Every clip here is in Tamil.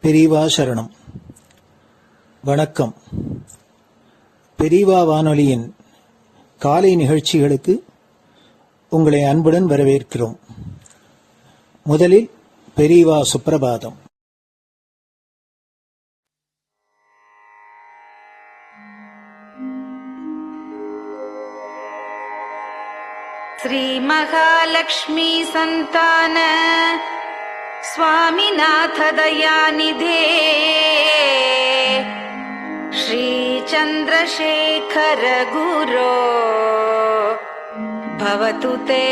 பெரியவா சரணம். வணக்கம். பெரியவா வானொலியின் காலை நிகழ்ச்சிகளுக்கு உங்களை அன்புடன் வரவேற்கிறோம். முதலில் பெரியவா சுப்பிரபாதம். श्री महालक्ष्मी संतान स्वामीनाथ दयानिधे श्री चंद्रशेखर गुरो भवतु ते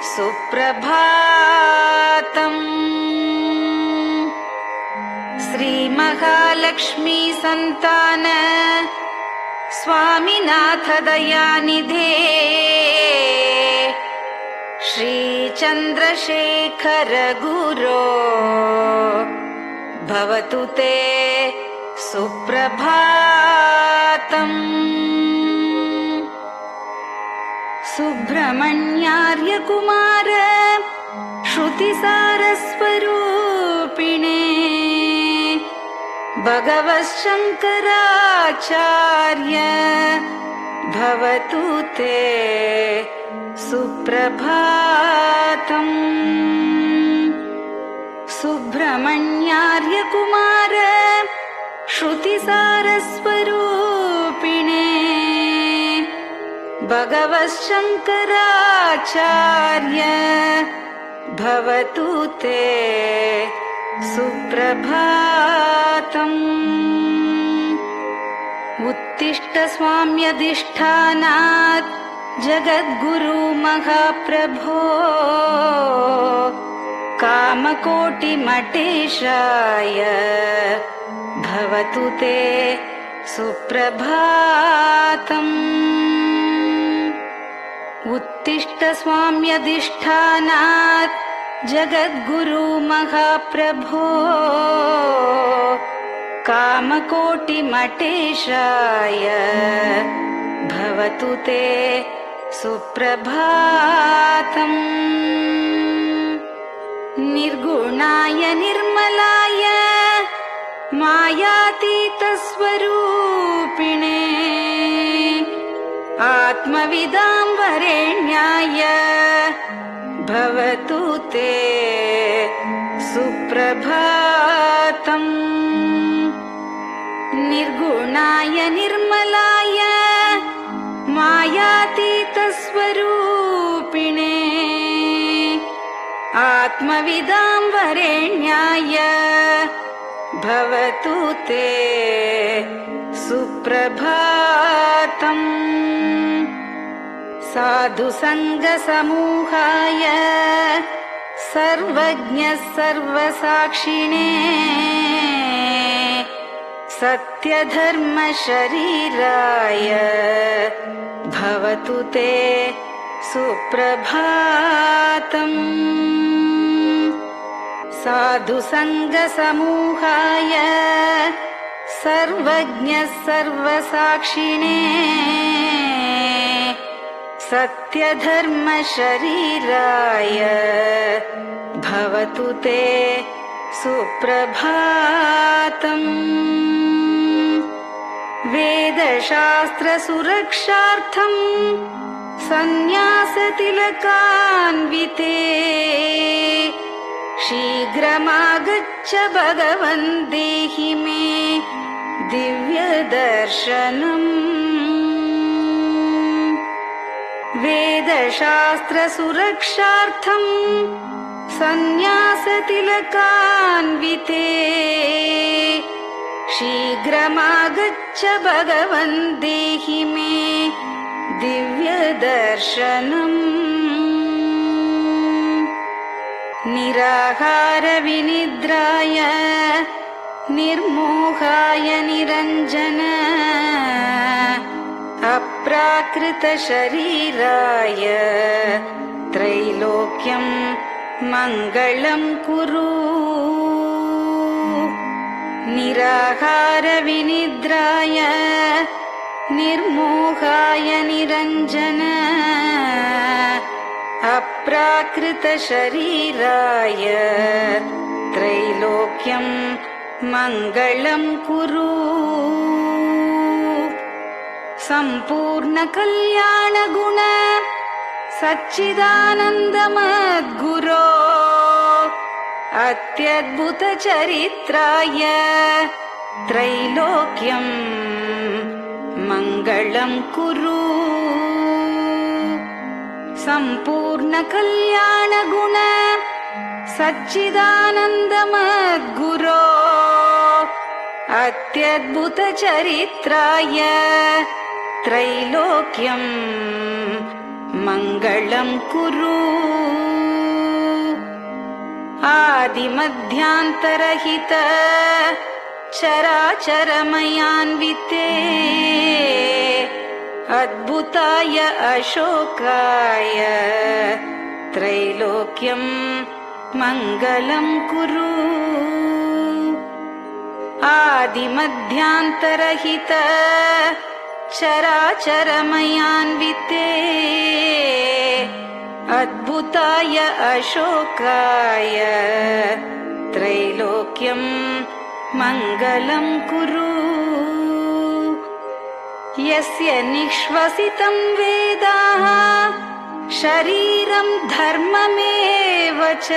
सुप्रभातम्। श्री महालक्ष्मी संतान स्वामीनाथ दयानिधे श्री चंद्रशेखर गुरो भवतु ते सुप्रभातम्। सुब्रह्मण्यार्य कुमार श्रुतिसारस्वरूपिणे भगवच्छंकराचार्य भवतु ते सुप्रभातम्। सुब्रह्मण्यार्य कुमार श्रुतिसारस्वरूपिणे भगवच्छंकराचार्य भवतु ते सुप्रभातम्। उत्तिष्ठ स्वाम्यधिष्ठानात् जगद्गुरु महाप्रभो कामकोटिमटेशाय भवतु ते सुप्रभातम्। उत्तिष्ठ स्वाम्यधिष्ठानात् जगद्गुरु महाप्रभो कामकोटिमटेशाय भवतु ते सुप्रभातम्। निर्गुणाय निर्मलाय मायातीतस्वरूपिणे आत्मविदां वरेण्याय भवतु ते सुप्रभातम्। निर्गुणाय निर्मलाय मायातीतस्वरूपिणे आत्मविदां वरेण्याय भवतु ते सुप्रभातम्। साधु संग समूहाय सर्वज्ञ सर्वसाक्षिणे सत्यधर्म शरीराय भवतु ते सुप्रभातम्। साधु संग समूहाय सर्वज्ञ सर्वसाक्षिणे सत्यधर्म शरीराय भवतु ते सुप्रभातम्। वेदशास्त्र सुरक्षार्थं सन्न्यासतिलकान्विते शीघ्रमागच्छ भगवन् देहि मे दिव्यदर्शनम्। वेदशास्त्र सुरक्षार्थं सन्न्यासतिलकान्विते शीघ्रमागच्छ भगवन् देहि मे दिव्यदर्शनम्। निराहार विनिद्राय निर्मोहाय निरञ्जन अप्राकृत शरीराय त्रैलोक्यं मङ्गलं कुरु। निराहार विनिद्राय निर्मोहाय निरञ्जन अप्राकृत शरीराय त्रैलोक्यं मङ्गलं कुरु सम्पूर्णकल्याणगुण सच्चिदानन्दमद्गुरो अत्यद्भुतचरित्राय त्रैलोक्यं मङ्गलं कुरु सम्पूर्णकल्याणगुण सच्चिदानन्दमद्गुरो अत्यद्भुतचरित्राय त्रैलोक्यं मङ्गलं कुरु आदिमध्यान्तरहित चराचरमयान्विते अद्भुताय अशोकाय त्रैलोक्यं मङ्गलं कुरु आदिमध्यान्तरहित चराचरमयान्विते अद्भुताय अशोकाय त्रैलोक्यं मङ्गलं कुरु यस्य निःश्वसितं वेदाः शरीरं धर्ममेव च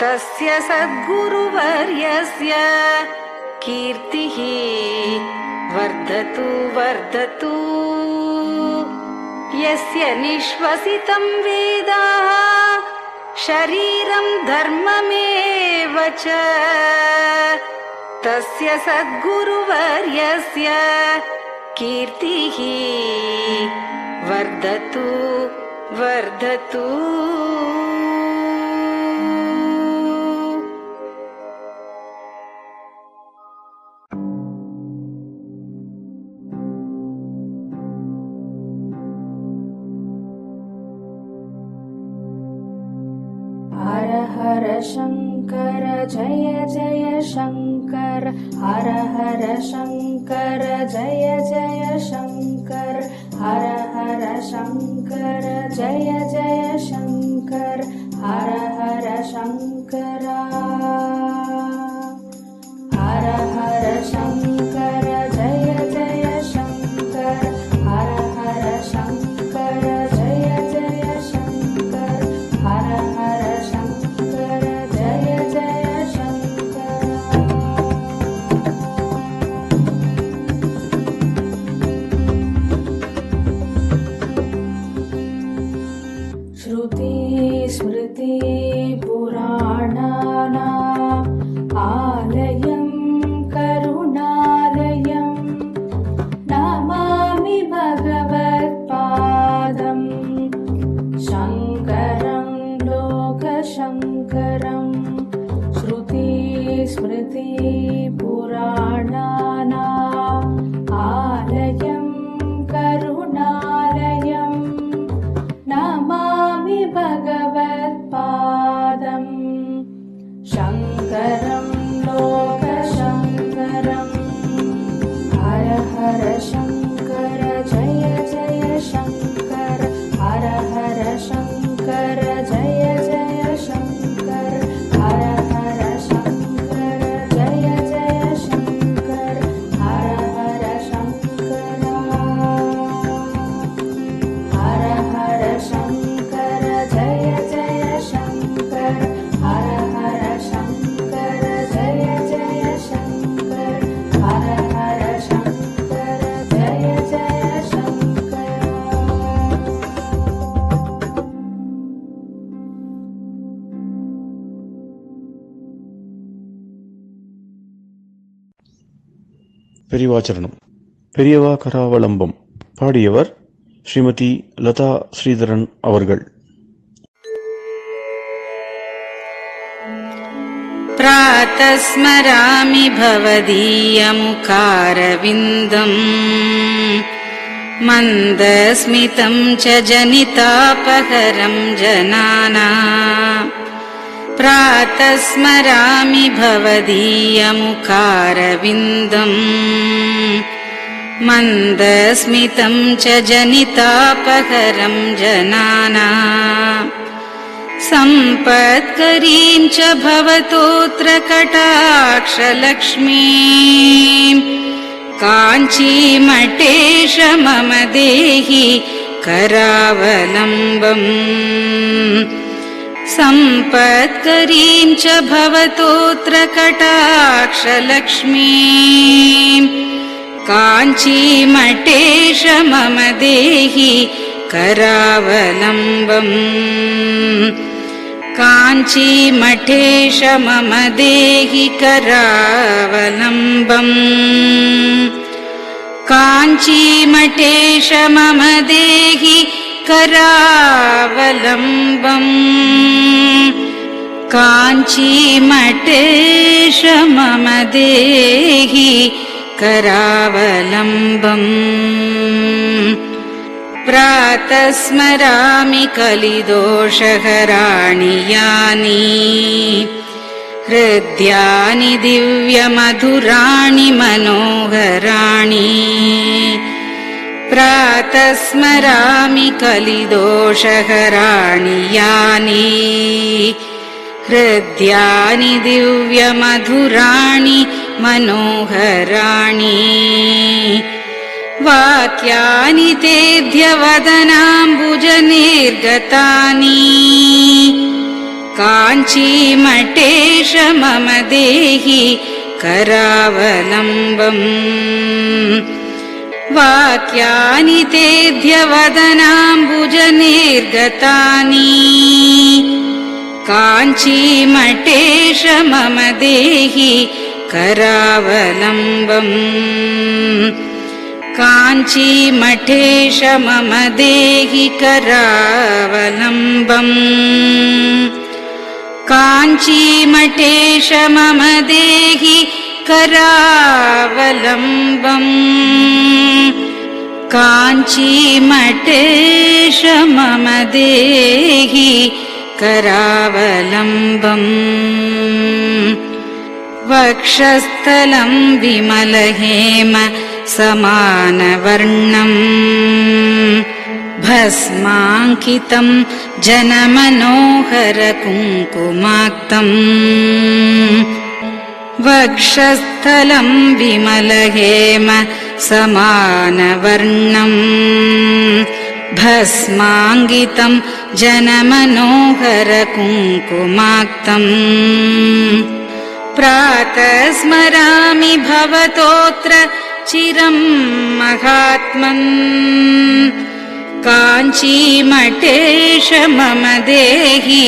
तस्य सद्गुरुवर्यस्य कीर्तिः वर्धतु वर्धतु यस्य निःश्वसितं वेदाः शरीरं धर्ममेव च तस्य सद्गुरुवर्यस्य कीर्तिः वर्धतु वर्धतु हर हर शंकर जय जय शंकर हर हर शंकर जय जय शंकर हर हर शंकर जय जय शंकर हर हर शंकरा हर हर शंकर जय जय शंकर हर हर शंकर जय जय शंकर हर हर शंकर जय जय शंकर श्रुति स्मृति पुराणानाम् आलयं करुणालयं नमामि भगवत्पादं शङ्करं लोकशङ्करं श्रुति स्मृति पुराणानाम् आलयं करुणालयं नमामि भगवत्पादं शङ्करं लोकशङ्करम् हर हर शङ्कर जय जय शङ्कर हर हर शङ्कर जय जय शङ्कर हर हर शङ्कर जय जय शङ्कर हर हर शङ्करा हर हर शङ्कर जय जय शङ्कर हर हर शङ्कर जय जय शङ्कर हर हर शङ्कर जय जय शङ्कर பெரியவாச்சரணம். பெரியவா கராவலம்பம். பாடியவர் ஸ்ரீமதி லதா ஸ்ரீதரன் அவர்கள். प्रातः स्मरामि भवदीयमुखारविन्दम् मन्दस्मितं च जनितापहरं जनानाम् प्रातः स्मरामि भवदीयमुखारविन्दम् मन्दस्मितं च जनितापहरं जनानाम् सम्पत्करीं च भवतोऽत्र कटाक्षलक्ष्मीम् काञ्चीमठेश मम देहि करावलम्बम् सम्पत्करीं च भवतोऽत्र कटाक्षलक्ष्मीम् काञ्चीमठेश मम देहि करावलम्बम् काञ्चीमठेश मम देहि करावलम्बम् काञ्चीमठेश मम देहि करावलम्बम् काञ्चीमठेश मम देहि करावलम्बम् प्रातः स्मरामि कलिदोषहराणि यानि हृद्यानि दिव्यमधुराणि मनोहराणि प्रातः स्मरामि कलिदोषहराणि यानि हृद्यानि दिव्यमधुराणि मनोहराणि वाक्यानि तेऽध्यवदनाम्बुजनिर्गतानि काञ्चीमठेश मम देहि करावलम्बम् वाक्यानि तेऽध्यवदनाम्बुजनिर्गतानि काञ्चीमठेश मम देहि करावलम्बम् काञ्चीमठेश मम देहि करावलम्बम् काञ्चीमठेश मम देहि करावलम्बम् काञ्चीमठेश मम देहि करावलम्बम् वक्षस्थलं विमलहेम समानवर्णम् भस्माङ्कितं जनमनोहर कुङ्कुमाक्तम् वक्षस्थलं विमलहेम समानवर्णम् भस्माङ्कितं जनमनोहर कुङ्कुमाक्तम् प्रातः स्मरामि भवतोऽत्र चिरं महात्मन् काञ्चीमठेश मम देहि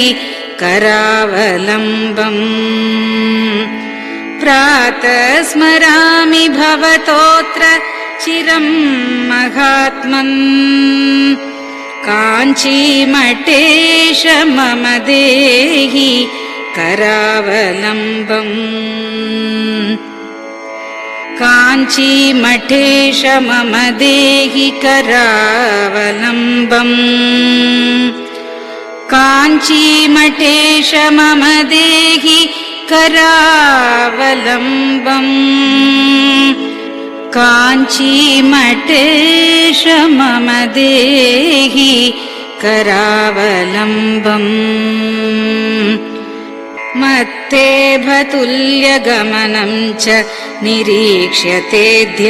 करावलम्बम् प्रातः स्मरामि भवतोऽत्र चिरं महात्मन् काञ्चीमठेश मम देहि करावलम्बम् काञ्चीमठेश मम देहि करावलम्बम् काञ्चीमठेश मम देहि करावलम्बम् काञ्चीमठेश मम देहि करावलम्बम् मत्तेभतुल्यगमनं च निरीक्ष्य तेऽद्य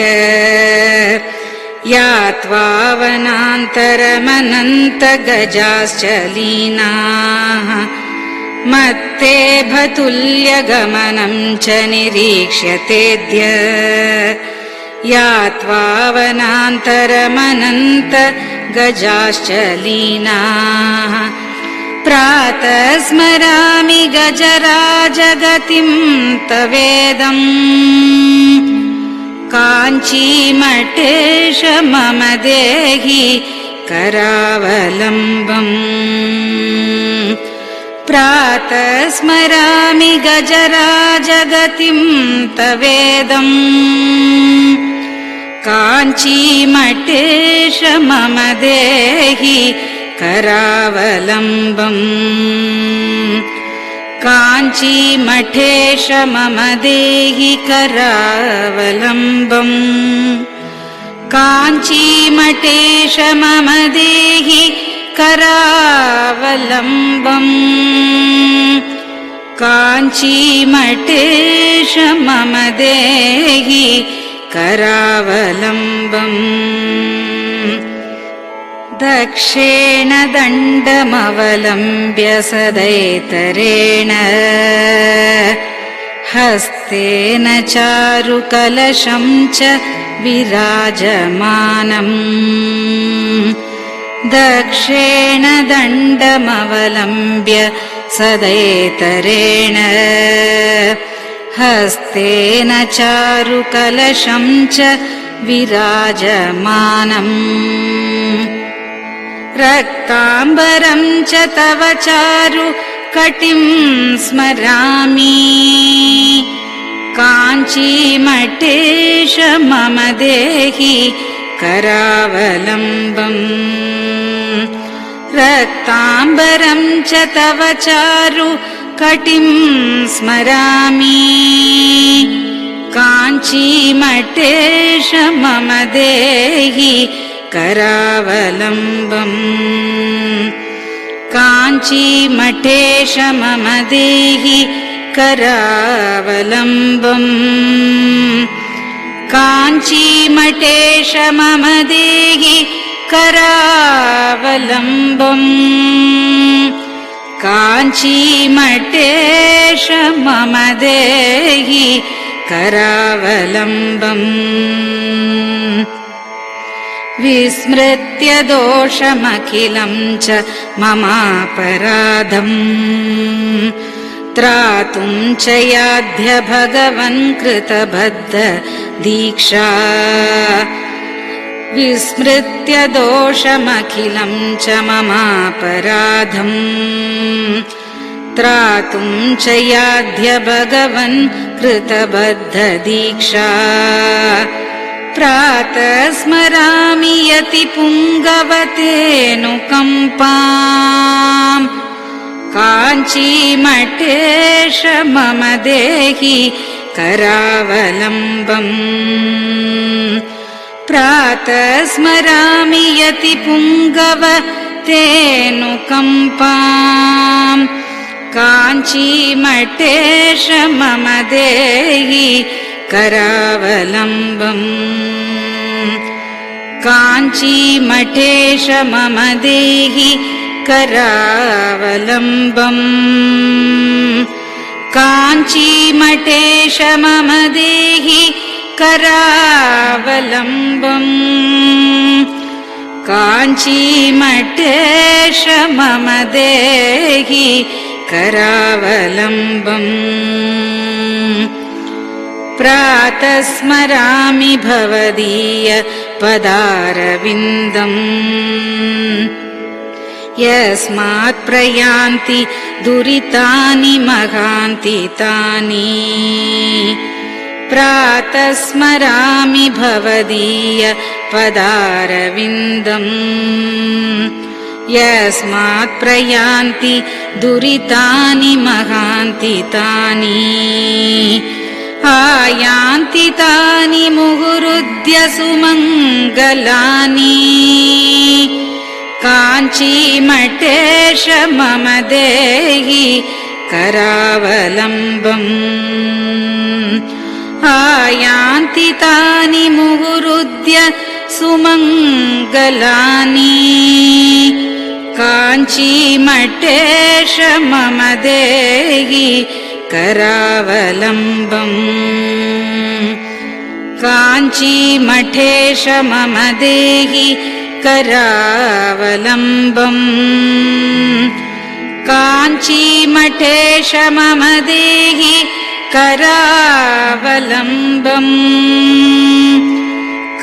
यात्वा वनान्तरमनन्तगजाश्च लीनाः मत्तेभतुल्यगमनं च निरीक्ष्य तेऽद्य यात्वा वनान्तरमनन्तगजाश्च लीनाः प्रातः स्मरामि गजराजगतिं तवेदम् काञ्चीमठेश मम देहि करावलम्बम् प्रातः स्मरामि गजराजगतिं तवेदम् काञ्चीमठेश मम देहि करावलम्बम् काञ्चीमठेश मम देहि करावलम्बम् काञ्चीमठेश मम देहि करावलम्बम् काञ्चीमठेश मम देहि करावलम्बम् दक्षेण दण्डमवलम्ब्य सदैतरेण हस्तेन चारुकलशं च विराजमानम् दक्षेण दण्डमवलम्ब्य सदैतरेण हस्तेन चारुकलशं च विराजमानम् रक्ताम्बरं च तव चारु कटिं स्मरामि काञ्चीमठेश मम देहि करावलम्बम् रक्ताम्बरं च तव चारु कटिं स्मरामि काञ्चीमठेश मम देहि करावलम्बम् काञ्चीमठेश मम देहि करावलम्बम् काञ्चीमठेश मम देहि करावलम्बम् काञ्चीमठेश मम देहि करावलम्बम् विस्मृत्य दोषमखिलं च ममापराधम् त्रातुं च याध्य भगवन् कृतबद्ध दीक्षा विस्मृत्य दोषमखिलं च ममापराधम् त्रातुं च याध्य भगवन् कृतबद्ध दीक्षा प्रातः स्मरामि यति पुङ्गवतेऽनुकम्पाम् काञ्चीमठेश मम देहि करावलम्बम् प्रातः स्मरामि यति पुङ्गवतेऽनुकम्पाम् काञ्चीमठेश मम देहि करावलम्बम् काञ्चीमठेश मम देहि करावलम्बम् काञ्चीमठेश मम देहि करावलम्बम् काञ्चीमठेश मम देहि करावलम्बम् प्रातः स्मरामि भवदीय पदारविन्दम् यस्मात् प्रयान्ति दुरितानि महान्ति तानि प्रातः स्मरामि भवदीय पदारविन्दम् यस्मात् प्रयान्ति दुरितानि महान्ति तानि आयान्ति तानि मुहुरुद्य सुमङ्गलानि काञ्चीमठेश मम देहि करावलम्बम् आयान्ति तानि मुहुरुद्य सुमङ्गलानि काञ्चीमठेश मम देहि करावलम्बम् काञ्चीमठेश मम देहि करावलम्बम् काञ्चीमठेश मम देहि करावलम्बम्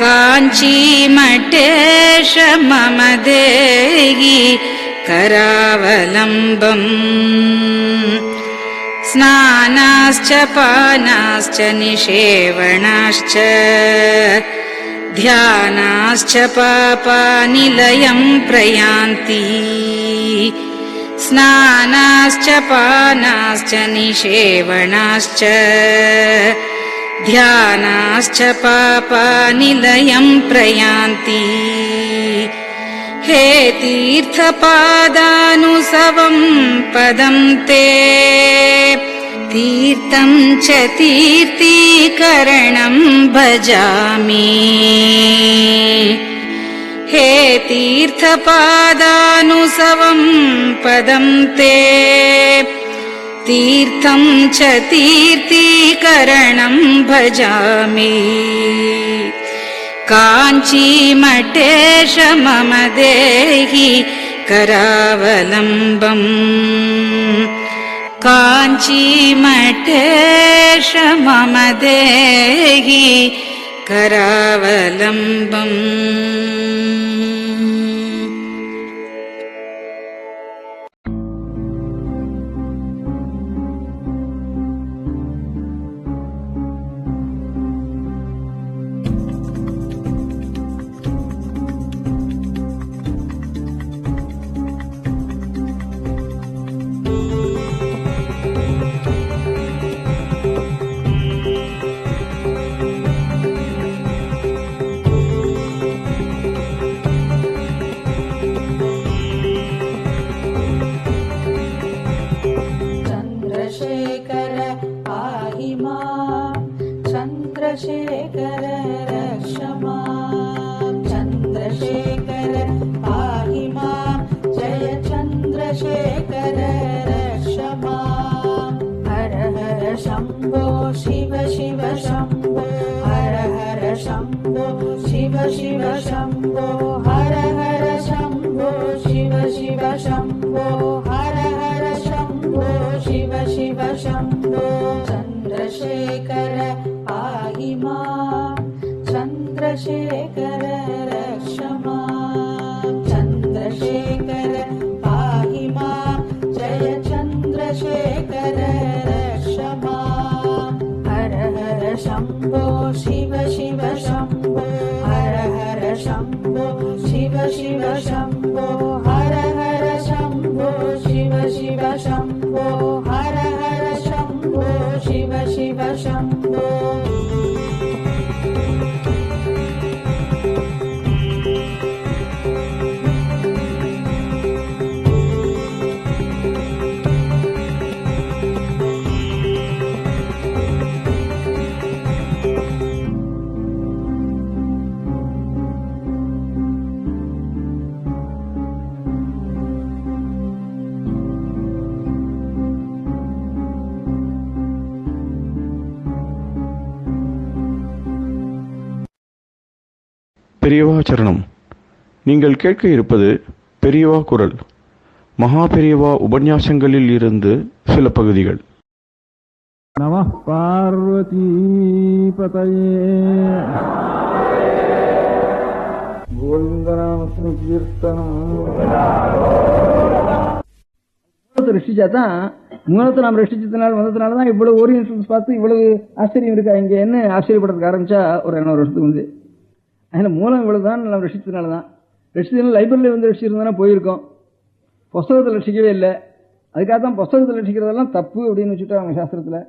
काञ्चीमठेश मम देहि करावलम्बम् स्नानाश्च पानाश्च निषेवणाश्च ध्यानाश्च पापानिलयं प्रयान्ति स्नानाश्च पानाश्च निषेवणाश्च ध्यानाश्च पापानिलयं प्रयान्ति हे तीर्थपादानुसवं पदं ते तीर्थं च तीर्थीकरणं भजामि हे तीर्थपादानुसवं पदं ते तीर्थं च तीर्थीकरणं भजामि काञ्चीमठेश मम देहि करावलम्बम् काञ्चीमठेश मम देहि करावलम्बम् चन्द्रशेखर पाहि मां चन्द्रशेखर रक्ष मां चन्द्रशेखर पाहि मां जय चन्द्रशेखर रक्ष मां हर हर शम्भो शिव शिव शम्भो हर हर शम्भो शिव शिव शम्भो हर हर शम्भो शिव शिव शम्भो हर हर शम्भो शिव शिव शम्भो चन्द्रशेखर पाहि मां चन्द्रशेखर रक्ष मां चन्द्रशेखर पाहि मां जय चन्द्रशेखर रक्ष मां हर हर शम्भो शिव शिव शम्भो हर हर शम्भो शिव शिव शम्भो हर हर शम्भो शिव शिव शम्भो हर हर शम्भो शिव शिव शम्भो பெரியவா சரணம். நீங்கள் கேட்க இருப்பது பெரியவா குரல். மகா பெரியவா உபன்யாசங்களில் இருந்து சில பகுதிகள். நம பார்வதி பதயே கோவிந்தநாம கீர்த்தனம். ரசிச்சாதான் மூலத்தை நாம் ரசிச்சதுனால வந்ததுனாலதான் இவ்வளவு ஓரியன்டல்ஸ் பார்த்து இவ்வளவு ஆச்சரியம் இருக்கா இங்க என்ன ஆச்சரியப்படுறதுக்கு ஆரம்பிச்சா ஒரு 200 வருஷத்துக்கு வந்து அதில் மூலம் இவ்வளவுதான் நம்ம ரசிச்சதுனாலதான். ரசிச்சதுனால லைப்ரரியில் வந்து ரசிச்சிருந்தா போயிருக்கோம், புஸ்தகத்தில் ரசிக்கவே இல்லை. அதுக்காக தான் புஸ்தகத்தில் ரசிக்கிறதெல்லாம் தப்பு அப்படின்னு வச்சுட்டு அவங்க சாஸ்திரத்தில்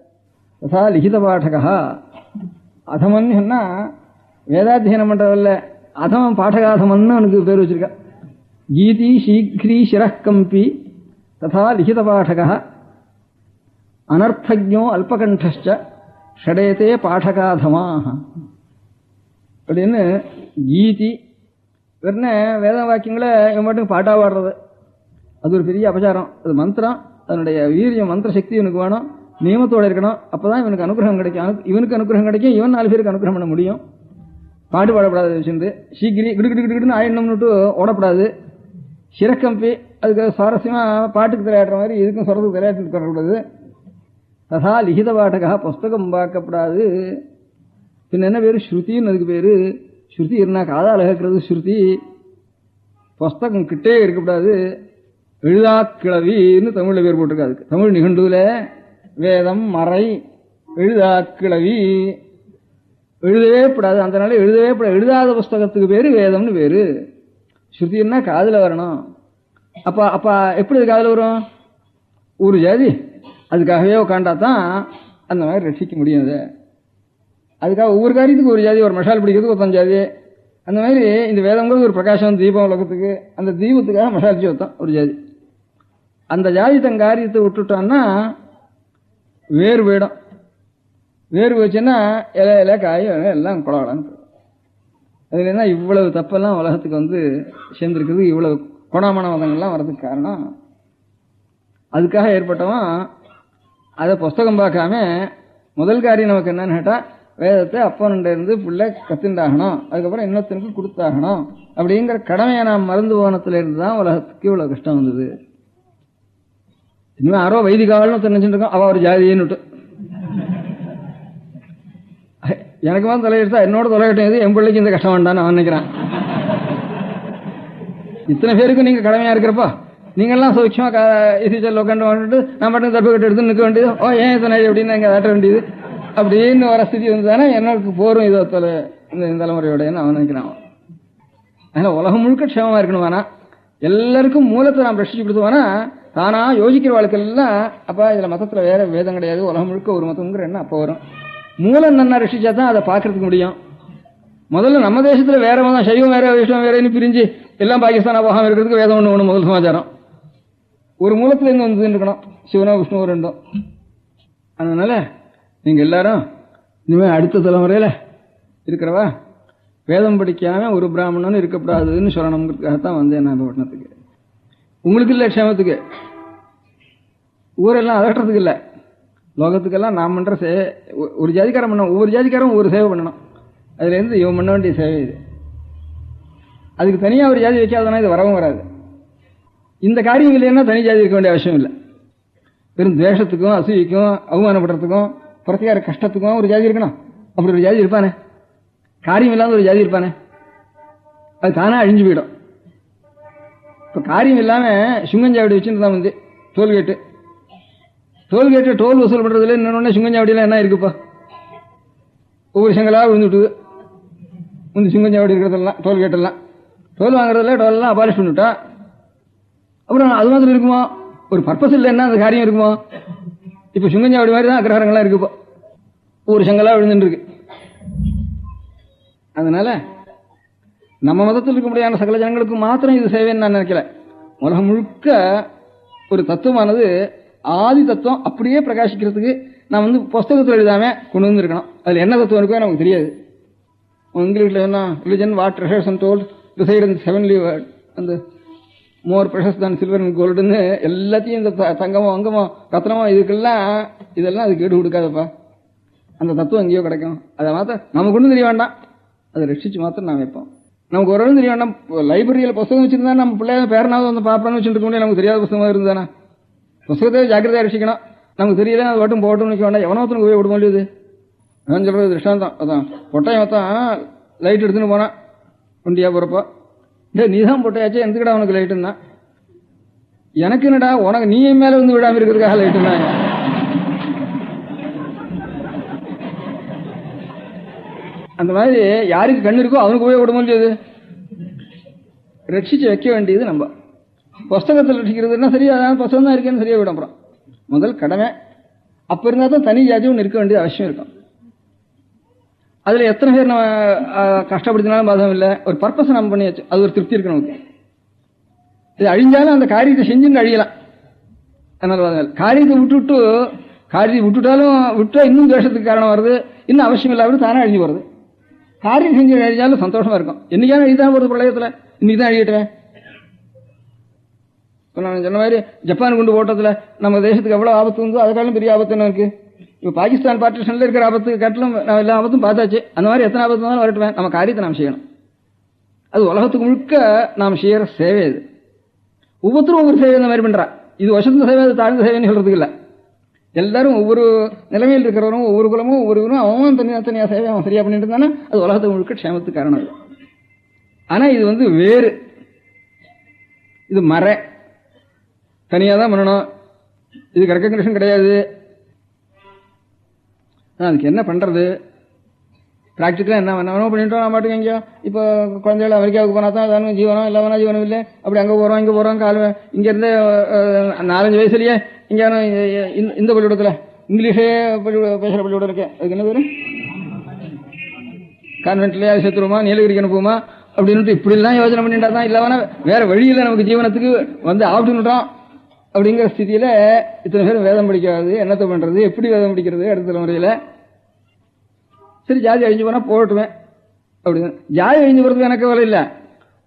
ததா லிகித பாடகா அதமன் சொன்னா வேதாத்தியனம் பண்றதில்ல, அதமன் பாடகாதமன்னு அவனுக்கு பேர் வச்சிருக்கா. கீதி சீக்ரி சிரக்கம்பி ததா லிகித பாடகா அனர்த்தஜோ அல்பகண்டச்ச ஷடேதே பாடகாதமாக அப்படின்னு கீதி வெறும் வேத வாக்கியங்களை இவன் மட்டும் பாட்டா பாடுறது அது ஒரு பெரிய அபச்சாரம். அது மந்திரம், அதனுடைய வீரியம் மந்திர சக்தி இவனுக்கு வேணும், நியமத்தோடு இருக்கணும். அப்பதான் இவனுக்கு அனுகிரகம் கிடைக்கும். இவனுக்கு அனுகிரகம் கிடைக்கும், இவன் 4 பேருக்கு அனுகிரகம் பண்ண முடியும். பாட்டு பாடப்படாது வச்சிருந்து சீக்கிரி கிடுக்கிட்டு ஆயிடணும்னுட்டு ஓடப்படாது. சிறக்கம்பி அதுக்கு சுவாரஸ்யமா பாட்டுக்கு தலையாடுற மாதிரி இதுக்கும் சொல்றதுக்கு தலையாட்டு வரக்கூடாது. ததா லிகித பாடகா புஸ்தகம் பார்க்கப்படாது. பின்ன என்ன பேரு? ஸ்ருதின்னு அதுக்கு பேரு. ஸ்ருதி என்ன காதால் கேட்கறது ஸ்ருதி. புஸ்தகம் கிட்டே இருக்கக்கூடாது. எழுதா கிளவின்னு தமிழ்ல பேர் போட்டிருக்கா. அதுக்கு தமிழ் நிகண்டுல வேதம் மறை எழுதா கிளவி எழுதவே கூடாது. அந்த நாள் எழுதவே கூடாது. எழுதாத புஸ்தகத்துக்கு பேரு வேதம்னு பேரு. ஸ்ருதின்னா காதுல வரணும். அப்ப எப்படி அது காதுல வரும்? ஒரு ஜாதி அதுக்காகவே உட்காண்டாதான் அந்த மாதிரி ரசிக்க முடியும். அதுக்காக ஒவ்வொரு காரியத்துக்கு ஒரு ஜாதி, ஒரு மசால் பிடிக்கிறதுக்கு ஒருத்தன் ஜாதி, அந்த மாதிரி இந்த வேதங்கிறது ஒரு பிரகாசம், தீபம் உலகத்துக்கு. அந்த தீபத்துக்காக மசால் ஜோத்தம் ஒரு ஜாதி. அந்த ஜாதி தன் காரியத்தை விட்டுட்டான்னா வேறு போயிடும். வேறு போச்சுன்னா இலை இலை காயும் எல்லாம் குளவலான்னு போயிடும். அதுல என்ன இவ்வளவு தப்பெல்லாம் உலகத்துக்கு வந்து சேர்ந்துருக்குது, இவ்வளவு கோணாமண மதங்கள்லாம் வர்றதுக்கு காரணம் அதுக்காக ஏற்பட்டவன். அதை புஸ்தகம் பார்க்காம முதல் காரியம் நமக்கு என்னன்னு கேட்டா, வேதத்தை அப்பனுண்ட இருந்து பிள்ளை கத்துண்டாகணும், அதுக்கப்புறம் இன்னொருத்தனுக்கு கொடுத்தாகணும் அப்படிங்கிற கடமையை நாம் மறந்து போனத்துல இருந்து தான் உலகத்துக்கு இவ்வளவு கஷ்டம் வந்தது. இனிமே யாரோ வைதிகாவல்னு நினைச்சுட்டு இருக்கோம், அவ ஒரு ஜாதின்னு விட்டு எனக்குமா தலையெடுத்தா என்னோட தொலைகட்டும், என் பிள்ளைக்கு இந்த கஷ்டம் வேண்டான்னு அவன் நினைக்கிறான். இத்தனை பேருக்கு நீங்க கடமையா இருக்கிறப்போ நீங்கெல்லாம் சௌக்கியமா இசைச்சல் உட்காந்து வந்துட்டு நான் மட்டும் தப்பு கட்டு எடுத்து நிற்க வேண்டியது, ஓ ஏன் இத்தனை அப்படின்னு எங்க ஆட்ட வேண்டியது அப்படின்னு வர ஸ்திதி வந்து தானே எனக்கு போரும் இதோ இந்த தலைமுறையோடன்னு அவன் நினைக்கிறான். அதனால உலகம் முழுக்க க்ஷேமமா இருக்கணுமானா, எல்லாருக்கும் மூலத்தை நாம் ரசிச்சு கொடுத்தோம்னா தானா யோசிக்கிற வாழ்க்கையெல்லாம் அப்ப இதுல மதத்துல வேற வேதம் கிடையாது, உலகம் முழுக்க ஒரு மதம்ங்கிற எண்ணம் அப்போ வரும். மூலம் நன்னா ரசிச்சா தான் அதை பார்க்கறதுக்கு முடியும். முதல்ல நம்ம தேசத்துல வேற மதம், சைவம் வேற வைஷ்ணவம் வேறன்னு பிரிஞ்சு எல்லாம் பாகிஸ்தானா போகாம இருக்கிறதுக்கு வேதம் ஒண்ணு முதல் சமாச்சாரம். ஒரு மூலத்துல இருந்து வந்து இருக்கணும், சிவனோ விஷ்ணுவோ ரெண்டும். அதனால நீங்க எல்லாரும் இனிமே அடுத்த தலைமுறையில இருக்கிறவா வேதம் படிக்காம ஒரு பிராமணன் இருக்கக்கூடாதுன்னு சொல்லணுங்கிறதுக்காகத்தான் வந்தேன் நான் பட்டணத்துக்கு. உங்களுக்கு இல்லை க்ஷேமத்துக்கு, ஊரெல்லாம் அதட்டுறதுக்கு இல்லை, லோகத்துக்கெல்லாம் நாம் பண்ற ஒரு ஜாதிக்காரன் பண்ணணும், ஒவ்வொரு ஜாதிக்காரும் ஒவ்வொரு சேவை பண்ணணும். அதுல இருந்து இவன் பண்ண வேண்டிய சேவை இது. அதுக்கு தனியா ஒரு ஜாதி வைக்காதனா இது வரவும் வராது. இந்த காரியம் இல்லைன்னா தனி ஜாதி இருக்க வேண்டிய அவசியம் இல்லை. வெறும் துவேஷத்துக்கும் அசூய்க்கும் அவமானப்படுறதுக்கும் பிரத்திகார கஷ்டத்துக்கும் ஒரு ஜாதி இருக்கணும். அப்படி ஒரு ஜாதி இருப்பானே, காரியம் இல்லாத ஒரு ஜாதி இருப்பானே, அது தானே அழிஞ்சு போயிடும். இப்ப காரியம் இல்லாம சுங்கஞ்சாவடி வச்சுருந்தான் வந்து டோல்கேட்டு டோல் வசூல் பண்றதுல இன்னொன்னு சுங்கஞ்சாவடியெல்லாம் என்ன இருக்குப்பா, ஒவ்வொரு செங்கலா விழுந்துட்டுது. முந்தி சுங்கஞ்சாவடி இருக்கிறதெல்லாம் டோல்கேட்டெல்லாம் டோல் வாங்குறதுல டோல்லாம் அபாலிஷ் பண்ணிவிட்டா அப்புறம் அது மாதிரி இருக்குமா, ஒரு பர்பஸ் இல்லைன்னா அந்த காரியம் இருக்குமா? இப்ப சுங்கஞ்சாவடி மாதிரி தான் அக்ரஹாரங்கள்லாம் இருக்குப்போ, ஒவ்வொரு செங்கலா விழுந்துட்டு இருக்கு. அதனால நம்ம மதத்தில் இருக்க முடியாத சகல ஜனங்களுக்கு மாத்திரம் இது சேவைன்னு நான் நினைக்கல. உலகம் முழுக்க ஒரு தத்துவமானது ஆதி தத்துவம் அப்படியே பிரகாசிக்கிறதுக்கு நான் வந்து புஸ்தகத்தில் எழுதாம கொண்டு வந்துருக்கணும். அதுல என்ன தத்துவம் இருக்கோ நமக்கு தெரியாது. இங்கிலீஷ்ல என்ன religion what treasures and told decide in heavenly world அந்த மோர் ப்ரெஷஸ் தான் சில்வர் அண்ட் கோல்டுன்னு எல்லாத்தையும் இந்த தங்கமோ அங்கமோ ரத்னமோ இதெல்லாம் அதுக்கு ஈடு கொடுக்காதப்பா. அந்த தத்துவம் எங்கேயோ கிடைக்கும். அதை மாத்திரம் நமக்கு ஒன்றும் தெரிய வேண்டாம், அதை ரசிச்சு மாத்திரம் நான் வைப்போம். நமக்கு ஒரு தெரிய வேண்டாம். லைப்ரரியில் புத்தகம் வச்சிருந்தா நம்ம பிள்ளைய பேரனாவது வந்து பாப்பன்னு வச்சுட்டு முடியும். நமக்கு தெரியாத புத்தகமாக இருந்தானா புத்தகத்தை ஜாக்கிரதையா ரசிக்கணும். நமக்கு தெரியல அது மட்டும் போட்டோம்னு வைக்க வேண்டாம். எவனோத்தனுக்கு போய் விட முடியுது. நான் சொல்றது திருஷ்டாந்தம். அதான் பொட்டையன் தான் லைட் எடுத்துன்னு போனான் வண்டியா போறப்போ, நீ தான் பொட்டையாச்சு எதுக்கடா உனக்கு லைட்டுன்னா, எனக்கு என்னடா உனக்கு நீ மேல வந்து விடாம இருக்கிறதுக்காக லைட்டுன்னா. அந்த மாதிரி யாருக்கு கண்ணு இருக்கோ அவனுக்கு போய் விட முடியாது. ரட்சிச்சு வைக்க வேண்டியது நம்ம. புஸ்தகத்தில் ரட்சிக்கிறதுனா சரியா, புஸ்தகம் தான் இருக்கேன்னு சரியா விட அப்புறம் முதல் கடமை. அப்ப இருந்தா தான் தனி ஜாதி ஒன்று இருக்க வேண்டியது அவசியம் இருக்கும். அதுல எத்தனை பேர் நம்ம கஷ்டப்படுத்தினாலும் பாதகம் இல்லை. ஒரு பர்பஸ் நம்ம பண்ணியாச்சு, அது ஒரு திருப்தி இருக்கு நமக்கு. இது அழிஞ்சாலும் அந்த காரியத்தை செஞ்சுன்னு அழியலாம். அதனால காரியத்தை விட்டுட்டாலும் விட்டா இன்னும் தேசத்துக்கு காரணம் வருது, இன்னும் அவசியம் இல்லாமல் தானே அழிஞ்சு வருது. காரியம் செஞ்சு அழிஞ்சாலும் சந்தோஷமா இருக்கும். என்னைக்கான அழிதான் வருது பிரளயத்துல, இன்னைக்கு தான் அழியட்டுவேன். நான் சொன்ன மாதிரி ஜப்பான் குண்டு போட்டதுல நம்ம தேசத்துக்கு எவ்வளவு ஆபத்து இருந்தோ அதுக்காலும் பெரிய ஆபத்து என்ன இருக்கு. இப்ப பாகிஸ்தான் பார்ட்டிஷன்ல இருக்கிற ஆபத்து காட்டிலும் நம்ம எல்லா ஆபத்தும் பார்த்தாச்சு. அந்த மாதிரி எத்தனை ஆபத்து இருந்தாலும் வரட்டுவேன். நம்ம காரியத்தை நாம் செய்யணும். அது உலகத்துக்கு முழுக்க நாம் செய்யற சேவை. இது ஒவ்வொருத்தரும் ஒவ்வொரு சேவை இந்த மாதிரி பண்றா. இது வசந்த சேவை, அது தாழ்ந்த சேவைன்னு சொல்றதுக்கு இல்லை. எல்லாரும் ஒவ்வொரு நிலைமையில் இருக்கிறவரும் ஒவ்வொரு குலமும் ஒவ்வொருவரும் அவன் தனியா சேவை அவன் சரியா பண்ணிட்டு இருந்தானா அது உலகத்துக்கு முழுக்க க்ஷேமத்துக்கு காரணம். ஆனா இது வந்து வேறு, இது மறை தனியா தான் பண்ணணும். இதுக்கு ரெக்கக்னிஷன் கிடையாது. அதுக்கு என்ன பண்றது? பிராக்டிக்கலா என்ன பண்ணிட்டோம் நான் பாட்டுக்கு. எங்கேயோ இப்போ குழந்தைகள் அமெரிக்காவுக்கு போனா தான் அதானும் ஜீவனம், இல்லாமனா ஜீவனம் இல்லை. அப்படி அங்கே போறோம் இங்கே போறோம். இங்க இருந்து 4-5 வயசுலயே இங்க இந்த பள்ளிக்கூடத்துல இங்கிலீஷே பேசுற பள்ளிக்கூடம் இருக்கேன். அதுக்கு என்ன பேரு? கான்வென்ட்லயே அது சேர்த்துருவோமா, நீலகிரிக்கு அனுப்புவோமா, அப்படின்ட்டு இப்படிலாம் யோசனை பண்ணிட்டா தான் இல்லவனா வேற வழியில் நமக்கு ஜீவனத்துக்கு வந்து ஆப்டுன்னுட்டோம் அப்படிங்கிற ஸ்திதியில இத்தனை பேரும் வேதம் படிக்காது, என்னத்தை பண்றது, எப்படி வேதம் படிக்கிறது அடுத்த தலைமுறையில். சரி ஜாதி அழிஞ்சு போனால் போகட்டுவேன் அப்படின்னு. ஜாதி அழிஞ்சு போகிறதுக்கு எனக்கு கவலை இல்லை.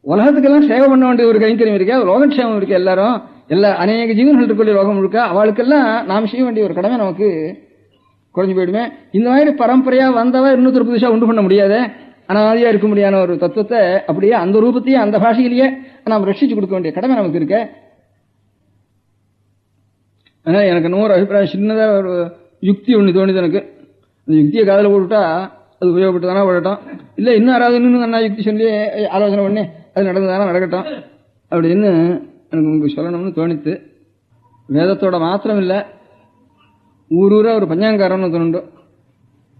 உலகத்துக்கெல்லாம் சேவை பண்ண வேண்டிய ஒரு கைங்கரியம் இருக்கா, லோகக்ஷேமம் இருக்கு. எல்லாரும் அநேக ஜீவன்கள் இருக்கக்கூடிய லோகம் இருக்கா, அவளுக்கெல்லாம் நாம் செய்ய வேண்டிய ஒரு கடமை நமக்கு குறைஞ்சு போயிடுமே. இந்த மாதிரி பரம்பரையா வந்தவ இன்னொருத்தர் புதுசா உண்டு பண்ண முடியாத அனாதியா இருக்க முடியாத ஒரு தத்துவத்தை அப்படியே அந்த ரூபத்தையே அந்த பாஷையிலேயே நாம் ரட்சிச்சு கொடுக்க வேண்டிய கடமை நமக்கு இருக்க. ஆனா எனக்கு இன்னொரு அபிப்பிராயம், சின்னதா ஒரு யுக்தி ஒண்ணு தோணுது எனக்கு. அந்த யுக்தியை காதல போட்டுட்டா அது உபயோகப்பட்டு தானே போடட்டும், இல்ல இன்னும் யாராவது இன்னும் நான் யுக்தி சொல்லி ஆலோசனை பண்ணி அது நடந்ததானே நடக்கட்டும் அப்படின்னு எனக்கு உங்களுக்கு சொல்லணும்னு தோணித்து. வேதத்தோட மாத்திரம் இல்லை, ஊரூரா ஒரு பஞ்சாங்காரன்னு தோணுண்டு.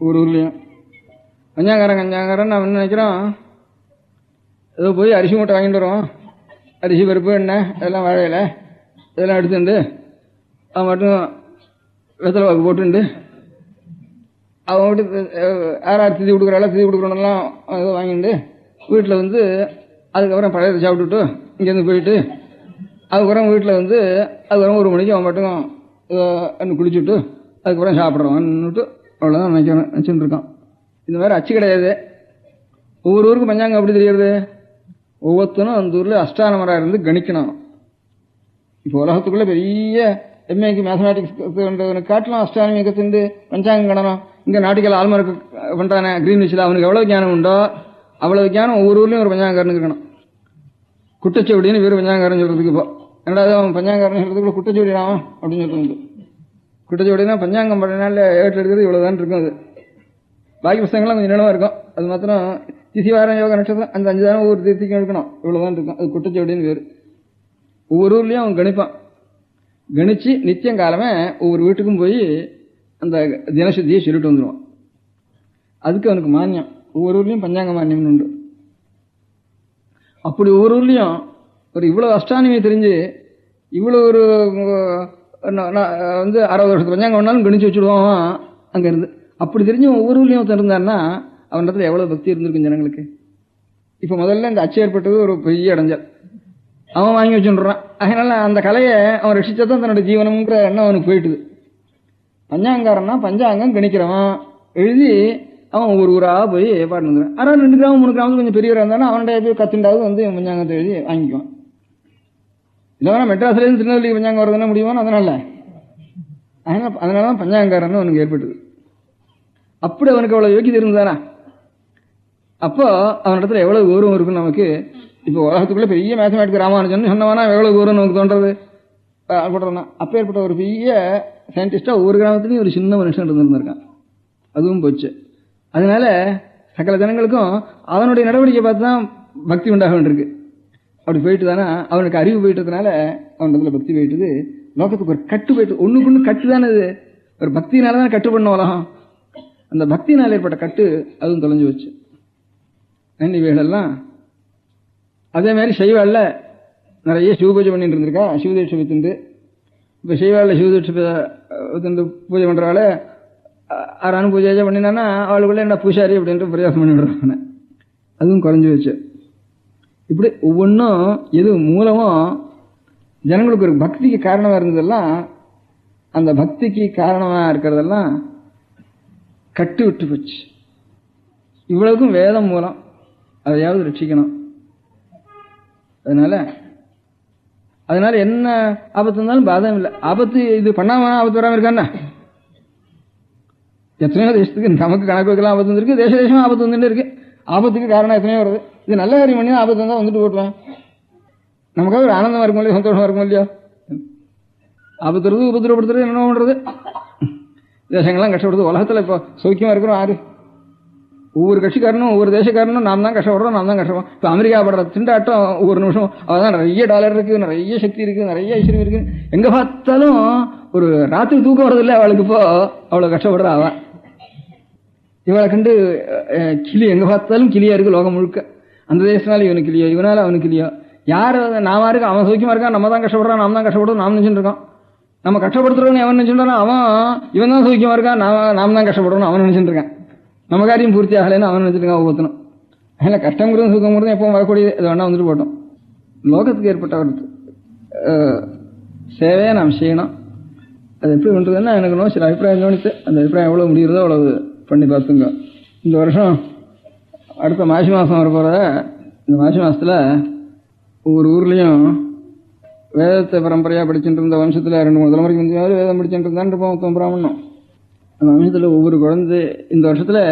ஊர்லேயும் கஞ்சாங்காரன் நான் என்ன நினைக்கிறோம், ஏதோ போய் அரிசி மூட்டை வாங்கிட்டு வரோம், அரிசி பருப்பு எண்ணெய் அதெல்லாம் வாழையில இதெல்லாம் எடுத்துட்டு அவன் மட்டும் வெத்தலை வாக்கு போட்டுண்டு அவன் மட்டும் யாராவது திதி கொடுக்குறாள் திதி கொடுக்குறோன்னெல்லாம் ஏதோ வாங்கிட்டு வீட்டில் வந்து அதுக்கப்புறம் பழையதை சாப்பிட்டுட்டு இங்கேருந்து போயிட்டு அதுக்கப்புறம் வீட்டில் வந்து அதுக்கப்புறம் 1 மணிக்கு அவன் மட்டும் குளிச்சுட்டு அதுக்கப்புறம் சாப்பிட்றவான்னுட்டு அவ்வளோதான் நினச்சிட்டு இருக்கான். இந்த மாதிரி அச்சு கிடையாது. ஒவ்வொரு ஊருக்கும் பஞ்சாங்கம் எப்படி தெரியுது, ஒவ்வொருத்தனும் அந்த ஊரில் அஷ்டானமராக இருந்து கணிக்கணும். இப்போ உலகத்துக்குள்ளே பெரிய எம்ஏக்கு மேத்தமேட்டிக்ஸ் காட்டலாம் அஷ்டானமி கற்றுண்டு பஞ்சாங்கம் கணணும். இங்கே நாட்டிக்கல் ஆல்மார்க்கு பண்ணுறானே கிரீன்விச்சில் அவனுக்கு எவ்வளோ ஞானம் உண்டோ அவ்வளவு ஞானம் ஒவ்வொரு ஊர்லேயும் ஒரு பஞ்சாங்காரனுக்கு இருக்கணும். குட்டச்சவடின்னு வேறு பஞ்சாங்காரன் சொல்கிறதுக்கு இப்போ ரெண்டாவது அவன் பஞ்சாங்காரன் சொல்கிறதுக்குள்ள குட்டச்சவடினாவன் அப்படின்னு சொல்கிறது. குட்டச்சவடினா பஞ்சாங்கம் பண்ணனால ஏட்டில் இருக்கிறது இவ்வளோதான் இருக்கும். அது பாக்கி புத்தகங்கள்லாம் கொஞ்சம் நிலவாக இருக்கும். அது மாத்திரம் திசி வாரம் யோக நட்சத்திரம் அந்த 5 தானம் ஒவ்வொரு தீர்த்திக்கும் இருக்கணும், இவ்வளோதான் இருக்கும். அது குட்டச்சவடின்னு வேறு. ஒவ்வொரு ஊர்லேயும் அவன் கணிப்பான். கணிச்சு நித்தியம் காலமே ஒவ்வொரு வீட்டுக்கும் போய் அந்த தினசுத்தியை சொல்லிட்டு வந்துடுவான். அதுக்கு அவனுக்கு மானியம். ஒவ்வொரு ஊர்லேயும் பஞ்சாங்க மானியம்னு உண்டு. அப்படி ஒவ்வொரு ஊர்லேயும் ஒரு இவ்வளோ அஷ்டானமியை தெரிஞ்சு இவ்வளோ ஒரு வந்து 60 வருஷத்துக்கு பஞ்சாங்கம் வேணாலும் கணிச்சு வச்சுடுவான் அங்கேருந்து. அப்படி தெரிஞ்சு ஒவ்வொரு ஊர்லேயும் ஒருத்தன் இருந்தான்னா அவனிடத்துல எவ்வளோ பக்தி இருந்திருக்கும் ஜனங்களுக்கு. இப்போ முதல்ல இந்த அச்சு ஏற்பட்டது ஒரு பெரிய இடைஞ்சல். அவன் வாங்கி வச்சுடுறான். அதனால அந்த கலையை அவன் ரசிச்சதான் தன்னோட ஜீவனம்ங்கிற எண்ணம் அவனுக்கு போயிட்டுது. பஞ்சாங்காரன்னா பஞ்சாங்கம் கணிக்கிறவன் எழுதி அவன் ஒவ்வொரு ஊராக போய் பாட்டு வந்துடுறான். ஆனால் 2 கிராமம் 3 கிராமத்துக்கு கொஞ்சம் பெரியவராக இருந்தாலும் அவனுடைய போய் கத்துண்டாவது வந்து பஞ்சாங்கத்தை எழுதி வாங்கிக்குவான். இல்லைனா மெட்ராஸ்லேருந்து திருநெல்வேலி பஞ்சாங்கம் வரதுன்னா முடியுமான்னு அதனால தான் பஞ்சாங்காரன்னு அவனுக்கு ஏற்பட்டது. அப்படி அவனுக்கு அவ்வளோ யோக்கியது இருந்தானா அப்போ அவனிடத்துல எவ்வளவு கௌரவம் இருக்கும் நமக்கு. இப்போ உலகத்துக்குள்ள பெரிய மேத்தமேட்டிக் ராமானுஜன் சொன்னவனா எவ்வளவு கௌரவம் நமக்கு தோன்றது போடுறோம்னா அப்போ ஏற்பட்ட ஒரு பெரிய சயின்டிஸ்டா ஒவ்வொரு கிராமத்துலையும் ஒரு சின்ன மனுஷன் இருந்திருக்கான். அதுவும் போச்சு. அதனால சகல ஜனங்களுக்கும் அவனுடைய நடவடிக்கை பார்த்து தான் பக்தி உண்டாக வேண்டியிருக்கு. அப்படி போயிட்டு தானே அவனுக்கு அறிவு போயிட்டதுனால அவனிடத்துல பக்தி போயிட்டுது. லோகத்துக்கு ஒரு கட்டு போயிட்டு ஒண்ணுக்கு ஒண்ணு கட்டு தானே. இது ஒரு பக்தினாலதான் கட்டு பண்ண உலகம். அந்த பக்தினால் ஏற்பட்ட கட்டு அதுவும் தொலைஞ்சு வச்சு. இவைகளெல்லாம் அதே மாதிரி சைவாளில் நிறைய சிவபூஜை பண்ணிட்டு இருந்திருக்கா. சிவதீட்சை வித்துண்டு இப்போ சைவாளில் சிவதீட்சை வித்துண்டு பூஜை பண்றவாள் ஆறான பூஜை பண்ணினான்னா அவளுக்குள்ள என்ன பூசாரி அப்படின்ட்டு பிரயாசம் பண்ணி விடுறாங்க. அதுவும் குறைஞ்சி வச்சு. இப்படி ஒவ்வொன்றும் எது மூலமும் ஜனங்களுக்கு ஒரு பக்திக்கு காரணமாக இருந்ததெல்லாம் அந்த பக்திக்கு காரணமாக இருக்கிறதெல்லாம் கட்டு விட்டு போச்சு. இவ்வளவுக்கும் வேதம் மூலம் அதையாவது ரட்சிக்கணும். அதனால என்ன ஆபத்து இருந்தாலும் பாதம் இல்லை. ஆபத்து இது பண்ணாம ஆபத்து வராமல் இருக்காண்ணா. எத்தனையோ தேசத்துக்கு நமக்கு கணக்கு வைக்கலாம் ஆபத்து வந்துருக்கு, தேச தேசமா ஆபத்து வந்துட்டு இருக்கு. ஆபத்துக்கு காரணம் எத்தனையோ வருது. இது நல்ல காரியம் பண்ணி ஆபத்து வந்தா வந்துட்டு போட்டுவேன். நமக்காக ஒரு ஆனந்தமா இருக்கும் இல்லையா, சந்தோஷமா இருக்கும் இல்லையா. ஆபத்து வருது, உபதிரப்படுத்துறது என்ன பண்றது. தேசங்கள்லாம் கஷ்டப்படுது. உலகத்துல இப்போ சௌக்கியமா இருக்கிறோம் யாரு? ஒவ்வொரு கட்சிக்காரனும் ஒவ்வொரு தேசக்காரனும் நாம் தான் கஷ்டப்படுறோம், நாம் தான் கஷ்டப்படுறோம். இப்போ அமெரிக்கா படுற திண்டாட்டம் ஒவ்வொரு நிமிஷம் அவதான் நிறைய டாலர் இருக்கு, நிறைய சக்தி இருக்கு, நிறைய ஐஸ்வர்யம் இருக்கு. எங்க பார்த்தாலும் ஒரு ராத்திரி தூக்கம் வரதில்லை அவளுக்கு. இப்போ அவ்வளவு கஷ்டப்படுற அவன். இவளை கண்டு கிளி எங்க பார்த்தாலும் கிளியா இருக்கு லோகம் முழுக்க. அந்த தேசனால இவனுக்கு இல்லையோ, இவனால அவனுக்கு இல்லையோ. யார் நாம இருக்கு அவன் சௌக்கியமா இருக்கான், நம்ம தான் கஷ்டப்படுறான், நாம் தான் கஷ்டப்படுறோம் நாம் நினைச்சுட்டு இருக்கோம். நம்ம கஷ்டப்படுத்துறவன் அவன் நினைச்சுட்டான், அவன் இவன் தான் சௌக்கியமா இருக்கான், நாம் தான் கஷ்டப்படுறோம் அவன் நினைச்சுட்டு இருக்கான். நம்ம காரியம் பூர்த்தி ஆகலைன்னு அவன் நினைச்சிட்டு இருக்கான் ஒவ்வொருத்தனும். அதில் கஷ்டங்கிறதும் சுகங்கிறதும் எப்பவும் வரக்கூடியது, அது வேணா வந்துட்டு போட்டோம். லோகத்துக்கு ஏற்பட்ட ஒரு சேவையை நாம் செய்யணும். அது எப்படி பண்ணுறதுன்னா எனக்கு இன்னும் சில அபிப்பிராயம் கவனித்து அந்த அபிப்பிராயம் எவ்வளோ முடிகிறதோ அவ்வளவு பண்ணி பார்த்துங்க. இந்த வருஷம் அடுத்த மாசி மாதம் வரப்போகிற இந்த மாசி மாதத்தில் ஒவ்வொரு ஊர்லேயும் வேதத்தை பரம்பரையாக படிச்சுட்டு இருந்த வம்சத்தில் 2-3 தலைமுறைக்கு முந்தையாவது வேதம் படிச்சுட்டு இருந்தான்னு இருப்போம் மொத்தம் பிராமணம். அந்த வம்சத்தில் ஒவ்வொரு குழந்தை இந்த வருஷத்தில்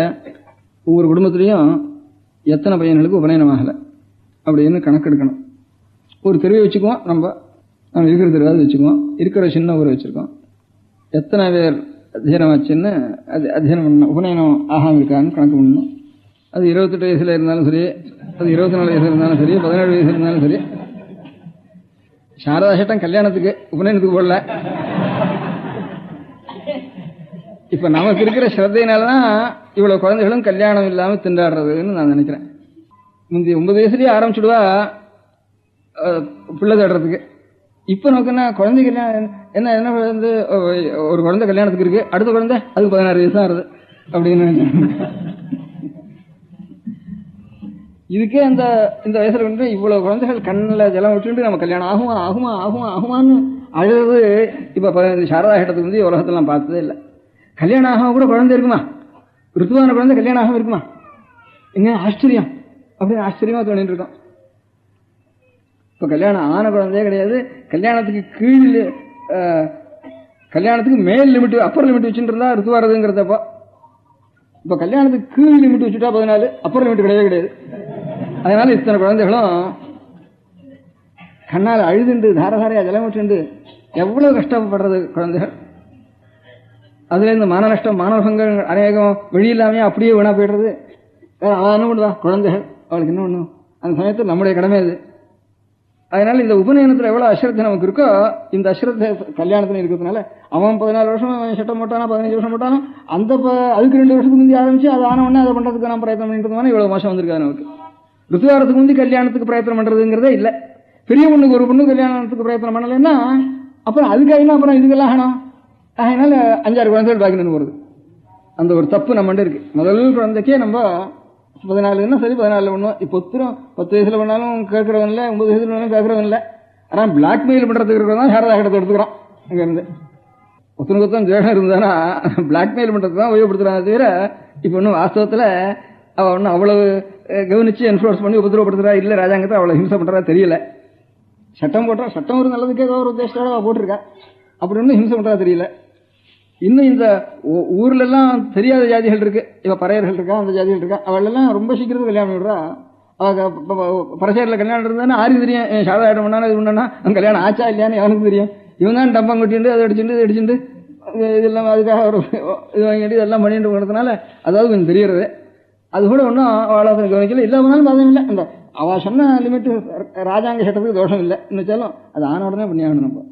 ஒவ்வொரு குடும்பத்துலேயும் எத்தனை பையன்களுக்கு உபநயனம் ஆகலை அப்படின்னு கணக்கெடுக்கணும். ஒரு தெருவை வச்சுக்குவோம், நம்ம இருக்கிற தெருவாவது வச்சுக்குவோம், இருக்கிற சின்ன ஊரை வச்சுருக்கோம். எத்தனை பேர் அத்தியனம் ஆச்சுன்னு அது அத்தியனம் பண்ணணும், உபநயனம் ஆகாமல் இருக்கான்னு கணக்கு பண்ணணும். அது 28 வயசில் இருந்தாலும் சரி, அது 24 வயசில் இருந்தாலும் சரி, 17 வயசில் இருந்தாலும் சரி. சாரதா சட்டம் கல்யாணத்துக்கு உபநயனத்துக்கு போடல. இப்ப நமக்கு இருக்கிற ஸ்ரத்தையினாலதான் இவ்வளவு குழந்தைகளும் கல்யாணம் இல்லாம திண்டாடுறதுன்னு நான் நினைக்கிறேன். முந்தைய 9 வயசுலயே ஆரம்பிச்சுடுவா பிள்ளை தேடுறதுக்கு. இப்ப நமக்கு என்ன குழந்தை கல்யாணம் என்ன என்ன வந்து ஒரு குழந்தை கல்யாணத்துக்கு இருக்கு, அடுத்த குழந்தை அதுக்கு 16 வயசு தான் ஆகுது அப்படின்னு. இதுக்கே இந்த வயசுல வந்து இவ்வளவு குழந்தைகள் கண்ணில் ஜலம் விட்டுட்டு நம்ம கல்யாணம் ஆகுமா ஆகுமா ஆகுமா ஆகுமான்னு அழுது. இப்ப சாரதா கட்டத்துக்கு வந்து உலகத்தெல்லாம் பார்த்ததே இல்லை. கல்யாணம் ஆகாம கூட குழந்தை இருக்குமா, ருத்துவான குழந்தை கல்யாணம் ஆகாம இருக்குமா, எங்க ஆச்சரியம் அப்படின்னு ஆச்சரியமா தோணிட்டு இருக்கோம். இப்ப கல்யாணம் ஆன குழந்தையே கிடையாது. கல்யாணத்துக்கு கீழ் கல்யாணத்துக்கு மேல் லிமிட் அப்பர் லிமிட் வச்சுட்டு இருந்தா ருத்துவாரதுங்கிறதப்போ, இப்ப கல்யாணத்துக்கு கீழ் லிமிட் வச்சுட்டா 14, அப்பர் லிமிட் கிடையவே கிடையாது. அதனால இத்தனை குழந்தைகளும் கண்ணால் அழுதுண்டு தாரதாரையா ஜலம் விட்டுண்டு எவ்வளவு கஷ்டப்படுறது குழந்தைகள். அதுல இந்த மான நஷ்டம், மாணவர்கள் அநேகம் வெளியில்லாமையா அப்படியே வீணா போயிடுறது. அவன் என்ன பண்ணுவா, குழந்தைகள் அவளுக்கு என்ன பண்ணும், அந்த சமயத்தில் நம்முடைய கடமை அது. அதனால இந்த உபநயனத்தில் எவ்வளவு அசிரத்தை நமக்கு இருக்கோ, இந்த அசிரத்தை கல்யாணத்துல இருக்கிறதுனால அவன் 14 வருஷம் சட்டம் போட்டானா, 15 வருஷம் போட்டாலும் அந்த அதுக்கு 2 வருஷத்துக்கு முந்தி ஆரம்பிச்சு அது ஆன உடனே அதை பண்றதுக்கு நான் பிரயத்தனம் பண்ணிட்டு இவ்வளவு மோசம் வந்திருக்காது நமக்கு. ருத்துவாரத்துக்கு முந்தி கல்யாணத்துக்கு பிரயத்தனம் பண்றதுங்கிறதே இல்லை. பெரிய பொண்ணுக்கு ஒரு பொண்ணு கல்யாணத்துக்கு பிரயத்தனம் பண்ணலைன்னா அப்புறம் அதுக்காக அப்புறம் இதுக்கெல்லாம் ஆகணும். அதனால 5-6 குழந்தைகள் பாக்கி நின்று போறது. அந்த ஒரு தப்பு நம்ம இருக்கு. முதல் குழந்தைக்கே நம்ம 14 சரி 14 பண்ணுவோம். இப்போ 10 வயசுல பண்ணாலும் கேட்கறவன் இல்லை, 9 வயசுல பண்ணாலும் கேட்கறவன் இல்லை. ஆனா பிளாக்மெயில் பண்றதுக்கு இருக்கிறதான் சாரதா கட்டத்தை எடுத்துக்கிறான். அங்க இருந்து ஒத்தனுக்குத்தான் தேஷம் இருந்தானா பிளாக்மெயில் பண்றதுக்கு தான் உபயோகப்படுத்துறாங்க தவிர இப்ப ஒன்னும் வாஸ்தவத்துல அவ ஒன்னும் அவ்வளவு கவனிச்சு என்ஃபோர்ஸ் பண்ணி உபதிரவப்படுத்துறா இல்ல, ராஜாங்கத்தை அவ்வளவு ஹிம்சை பண்றா தெரியல. சட்டம் போட்டா சட்டம் ஒரு நல்லதுக்கே ஏதோ ஒரு உத்தேசத்தோட போட்டிருக்கா, அப்படி ஒன்னும் ஹிம்சை பண்றா தெரியல. இன்னும் இந்த ஊர்ல எல்லாம் தெரியாத ஜாதிகள் இருக்கு, இப்ப பறையர்கள் இருக்கா, அந்த ஜாதிகள் இருக்கா, அவள் எல்லாம் ரொம்ப சீக்கிரத்து கல்யாணம் விடுறா. பரசேரில் கல்யாணம் இருந்தா ஆருக்கு தெரியும், சாதாரணம் பண்ணா இது பண்ணா அவன் கல்யாணம் ஆச்சா இல்லையான்னு அவனுக்கு தெரியும். இவன் தான் டம்பம் கொட்டிட்டு அதை அடிச்சுட்டு இது அடிச்சுட்டு இதெல்லாம் அதுக்காக ஒரு இது வாங்கிட்டு இதெல்லாம் பண்ணிட்டு போனதுனால அதாவது கொஞ்சம் தெரியறது. அது கூட ஒன்றும் அவளை கவனிக்கல, இல்லாமனாலும் பாதம் இல்லை. அந்த அவ சொன்ன லிமிட் ராஜாங்க சட்டத்துக்கு தோஷம் இல்லை இன்னும் அது ஆன உடனே பண்ணி ஆகணும். நம்ம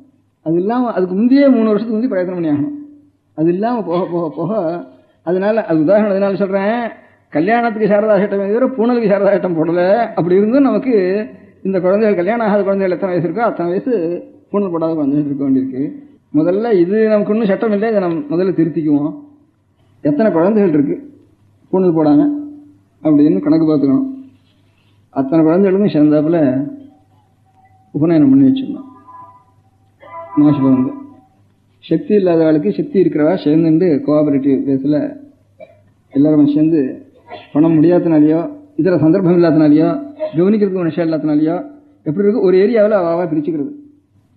அது இல்லாமல் அதுக்கு முந்தையே 3 வருஷத்துக்கு முந்தைய பிரயத்தனம் பண்ணி ஆகணும். அது இல்லாமல் போக போக போக அதனால அது உதாரணம் அதனால சொல்றேன், கல்யாணத்துக்கு சாரதா சட்டம் தவிர பூனலுக்கு சாரதா சட்டம் போடல. அப்படி இருந்தும் நமக்கு இந்த குழந்தைகள் கல்யாணம் ஆகாத குழந்தைகள் எத்தனை வயசு இருக்கோ அத்தனை வயசு பூனல் போடாத குழந்தைகள் இருக்க வேண்டியிருக்கு. முதல்ல இது நமக்கு ஒன்றும் சட்டம் இல்லை, இதை நம்ம முதல்ல திருத்திக்குவோம். எத்தனை குழந்தைகள் இருக்கு பூனல் போடாம அப்படின்னு கணக்கு பார்த்துக்கணும். அத்தனை குழந்தைகளுக்கும் சேர்ந்தாப்புல உபநயனம் பண்ணி வச்சிடணும். மாசம் வந்து சக்தி இல்லாதவளுக்கு சக்தி இருக்கிறவா சேர்ந்துட்டு கோஆபரேட்டிவ் பேஸில் எல்லாரும் சேர்ந்து பணம் முடியாதனாலேயோ இதர சந்தர்ப்பம் இல்லாதனாலேயோ கவனிக்கிறதுக்கு விஷயம் இல்லாதனாலேயோ எப்படி இருக்கு ஒரு ஏரியாவில் அவாவா பிரிச்சுக்கிறது.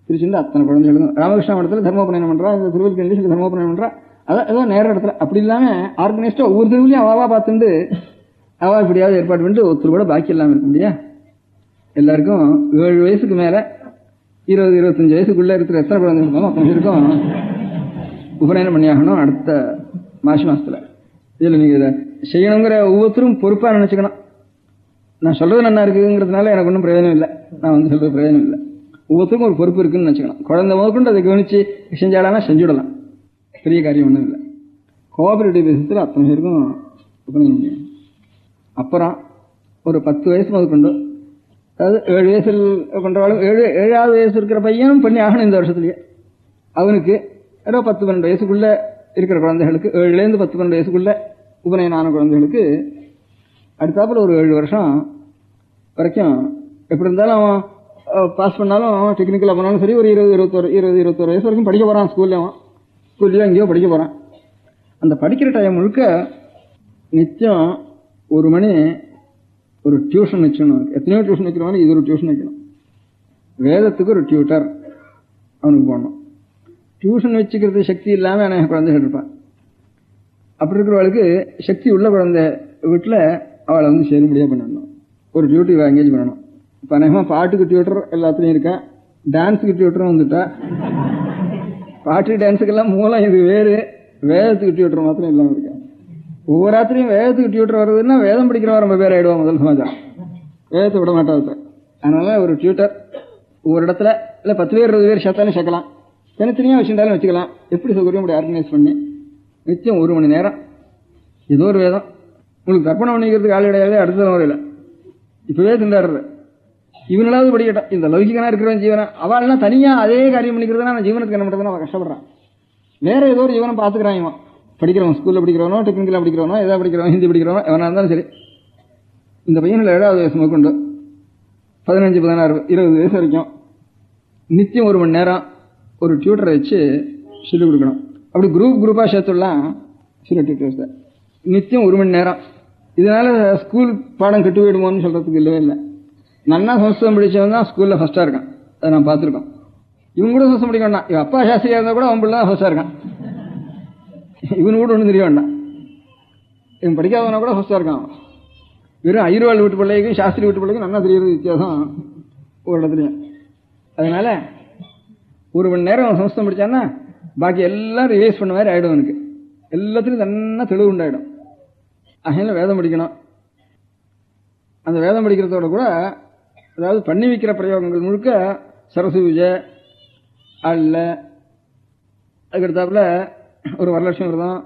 பிரிச்சுட்டு அத்தனை குழந்தைகளுக்கும் ராமகிருஷ்ணா மடத்தில் தர்மோபநயனம் பண்றா, இந்த திருவள்ளுவர் தர்மோபநயனம் பண்றா, அதான் ஏதோ நேர இடத்துல அப்படி இல்லாம ஆர்கனைஸ்டா ஒவ்வொரு தெருவுலையும் அவாவா பார்த்துட்டு அவா இப்படியாவது ஏற்பாடு பண்ணிட்டு ஒருத்தர் கூட பாக்கி இல்லாமல் இருக்க முடியா. எல்லாருக்கும் 7 வயசுக்கு மேல 20-25 வயசுக்குள்ள இருக்கிற எத்தனை குழந்தை இருந்தாலும் அத்தனை பேருக்கும் உபநயனம் பண்ணியாகணும் அடுத்த மாசி மாசத்துல. இதுல நீங்க இதை செய்யணுங்கிற ஒவ்வொருத்தரும் பொறுப்பா நினைச்சுக்கணும். நான் சொல்றது நல்லா இருக்குங்கிறதுனால எனக்கு ஒன்றும் பிரயோஜனம் இல்லை, நான் வந்து சொல்றது பிரயோஜனம் இல்லை. ஒவ்வொருத்தருக்கும் ஒரு பொறுப்பு இருக்குன்னு நினைச்சுக்கணும். குழந்தை முதற்கொண்டு அதை கவனிச்சு செஞ்சாலானா செஞ்சுடலாம், பெரிய காரியம் ஒன்றும் இல்லை. கோஆபரேட்டிவ் பேசத்தில் அத்தனை பேருக்கும் உபநயனம் பண்ணியாகணும். அப்புறம் ஒரு 10 வயசு முதற்கொண்டு, அதாவது 7 வயசில் கொண்டவாளும் 7வது வயசு இருக்கிற பையனும் பண்ணி ஆகணும் இந்த வருஷத்துலயே. அவனுக்கு ஏதோ 10-12 வயசுக்குள்ள இருக்கிற குழந்தைகளுக்கு 7லேருந்து 10-12 வயசுக்குள்ள உபநயனான குழந்தைகளுக்கு அடுத்தாப்புல ஒரு 7 வருஷம் வரைக்கும் எப்படி இருந்தாலும் அவன் பாஸ் பண்ணாலும் டெக்னிக்கலாக போனாலும் சரி ஒரு 21 வயசு வரைக்கும் படிக்க போகிறான். ஸ்கூல்லையோ எங்கேயோ படிக்க போகிறான். அந்த படிக்கிற டைம் முழுக்க நிச்சயம் 1 மணி ஒரு டியூஷன் வச்சுக்கணும். எத்தனையோ டியூஷன் வைக்கிற மாதிரி இது ஒரு டியூஷன் வைக்கணும். வேதத்துக்கு ஒரு டியூட்டர் அவனுக்கு போடணும். டியூஷன் வச்சுக்கிறது சக்தி இல்லாமல் எனக்கு குழந்தைகள் இருப்பான். அப்படி இருக்கிறவளுக்கு சக்தி உள்ள குழந்தை வீட்டில் அவளை வந்து சேரும்படியாக பண்ணணும். ஒரு டியூட்டர் எங்கேஜ் பண்ணணும். இப்போ அநேகமாக பாட்டுக்கு டியூட்டர் எல்லாத்துலேயும் இருக்கா, டான்ஸுக்கு டியூட்டரும் வந்துட்டா. பாட்டு டான்ஸுக்கெல்லாம் மூலம் இது வேறு, வேதத்துக்கு டியூட்டர் மாத்திரம் இல்லாமல் இருக்கா. ஒவ்வொரு ராத்திரியும் வேதத்துக்கு டியூட்டர் வருதுன்னா வேதம் படிக்கிறவா ரொம்ப பேர் ஆயிடுவான். முதல் சமாச்சாரம் வேதத்தை விட மாட்டாது. அதனால ஒரு டியூட்டர் ஒவ்வொரு இடத்துல இல்லை 10 பேர் 20 பேர் சேர்த்தாலும் சேர்க்கலாம், தனித்தனியாக வச்சுருந்தாலும் வச்சுக்கலாம். எப்படி சௌகரியம் அப்படி ஆர்கனைஸ் பண்ணி நிச்சயம் 1 மணி நேரம் ஏதோ ஒரு வேதம் உங்களுக்கு கற்பனை பண்ணிக்கிறதுக்கு ஆள் கிடையாது. அடுத்த தலைமுறையில் இப்பவே திண்டாடுறது இவனாவது படிக்கட்டும். இந்த லௌகிகனா இருக்கிறவன் ஜீவனை அவள்லாம் தனியாக அதே காரியம் பண்ணிக்கிறதுனா அந்த ஜீவனுக்கு என்ன பண்ணுறதுன்னு அவன் கஷ்டப்படுறான். வேற ஏதோ ஒரு ஜீவனம் பார்த்துக்கிறான். இவன் படிக்கிறவன் ஸ்கூலில் படிக்கிறவனோ டெக்னிக்கலாக படிக்கிறவனோ எதாவது படிக்கிறவன் ஹிந்தி படிக்கிறவனோ எவனாக இருந்தாலும் சரி. இந்த பையனில் 7வது வயசு முதற்கொண்டு 15, 16, 20 வயசு வரைக்கும் நித்தியம் 1 மணி நேரம் ஒரு டியூட்டரை வச்சு சொல்லிக் கொடுக்கணும். அப்படி குரூப்பாக சேர்த்துடலாம். சில டியூட்டர்ஸை நித்தியம் 1 மணி நேரம். இதனால ஸ்கூல் பாடம் கெட்டு போயிடுமோன்னு சொல்றதுக்கு இல்லவே இல்லை. நன்னா சமஸ்கிருதம் படிச்சவன் தான் ஸ்கூலில் ஃபர்ஸ்டாக இருக்கான். அதை நான் பார்த்துருக்கோம். இவங்க கூட சமஸ்கிருதம் படிக்க வேண்டாம். இவன் அப்பா சாஸ்திரியாக இருந்தால் கூட அவன் பிள்ளை தான் ஃபர்ஸ்டாக இருக்கான். இவனு கூட ஒன்றும் தெரிய வேண்டாம். இவன் படிக்காதவனா கூட ஃபர்ஸ்டாக இருக்கான். வெறும் ஐயர்வாள் வீட்டு பிள்ளைக்கும் சாஸ்திரி வீட்டு பிள்ளைக்கும் நல்லா தெரியுறது வித்தியாசம் ஒரு இடத்துலையும். அதனால 1 மணி நேரம் அவன் சமஸ்கிருதம் படித்தான்னா பாக்கி எல்லாம் ரிவைஸ் பண்ண மாதிரி ஆகிடும். எனக்கு எல்லாத்துலையும் தன்னா தெளிவு உண்டாயிடும். அதனால வேதம் படிக்கணும். அந்த வேதம் படிக்கிறதோட கூட அதாவது பண்ணி வைக்கிற பிரயோகங்கள் முழுக்க சரஸ்வதி பூஜை அல்ல, அதுக்கடுத்தாப்புல ஒரு வரலட்சுமி விரதம்,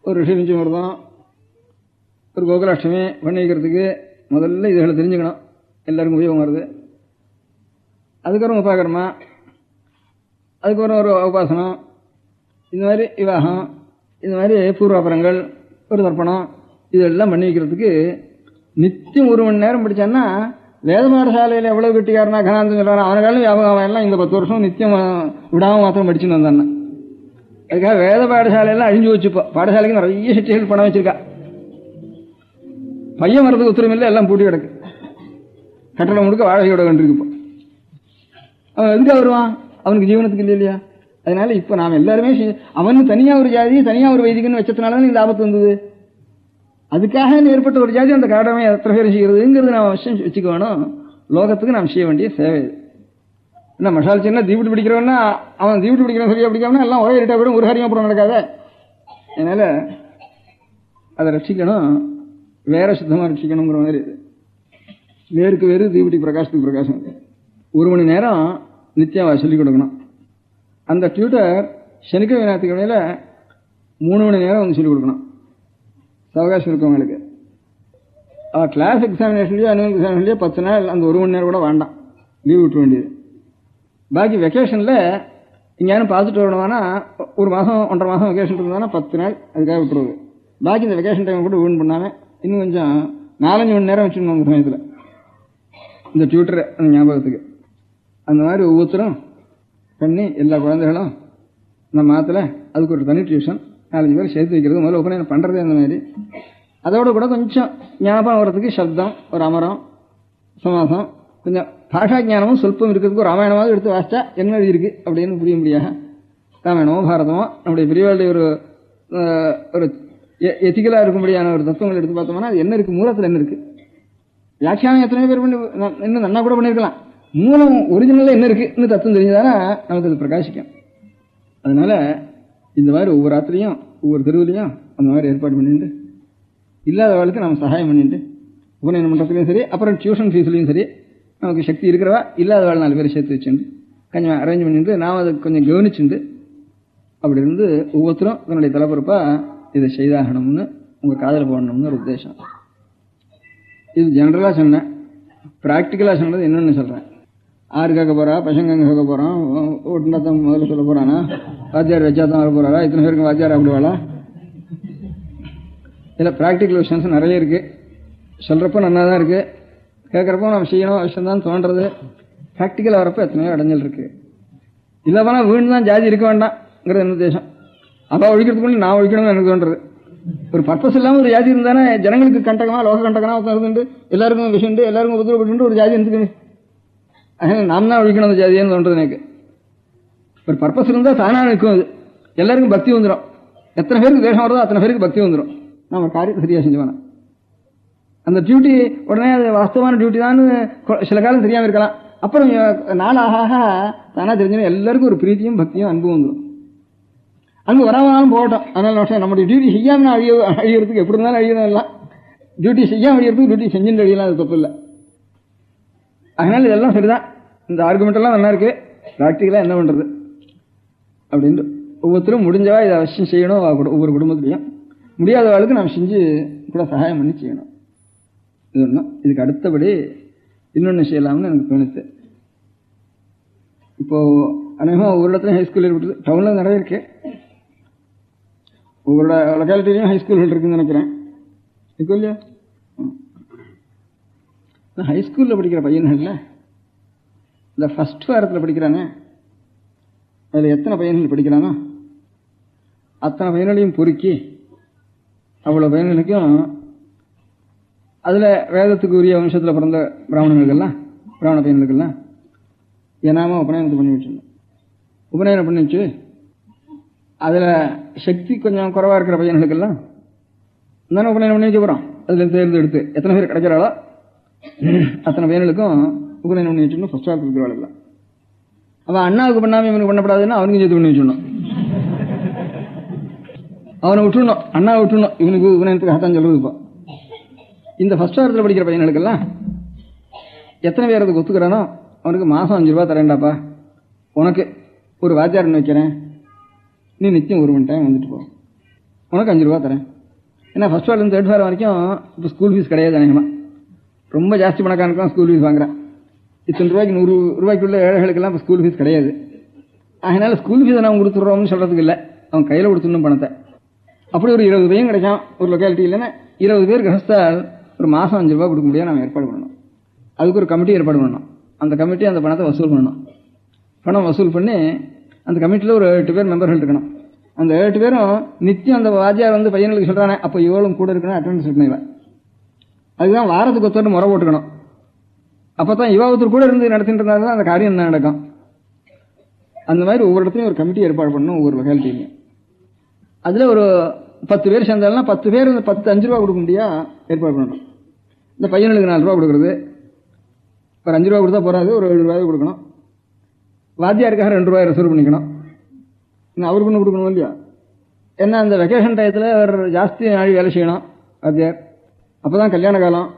ஒரு ரிஷிபஞ்சமி விரதம், ஒரு கோகுலாஷ்டமி பண்ணி வைக்கிறதுக்கு முதல்ல இதுகளை தெரிஞ்சுக்கணும். எல்லாருக்கும் உபயோகம் வருது. அதுக்கப்புறம் உபாகர்மா, அதுக்கப்புறம் ஒரு உபாசனம், இந்த மாதிரி விவாகம், இந்த மாதிரி பூர்வாபரங்கள், ஒரு தர்ப்பணம், இதெல்லாம் பண்ணி வைக்கிறதுக்கு நித்தியம் 1 மணி நேரம் படித்தான்னா வேத பாடசாலையில் எவ்வளோ கட்டிக்காரனா கனாந்தம் சொல்கிறான் அவனுக்காலும் ஞாபகம் எல்லாம் இந்த 10 வருஷம் நித்தியம் விடாமல் மாத்திரம் படிச்சுன்னு வந்தானே. அதுக்காக வேத பாடசாலையெல்லாம் அழிஞ்சு வச்சுப்போ. பாடசாலைக்கு நிறைய சிட்டிகள் பணம் வச்சிருக்கா. பையன் வரதுக்கு உத்தரவு இல்லை, எல்லாம் பூட்டி கிடக்கு. கட்டணம் முழுக்க வாடகையோட கண்டிருக்கு. இப்போ அவன் எதுக்காக வருவான்? அவனுக்கு ஜீவனத்துக்கு இல்லை இல்லையா? அதனால இப்போ நாம் எல்லாருமே அவனுக்கு தனியாக ஒரு ஜாதி தனியாக ஒரு வைதிகன்னு வச்சதுனால இந்த ஆபத்து வந்தது. அதுக்காக ஏற்பட்ட ஒரு ஜாதி அந்த கடமை எத்தனை பேர் செய்கிறதுங்கிறது நாம் அவசியம் வச்சுக்க வேணும். லோகத்துக்கு நாம் செய்ய வேண்டிய சேவை இது. என்ன மசால் சின்ன தீபிட்டு பிடிக்கிறவன்னா அவன் தீபிட்டு பிடிக்கிறவன் சரியா பிடிக்காமனா எல்லாம் ஒரே ரிட்டா போய்டும். ஒரு ஹரியம் அப்புறம் நடக்காத. அதனால அதை ரட்சிக்கணும், வேற சுத்தமாக ரட்சிக்கணுங்கிற மாதிரி இது. வேருக்கு வேறு தீபிட்டி பிரகாசத்துக்கு பிரகாசம். 1 மணி நேரம் நித்தியம் சொல்லிக் கொடுக்கணும். அந்த டியூட்டர் சனிக்கிழமை ஞாயிற்றுக்கிழமையில 3 மணி நேரம் வந்து சொல்லிக் கொடுக்கணும். அவகாசம் இருக்கவங்களுக்கு கிளாஸ் எக்ஸாமினேஷன்லையோ அனுவல் எக்ஸாமினேஷன்லையோ 10 நாள் அந்த 1 மணி நேரம் கூட வேண்டாம், லீவ் விட்டுற வேண்டியது. பாக்கி வெக்கேஷனில் எங்கேயாரும் பார்த்துட்டு வரணும்னா 1 மாதம் 1.5 மாதம் வெக்கேஷன் இருந்தாங்கன்னா 10 நாள் அதுக்காக விட்டுருவது. பாக்கி இந்த வெக்கேஷன் டைம் கூட வீண் பண்ணாமல் இன்னும் கொஞ்சம் 4-5 மணி நேரம் வச்சுருந்தோம் அந்த சமயத்தில் இந்த டியூட்டரை அந்த ஞாபகத்துக்கு. அந்த மாதிரி ஒவ்வொருத்தரும் பண்ணி எல்லா குழந்தைகளும் நம்ம மாத்தில் அதுக்கு ஒரு தனி டியூஷன் 4-5 பேர் சேர்த்து வைக்கிறது முதல்ல உபநயனம் பண்ணுறதே அந்த மாதிரி. அதோட கூட கொஞ்சம் ஞாபகம் வர்றதுக்கு சப்தம், ஒரு அமரம், சமாசம், கொஞ்சம் பாஷா ஞானமும் சொல்பம் இருக்கிறதுக்கு ஒரு ராமாயணமாவது எடுத்து வாசிச்சா என்ன எழுதியிருக்கு அப்படின்னு புரிய முடியாது. ராமாயணமோ பாரதமோ நம்முடைய பெரியவாளுடைய ஒரு எத்திக்கலாக இருக்கும்படியான ஒரு தத்துவங்கள் எடுத்து பார்த்தோம்னா அது என்ன இருக்குது, மூலத்தில் என்ன இருக்குது. வியாக்கியானம் எத்தனை பேர் பண்ணி இன்னும் நன்னா கூட பண்ணியிருக்கலாம். மூலம் ஒரிஜினலில் என்ன இருக்குன்னு தத்துவம் தெரிஞ்சதானா நமக்கு அது பிரகாசிக்கும். அதனால இந்த மாதிரி ஒவ்வொரு ராத்திரியும் ஒவ்வொரு தெருவிலையும் அந்த மாதிரி ஏற்பாடு பண்ணிட்டு இல்லாத வாழ்க்கை நம்ம சகாயம் பண்ணிட்டு உபநயனம் பண்ணுறதுலையும் சரி, அப்புறம் டியூஷன் ஃபீஸ்லையும் சரி நமக்கு சக்தி இருக்கிறவா இல்லாத வாழ் 4 பேரை சேர்த்து வச்சுட்டு கொஞ்சம் அரேஞ்ச் பண்ணிட்டு நாம் அதை கொஞ்சம் கவனிச்சுட்டு அப்படி இருந்து ஒவ்வொருத்தரும் தன்னுடைய தலைப்பொறுப்பாக இதை செய்தாகணும்னு உங்கள் காதில் போடணும்னு ஒரு உத்தேசம். இது ஜென்ரலாக சொன்னேன். ப்ராக்டிக்கலாக சொன்னது என்னென்னு சொல்கிறேன். ஆறு கேட்க போகிறா, பசங்க கேட்க போகிறான், ஒட்டுனாத்தான் முதல்ல சொல்ல போகிறானா, வாத்தியார் வச்சா தான் வர போகிறாரா, இத்தனை பேருக்கு வாத்தியார் அப்படிவாளா? இதில் ப்ராக்டிக்கல் விஷயம்ஸ் நிறைய இருக்குது. சொல்கிறப்போ நல்லா தான் இருக்குது, கேட்குறப்போ நம்ம செய்யணும் அவசியம் தான் தோன்றது. ப்ராக்டிக்கலாக வரப்போ எத்தனையோ இடைஞ்சல் இருக்குது. இல்லை போனால் வீண் தான் ஜாதி இருக்க வேண்டாம்ங்கிறது என்ன உத்தேசம்? அவள் ஒழிக்கிறதுக்குள்ள நான் ஒழிக்கணும்னு எனக்கு தோன்றது. ஒரு பர்பஸ் இல்லாமல் ஒரு ஜாதி இருந்தானே ஜனங்களுக்கு கண்டகமாக லோக கண்டகமாக இருந்துட்டு எல்லாருக்கும் விஷயண்டு எல்லாருக்கும் உதவிப்பட்டு ஒரு ஜாதி இருந்துக்குது. அதனால் நாம் தான் ஒழிக்கணும் அந்த ஜாதியான்னு தோன்றது எனக்கு. ஒரு பர்பஸ் இருந்தால் தானாக இருக்கும். அது எல்லாருக்கும் பக்தி வந்துடும். எத்தனை பேருக்கு தேசம் வருதோ அத்தனை பேருக்கு பக்தி வந்துடும். நம்ம காரியத்தை சரியாக செஞ்சுவானே அந்த டியூட்டி உடனே அது வாஸ்தவமான டியூட்டி தான் சில காலம் தெரியாமல் இருக்கலாம். அப்புறம் நாள் ஆக தானாக தெரிஞ்சுன்னா எல்லாருக்கும் ஒரு பிரீத்தியும் பக்தியும் அன்பும் வந்துடும். அன்பு வராமனாலும் போகட்டும். அதனால நம்முடைய டியூட்டி செய்யாமல் அழியறதுக்கு எப்படி இருந்தாலும் அழியணும். எல்லாம் டியூட்டி செய்யாமல் அழியறதுக்கு டியூட்டி செஞ்சுட்டு அழியலாம், அது தப்பு இல்லை. அதனால இதெல்லாம் சரிதான். இந்த ஆர்குமெண்ட் எல்லாம் நல்லா இருக்கு. ப்ராக்டிக்கலாக என்ன பண்ணுறது அப்படின்ட்டு ஒவ்வொருத்தரும் முடிஞ்சவா இதை அவசியம் செய்யணும். ஒவ்வொரு குடும்பத்துலையும் முடியாதவாளுக்கு நாம் செஞ்சு கூட சகாயம் பண்ணி செய்யணும். இது ஒன்றும். இதுக்கு அடுத்தபடி இன்னொன்று செய்யலாம்னு எனக்கு தோணுச்சு. இப்போது அநேகமாக ஒவ்வொரு இடத்துலையும் ஹைஸ்கூல் இருக்குது. டவுனில் நிறைய இருக்கு. ஒவ்வொரு லொக்காலிட்டிலையும் ஹைஸ்கூல்கள் இருக்குதுன்னு நினைக்கிறேன். இப்போ இல்லையா? ஹைஸ்கூலில் படிக்கிற பையன்கள்ல இந்த ஃபஸ்ட் வாரத்தில் படிக்கிறானே, அதில் எத்தனை பையன்கள் படிக்கிறானோ அத்தனை பையன்களையும் பொறுக்கி அவ்வளோ பையன்களுக்கும் அதில் வேதத்துக்கு உரிய வம்சத்தில் பிறந்த பிராமண பையன்களுக்கெல்லாம் ஏனாமல் உபநயனத்தை பண்ணி வச்சிருந்தோம். உபநயனம் பண்ணி வச்சு அதில் சக்தி கொஞ்சம் குறைவாக இருக்கிற பையன்களுக்கெல்லாம் தானே உபநயனம் பண்ணி வச்சு போகிறோம். அதில் தேர்ந்தெடுத்து எத்தனை பேர் கிடைக்கிறாளோ அத்தனை பையன்களுக்கும் உபநயனம் பண்ணி வச்சுக்கணும். ஃபர்ஸ்ட் வாரத்தில் இருக்கிறவாளுக்கெல்லாம் அவன் அண்ணாவுக்கு பண்ணாமல் இவனுக்கு பண்ணப்படாதுன்னா அவனுக்கும் சேர்த்து பண்ணி வச்சுடணும். அவனை விட்டுடணும், அண்ணாவை விட்டுடணும். இவனுக்கு உபநயனத்துக்காகத்தான் சொல்றது. இப்போ இந்த ஃபர்ஸ்ட் வாரத்தில் படிக்கிற பையன்களுக்கெல்லாம் எத்தனை பேர் அதுக்கு ஒத்துக்கிறானோ அவனுக்கு மாதம் 5 ரூபா தரேன்டாப்பா, உனக்கு ஒரு வாத்தியாரன் வைக்கிறேன், நீ நிச்சயம் 1 மணி டைம் வந்துட்டு போ, உனக்கு 5 ரூபா தரேன். ஏன்னா ஃபர்ஸ்ட் வாரலேருந்து 3rd வாரம் வரைக்கும் இப்போ ஸ்கூல் ஃபீஸ் கிடையாது. அநேகமாக ரொம்ப ஜாஸ்தி பணக்காரனுக்கும் ஸ்கூல் ஃபீஸ் வாங்குறான். இத்தனை ரூபாய்க்கு 100 ரூபாய்க்குள்ள ஏழைகளுக்கெல்லாம் இப்போ ஸ்கூல் ஃபீஸ் கிடையாது. அதனால ஸ்கூல் ஃபீஸை நான் கொடுத்துட்றோம்னு சொல்கிறதுக்கு இல்லை, அவன் கையில் கொடுத்துடணும் பணத்தை. அப்படி ஒரு 20 பையன் கிடைக்கும் ஒரு லொக்காலிட்டி. இல்லைன்னா 20 பேர் கிரகஸ்தால் ஒரு மாதம் 5 ரூபா கொடுக்க முடியாது. நம்ம ஏற்பாடு பண்ணணும். அதுக்கு ஒரு கமிட்டி ஏற்பாடு பண்ணணும். அந்த கமிட்டி அந்த பணத்தை வசூல் பண்ணணும். பணம் வசூல் பண்ணி அந்த கமிட்டியில் ஒரு 8 பேர் மெம்பர்கள் இருக்கணும். அந்த 8 பேரும் நித்தியம் அந்த வாத்தியார் வந்து பையனுக்கு சொல்கிறானே அப்போ இவளும் கூட இருக்கணும், அட்டெண்டன்ஸ் இருக்கணும். இவன் அதுதான் வாரத்துக்கு ஒருத்தர் முறை போட்டுக்கணும். அப்போ தான் இவா ஒருத்தர் கூட இருந்து நடத்திட்டு இருந்தால் தான் அந்த காரியம் என்ன நடக்கும். அந்த மாதிரி ஒவ்வொரு இடத்துலையும் ஒரு கமிட்டி ஏற்பாடு பண்ணணும். ஒவ்வொரு லொக்காலிட்டிலையும் அதில் ஒரு 10 பேர் சேர்ந்தாலும் 10 பேர் இந்த 5 ரூபா கொடுக்க முடியா ஏற்பாடு பண்ணணும். இந்த பையனுக்கு 4 ரூபா கொடுக்குறது, ஒரு 5 ரூபா கொடுத்தா போகாது, ஒரு 7 ரூபாய் கொடுக்கணும். வாத்தியாருக்காக 2 ரூபாய் ரிசர்வ் பண்ணிக்கணும். இன்னும் அவருக்கு ஒன்று கொடுக்கணும் இல்லையா? ஏன்னா அந்த வெக்கேஷன் டயத்தில் அவர் ஜாஸ்தி நாளி வேலை செய்யணும் வாத்தியார். அப்போ தான் கல்யாண காலம்.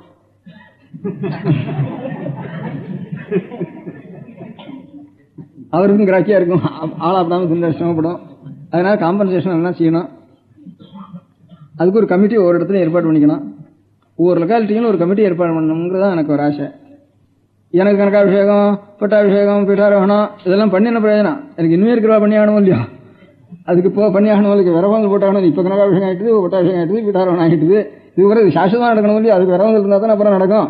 அவருக்கும் கிராக்கியாக இருக்கும், ஆளாப்படாமல் திண்ட சிரமப்படும். அதனால காம்பன்சேஷன் எல்லாம் செய்யணும். அதுக்கு ஒரு கமிட்டி ஒவ்வொரு இடத்துல ஏற்பாடு பண்ணிக்கணும். ஒவ்வொரு லொக்காலிட்டியும் ஒரு கமிட்டி ஏற்பாடு பண்ணணுங்கிறது தான் எனக்கு ஒரு ஆசை. எனக்கு கனகாபிஷேகம், பட்டாபிஷேகம், பீட்டாரோகணம் இதெல்லாம் பண்ணி என்ன பிரயோஜனம்? எனக்கு இனிமே இருக்கிறவா பண்ணி ஆகணும் இல்லையா? அதுக்கு இப்போ பண்ணி ஆகணும், அதுக்கு விரவங்கள் போட்டாகணும். இப்போ கனகாபிஷேகம் ஆகிட்டுது, பட்டாபிஷேகம் ஆகிட்டுது, பீட்டாரோகணம் ஆகிட்டுது. இது கூட சாஸ்வதமாக நடக்கணும் இல்லையா? அதுக்கு விரவங்கள் இருந்தால் தான் அப்புறம் நடக்கும்.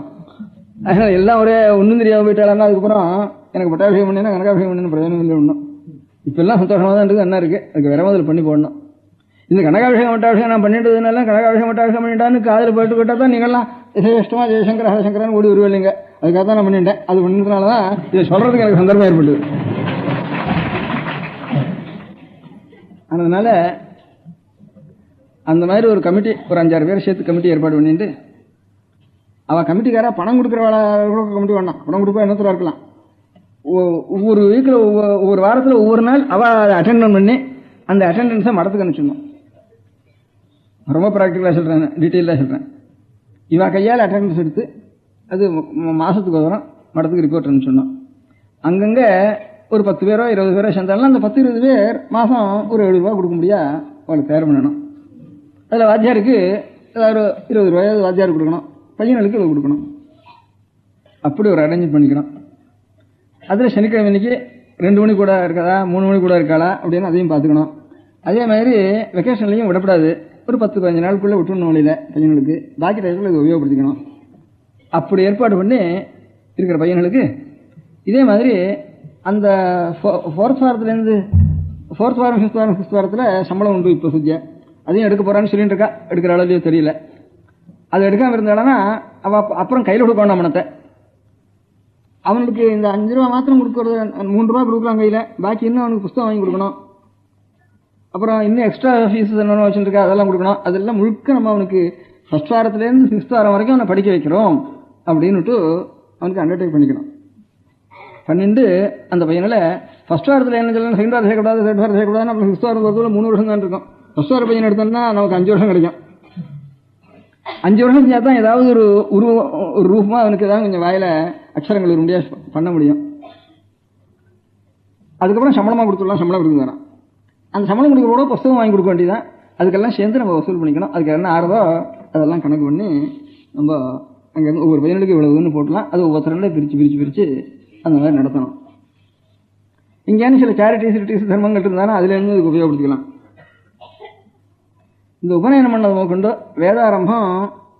அதனால் எல்லாம் ஒரே ஒன்றும் தெரியாமல் போயிட்டாலும் அதுக்கப்புறம் எனக்கு பட்டாபிஷேகம் பண்ணினா கனகாபிஷேகம் பண்ணு பிரயோஜனம் இல்லை ஒன்றும். இப்பெல்லாம் சந்தோஷமாக தான் இருக்குது, என்ன இருக்குது, அதுக்கு விரவங்கள் பண்ணி போடணும். இந்த கனகாபிஷேகம் பட்டாபிஷேகம் நான் பண்ணிட்டதுனால கனகாபிஷேகம் பட்டாபிஷேகம் பண்ணிட்டான்னு காதில் போயிட்டு போட்டால் தான் நீங்கள்லாம் இஷ்டமாக ஜெயசங்கர் ஹரசங்கரான்னு ஓடி வருவில்லைங்க. அதுக்காக தான் நான் பண்ணிட்டேன். அது பண்ணதுனால தான் இதை சொல்கிறதுக்கு எனக்கு சந்தர்ப்பம் ஏற்பட்டது. அதனால அந்த மாதிரி ஒரு கமிட்டி ஒரு 5-6 பேர் சேர்த்து கமிட்டி ஏற்பாடு பண்ணிட்டு அவள் கமிட்டிக்காரா பணம் கொடுக்குறவாளை கமிட்டி வேணாம். பணம் கொடுப்பா என்னத்துல இருக்கலாம். ஒவ்வொரு வீக்கில் ஒவ்வொரு வாரத்தில் ஒவ்வொரு நாள் அவள் அதை அட்டெண்ட் பண்ணி அந்த அட்டெண்டன்ஸை மடத்துக்கு அனுப்பிச்சிடணும். ரொம்ப ப்ராக்டிக்கலாக சொல்கிறேன், டீட்டெயிலாக சொல்கிறேன். இவா கையால் அட்டெண்டன்ஸ் எடுத்து அது மாதத்துக்கு வரும் மடத்துக்கு ரிப்போர்ட் அனுப்பிச்சிடணும். அங்கங்கே ஒரு 10 பேரோ 20 பேரோ சேர்ந்தாலும் அந்த 10-20 பேர் மாதம் ஒரு 7 ரூபா கொடுக்க முடியா அவளுக்கு தயார் பண்ணணும். அதில் வாத்தியாருக்கு ஏதாவது 20 ரூபாயாவது வாத்தியாருக்கு கொடுக்கணும், பையனுக்கு இவ்வளோ கொடுக்கணும். அப்படி ஒரு அரேஞ்ச் பண்ணிக்கணும். அதில் சனிக்கிழமை இன்னைக்கு 2 மணி கூட இருக்காதா, 3 மணி கூட இருக்காளா அப்படின்னு அதையும் பார்த்துக்கணும். அதே மாதிரி வெக்கேஷன்லையும் விடப்படாது. ஒரு 10-15 நாளுக்குள்ளே விட்டுணும் வழியில் பையனுக்கு. பாக்கி டயத்தில் இதை உபயோகப்படுத்திக்கணும். அப்படி ஏற்பாடு பண்ணி இருக்கிற பையன்களுக்கு இதே மாதிரி அந்த 4th வாரத்துலேருந்து 4th வாரம் 5th வாரம் 6th வாரத்தில் சம்பளம் உண்டு. இப்போ சுத்தியா அதையும் எடுக்க போறான்னு சொல்லிட்டு இருக்கா. எடுக்கிற அளவுலையோ தெரியல. அது எடுக்காமல் இருந்தாலும் அவள் அப்புறம் கையில் கொடுக்கணும் பணத்தை. அவனுக்கு இந்த 5 ரூபா மாத்திரம் கொடுக்கறது, 3 ரூபா கொடுக்கலாம் கையில், பாக்கி இன்னும் அவனுக்கு புத்தகம் வாங்கி கொடுக்கணும். அப்புறம் இன்னும் எக்ஸ்ட்ரா ஃபீஸ் என்னென்ன வச்சுருக்கா அதெல்லாம் கொடுக்கணும். அதெல்லாம் முழுக்க நம்ம அவனுக்கு 1st வாரத்துலேருந்து 6th வாரம் வரைக்கும் அவனை படிக்க வைக்கிறோம் அப்படின்னுட்டு அவனுக்கு அண்டர்டேக் பண்ணிக்கணும். பண்ணிட்டு அந்த பையனால 1st வாரத்தில் என்ன சொல்லணும், 2nd வாரம் சேர்க்கக்கூடாது, 3rd வாரம் சேர்க்கக்கூடாதுன்னு அப்புறம் 6th வாரம் வரதுக்குள்ள 3 வருஷம் தான் இருக்கும். 1st வாரம் பையன் எடுத்தோம்னா நமக்கு 5 வருஷம் கிடைக்கும். 5 வருஷம் செஞ்சால் தான் ஏதாவது ஒரு ரூபமாக அவனுக்கு ஏதாவது கொஞ்சம் வாயில அக்ஷரங்கள் ஒரு முடியாது பண்ண முடியும். அதுக்கப்புறம் சம்பளமாக கொடுத்துடலாம். சம்பளம் கொடுக்க தரான். அந்த சம்பளம் கொடுக்குறோட புத்தகம் வாங்கி கொடுக்க வேண்டியதான். அதுக்கெல்லாம் சேர்ந்து நம்ம வசூல் பண்ணிக்கணும். அதுக்கு என்ன ஆறுதோ அதெல்லாம் கணக்கு பண்ணி நம்ம அங்கேருந்து ஒவ்வொரு பையனுக்கு இவ்வளவுன்னு போட்டலாம். அது ஒவ்வொருத்தரோட பிரித்து அந்த மாதிரி நடத்தணும். இங்கேன்னு சில சேரிட்டிஸ் தர்மங்கள் இருந்தாலும் அதுலேருந்து இதுக்கு உபயோகப்படுத்திக்கலாம். இந்த உபநயனம் பண்ணதை கொண்டு வேதாரம்பம்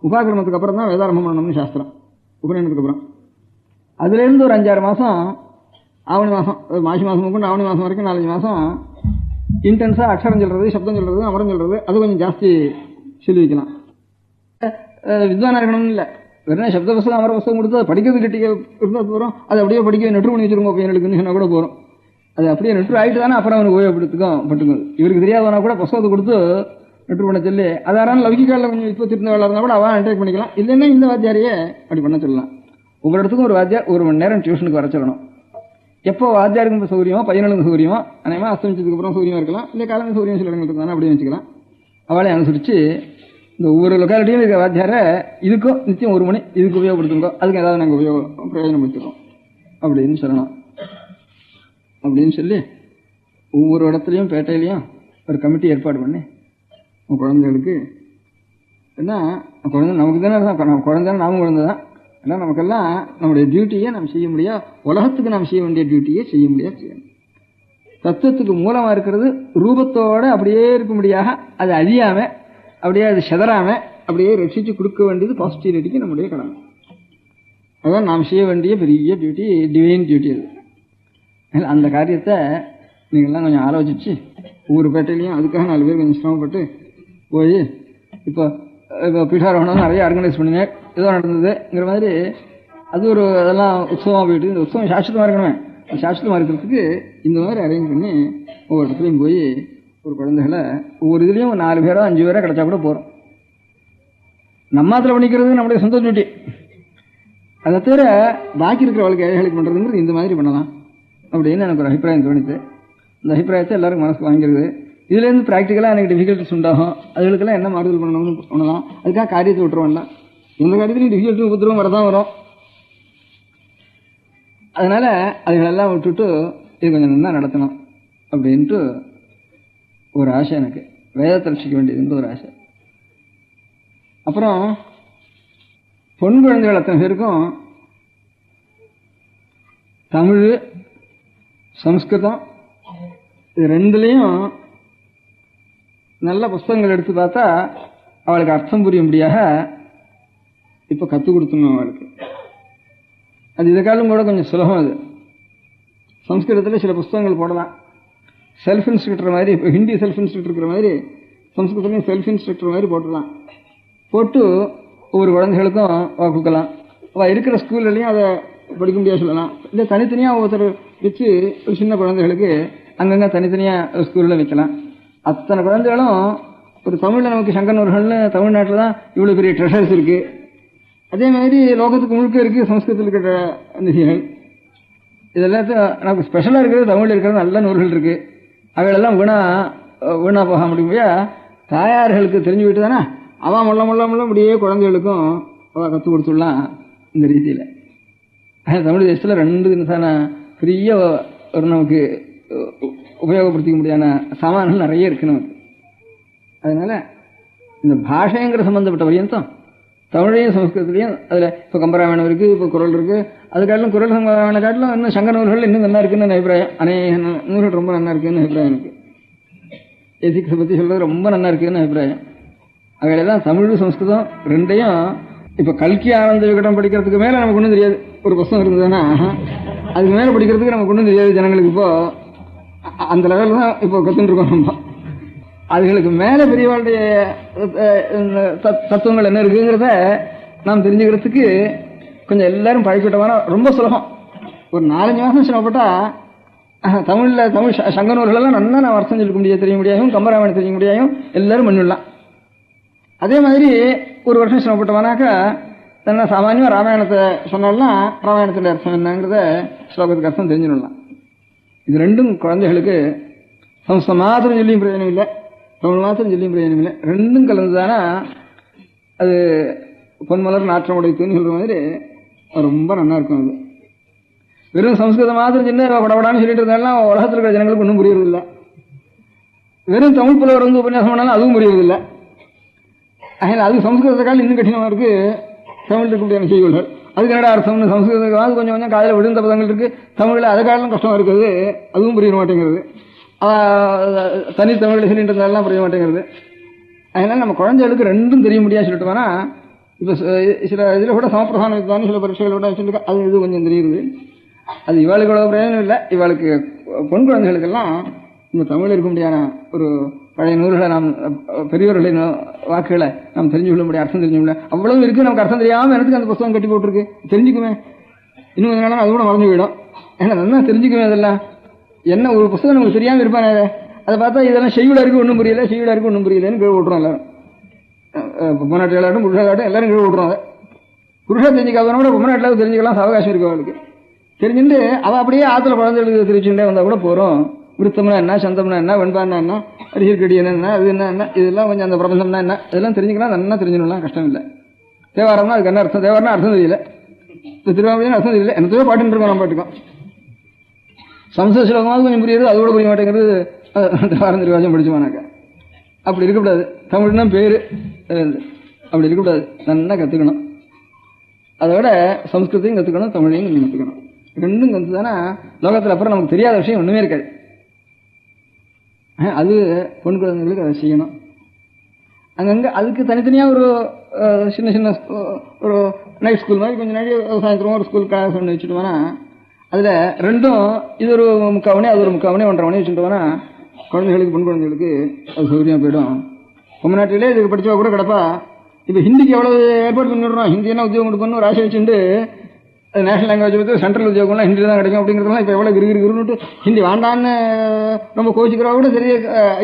உபாகிரமத்துக்கு அப்புறம் தான் வேதாரம்பம் பண்ணணும்னு சாஸ்திரம். உபநயனத்துக்கு அப்புறம் அதுலேருந்து ஒரு 5-6 மாதம், ஆவணி மாதம், மாசி மாதம் கொண்டு ஆவணி மாதம் வரைக்கும் 4-5 மாதம் இன்டென்ஸாக அக்ஷரம் சொல்கிறது, சப்தம் சொல்கிறது, அமரம் சொல்கிறது, அது கொஞ்சம் ஜாஸ்தி சொல்லி வைக்கலாம். வித்வானா இருக்கணும்னு இல்லை, வெறும் சப்த புஸ்தகம் அமர புஸ்தகம் கொடுத்து அதை படிக்கிறது கட்டிக்க இருந்தால் போகிறோம். அது அப்படியே படிக்க நெற்று பண்ணி வச்சுருங்க பையனுக்குன்னு சொன்னால் கூட போகிறோம். அது அப்படியே நெற்று ஆகிட்டு தானே அப்புறம் அவனுக்கு உபயோகப்படுத்துக்கும். இவருக்கு தெரியாதவனா கூட புஸ்தகத்தை கொடுத்து நெற்று பண்ண சொல்லி அதாரான லௌகிக்காலில் கொஞ்சம் இப்போ திருந்த வேலை இருந்தால் கூட அவன் அண்டர்டேக் பண்ணிக்கலாம். இல்லைன்னா இந்த வாத்தியாரையே அப்படி பண்ண சொல்லலாம். ஒவ்வொரு இடத்துக்கும் ஒரு வாத்தியார் 1 மணி நேரம் டியூஷனுக்கு வர சொல்லணும். எப்போ வாத்தியாருக்கு சௌகரியமோ பையனுக்கு சௌகரியமோ அநேகமாக அஸ்தமிச்சதுக்கு அப்புறம் சௌகரியமாக இருக்கலாம். இல்லை காலமே சௌகரியம் சில இடங்கள் இருந்தாலும் அப்படியே வச்சுக்கலாம். அவளை அனுசரித்து இந்த ஒவ்வொரு லொக்காலிட்டியும் இருக்கிற வாத்தியாரை இதுக்கும் நிச்சயம் 1 மணி இதுக்கு உபயோகப்படுத்துங்கோ, அதுக்கு ஏதாவது நாங்கள் பிரயோஜனப்படுத்திக்கிறோம் அப்படின்னு சொல்லணும். அப்படின்னு சொல்லி ஒவ்வொரு இடத்துலையும் பேட்டையிலையும் ஒரு கமிட்டி ஏற்பாடு பண்ணி குழந்தைகளுக்கு ஏன்னா குழந்தை நமக்கு தானே தான், குழந்தை நாமும் குழந்தை தான். ஏன்னா நமக்கெல்லாம் நம்முடைய டியூட்டியை நம்ம செய்ய முடியாது. உலகத்துக்கு நாம் செய்ய வேண்டிய டியூட்டியை செய்ய முடியாது செய்யணும். தத்துவத்துக்கு மூலமாக இருக்கிறது ரூபத்தோடு அப்படியே இருக்கும்படியாக அது அழியாமல் அப்படியே அது செதறாமல் அப்படியே ரசித்து கொடுக்க வேண்டியது பாசிட்டிவிட்டிக்கு நம்முடைய கடமை. அதுதான் நாம் செய்ய வேண்டிய பெரிய டியூட்டி, டிவைன் டியூட்டி. அது அந்த காரியத்தை நீங்கள்லாம் கொஞ்சம் ஆலோசித்து ஒவ்வொரு பேட்டையிலையும் அதுக்காக 4 பேர் கொஞ்சம் சிரமப்பட்டு போய் இப்போ பீட்டாரோகணம் நிறைய ஆர்கனைஸ் பண்ணுங்க, ஏதோ நடந்ததுங்கிற மாதிரி அது ஒரு அதெல்லாம் உற்சவமாக போயிட்டு இந்த உற்சவம் சாஸ்திரமாக இருக்கணுமே, சாஸ்திரமாக இருக்கிறதுக்கு இந்த மாதிரி அரேஞ்ச் பண்ணி ஒவ்வொரு இடத்துலையும் போய் ஒரு குழந்தைகளை ஒவ்வொரு இதுலேயும் 4 பேரோ 5 பேரோ கிடச்சா கூட போகிறோம். நம்மாத்தில் பண்ணிக்கிறது நம்முடைய சொந்த டியூட்டி. அதை தவிர பாக்கி இருக்கிற வாழ்க்கை ஏழைகளுக்கு பண்ணுறதுங்கிறது இந்த மாதிரி பண்ணலாம் அப்படின்னு எனக்கு ஒரு அபிப்பிராயம் தோணித்து. இந்த அபிப்பிராயத்தை எல்லாருக்கும் மனசுக்கு வாங்கிக்கிறது. இதுலேருந்து ப்ராக்டிக்கலாக எனக்கு டிஃபிகல்ட்டிஸ் உண்டாகும். அதுகளுக்கெல்லாம் என்ன மாறுதல் பண்ணணும்னு பண்ணலாம். அதுக்காக காரியத்தை விட்டுருவோம்ல. எந்த காரியத்துலையும் டிஃபிகல்ட்டி உபத்திரவம் வரதான் வரும். அதனால் அதுகளெல்லாம் விட்டுட்டு இது கொஞ்சம் நல்லா நடத்தணும் அப்படின்ட்டு ஒரு ஆசை எனக்கு. வேதத்தை ரசிக்க வேண்டியதுன்ற ஒரு ஆசை. அப்புறம் பொன் குழந்தைகள் அத்தனை பேருக்கும் தமிழ் சம்ஸ்கிருதம் இது 2லையும் நல்ல புஸ்தகங்கள் எடுத்து பார்த்தா அவளுக்கு அர்த்தம் புரியும்படியாக இப்போ கற்றுக் கொடுத்துணும் அவளுக்கு. அது இதுக்காலும் கூட கொஞ்சம் சுலபம். அது சம்ஸ்கிருதத்தில் சில புஸ்தகங்கள் போடலாம். செல்ஃப் இன்ஸ்ட்ரக்டர் மாதிரி, இப்போ ஹிந்தி செல்ஃப் இன்ஸ்ட்ரக்டர் இருக்கிற மாதிரி சம்ஸ்கிருதத்துலையும் செல்ஃப் இன்ஸ்ட்ரக்டர் மாதிரி போட்டுடலாம். போட்டு ஒவ்வொரு குழந்தைகளுக்கும் கொடுக்கலாம். அவள் இருக்கிற ஸ்கூல்லையும் அதை படிக்க முடியாது சொல்லலாம். இல்லை தனித்தனியாக ஒவ்வொருத்தர் வச்சு ஒரு சின்ன குழந்தைகளுக்கு அங்கங்கே தனித்தனியாக ஸ்கூலில் வைக்கலாம். அத்தனை குழந்தைகளும் ஒரு தமிழில் நமக்கு சங்கர் நூல்கள்னு தமிழ்நாட்டில் தான் இவ்வளோ பெரிய ட்ரெஷர்ஸ் இருக்குது. அதே மாதிரி லோகத்துக்கு முழுக்க இருக்குது சம்ஸ்கிருதத்தில் இருக்கிற நிதிகள். இதெல்லாத்தையும் நமக்கு ஸ்பெஷலாக இருக்கிறது தமிழில் இருக்கிறது நல்ல நூல்கள் இருக்குது. அவைகளெல்லாம் வீணாக போக முடியுமையா தாயார்களுக்கு தெரிஞ்சு விட்டு தானே அவன் முள்ள முடியே குழந்தைகளுக்கும் அவள் கற்றுக் கொடுத்துடலாம். இந்த ரீதியில் தமிழ் தேசத்தில் 2 விதமான பெரிய ஒரு நமக்கு உபயோகப்படுத்திக்க முடியாத சாமான்கள் நிறைய இருக்கு நமக்கு. அதனால் இந்த பாஷைங்கிற சம்மந்தப்பட்ட பரியந்தம் தமிழையும் சமஸ்கிருதத்துலையும் அதில் இப்போ கம்பராமாயணம் இருக்குது, இப்போ குறள் இருக்குது. அதுக்காட்டிலும் குறள் சம்பராமாயண காட்டிலும் இன்னும் சங்க நூல்கள் இன்னும் நல்லா இருக்குன்னு அபிப்பிராயம். அநேக நூல்கள் ரொம்ப நல்லா இருக்குன்னு அபிப்பிராயம் எனக்கு. எதிக்ஸை பற்றி சொல்கிறது ரொம்ப நல்லா இருக்குன்னு அபிப்பிராயம். அவையெல்லாம் தமிழ் சமஸ்கிருதம் 2யும் இப்ப கல்கி ஆனந்த விகடன் படிக்கிறதுக்கு மேல நமக்கு ஒன்றும் தெரியாது. ஒரு புத்தகம் இருந்ததுன்னா அதுக்கு மேல படிக்கிறதுக்கு நமக்கு ஒன்றும் தெரியாது. ஜனங்களுக்கு இப்போ அந்த லெவலில் தான் இப்போ கத்துட்டு இருக்கோம் நம்ம. அதுகளுக்கு மேல பெரியவாளுடைய தத்துவங்கள் என்ன இருக்குங்கிறத நாம் தெரிஞ்சுக்கிறதுக்கு கொஞ்சம் எல்லாரும் பழக்கிட்டோம்னா ரொம்ப சுலபம். ஒரு 4-5 மாசம் சிரமப்பட்டா தமிழ் சங்க நூல்களெல்லாம் நல்லா நான் அர்த்தம் சொல்லிக்க முடியாது, தெரிய முடியாதும், கம்பராமாயணம் தெரிய முடியாதும் எல்லாரும் பண்ணிடலாம். அதே மாதிரி ஒரு வருஷம் சிரமப்பட்டவனாக்கா தன்னை சாமானியமாக ராமாயணத்தை சொன்னால்னா ராமாயணத்தின் அர்த்தம் என்னங்கிறத ஸ்லோகத்துக்கு அர்த்தம் தெரிஞ்சுடலாம். இது ரெண்டும் குழந்தைகளுக்கு சம்ஸ்கிருதம் மாத்திரம் சொல்லியும் பிரயோஜனம் இல்லை, தமிழ் மாத்திரம் சொல்லியும் பிரயோஜனம் இல்லை. ரெண்டும் கலந்துதானா அது பொன்மலர் நாற்றம் உடைத்துன்னு சொல்ற மாதிரி ரொம்ப நல்லா இருக்கும். அது வெறும் சம்ஸ்கிருதம் மாத்திரம் சின்ன படப்படான்னு சொல்லிட்டு இருந்தாலும் உலகத்தில் இருக்கிற ஜனங்களுக்கு ஒன்றும் புரியறதில்லை. வெறும் தமிழ் புலவர் வந்து உபன்யாசம் பண்ணாலும் அதுவும் புரியறதில்லை. அதனால் அது சம்ஸ்கிருதத்துக்கால் இன்னும் கடினமாக இருக்கு தமிழ் இருக்க முடியாத செய்திகள். அதுக்கு என்னடா அர்த்தம்னு சம்ஸ்கிருதத்துக்காக கொஞ்சம் கொஞ்சம் காலையில் விழுந்த பதங்கள் இருக்கு, தமிழில் அதை காலம் கஷ்டமாக இருக்குது, அதுவும் புரிய மாட்டேங்கிறது. தனித்தமிழில் சொல்லிட்டு இருந்தாலும் புரிய மாட்டேங்கிறது. அதனால நம்ம குழந்தைகளுக்கு ரெண்டும் தெரிய முடியாது சொல்லிட்டு வேணா இப்போ சில இதில் கூட சமப்பிரதான வித்வான் சில பரீட்சைகள் கூட சொல்லிட்டு அது இது கொஞ்சம் தெரியுது. அது இவாளுக்கு கூட பிரயோஜனம் இல்லை. இவாளுக்கு பொன் குழந்தைகளுக்கெல்லாம் இந்த தமிழ் இருக்க முடியாத ஒரு பழைய நூல்களை நாம் பெரியவர்களின் வாக்குகளை நாம் தெரிஞ்சு கொள்ள முடியாது, அர்த்தம் தெரிஞ்சு முடியாது. அவ்வளவு இருக்கு, நமக்கு அர்த்தம் தெரியாமல் எனக்கு அந்த புத்தகம் கட்டி போட்டிருக்கு, தெரிஞ்சுக்குவேன். இன்னும் கொஞ்ச நாள் அது கூட மறந்து போயிடும். ஏன்னா நல்லா தெரிஞ்சுக்குவேன். அதெல்லாம் என்ன ஒரு புத்தகம் நமக்கு தெரியாமல் இருப்பானே, அதை பார்த்தா இதெல்லாம் செய்யுளா இருக்கு ஒன்றும் புரியல, செய்யுளா இருக்கு ஒன்றும் புரியலன்னு கீழே விட்டுறோம் எல்லாரும். பொம்மநாட்டிலாட்டும் புருஷாட்டும் எல்லாரும் கீழே விட்டுறோம். அதை புருஷா தெரிஞ்சுக்காதவன கூட பொம்மநாட்டிலாவது தெரிஞ்சுக்கலாம், அவகாசம் இருக்கு அவளுக்கு. தெரிஞ்சுட்டு அவள் அப்படியே ஆற்றுல குழந்தைகளுக்கு தெரிவிச்சுட்டே வந்தால் கூட போகிறோம். விருத்தம்னா என்ன, சந்தம்னா என்ன, வெண்பான்னா என்ன, அரிசிற்கடி என்ன, அது என்ன, இதெல்லாம் கொஞ்சம் அந்த பிரபஞ்சம்னா என்ன, இதெல்லாம் தெரிஞ்சுக்கலாம். நல்லா தெரிஞ்சுக்கலாம், கஷ்டம் இல்லை. தேவாரம்னா அதுக்கு என்ன அர்த்தம், தேவாரம்னா அர்த்தம் தெரியல, இப்போ திருவாரூர்னு அர்த்தம் தெரியல, என்னத்தையோ பாட்டுன்னு இருக்கோம் நம்ம பாட்டுக்கோம். சம்ஸ்கிருத ஸ்லோகமாவது கொஞ்சம் புரியுது, அது கூட புரிய மாட்டேங்கிறது. தேவாரம் திருவாசம் படிச்சுவானாக்கா அப்படி இருக்கக்கூடாது. தமிழ்னா பேரு அப்படி இருக்கக்கூடாது, நல்லா கற்றுக்கணும். அதோட சம்ஸ்கிருத்தையும் கற்றுக்கணும், தமிழையும் கொஞ்சம் கற்றுக்கணும். ரெண்டும் கற்றுதானா லோகத்தில் அப்புறம் நமக்கு தெரியாத விஷயம் ஒன்றுமே இருக்காது. அது பொன் குழந்தைங்களுக்கு அதை செய்யணும். அங்கங்கே அதுக்கு தனித்தனியாக ஒரு சின்ன சின்ன ஒரு நைட் ஸ்கூல் மாதிரி கொஞ்சம் நாளைக்கு சாயந்தரம் ஒரு ஸ்கூல் கிளாஸ் ஒன்று வச்சுட்டோம்னா அதில் ரெண்டும் இது ஒரு 3/4 மணி அது ஒரு 3/4 மணி 1.5 மணி வச்சுட்டோம்னா குழந்தைகளுக்கு பொன் குழந்தைகளுக்கு அது சௌகரியமாக போயிடும். தமிழ்நாட்டிலே இதுக்கு படித்தவா கூட கிடப்பா. இப்போ ஹிந்திக்கு எவ்வளோ ஏற்பாடு பண்ணிடுறோம், ஹிந்தினா உத்தியோகம் கொடுக்கணும் ஒரு ஆசை வச்சுட்டு அது நேஷனல் லாங்குவேஜ் பற்றி சென்ட்ரல் உத்தியோகம்லாம் ஹிந்தி தான் கிடைக்கும் அப்படிங்கிறதுலாம் இப்போ எவ்வளோ கிருகிருன்னு ஹிந்தி வேண்டான்னு ரொம்ப கோச்சிக்கிறவா கூட சரி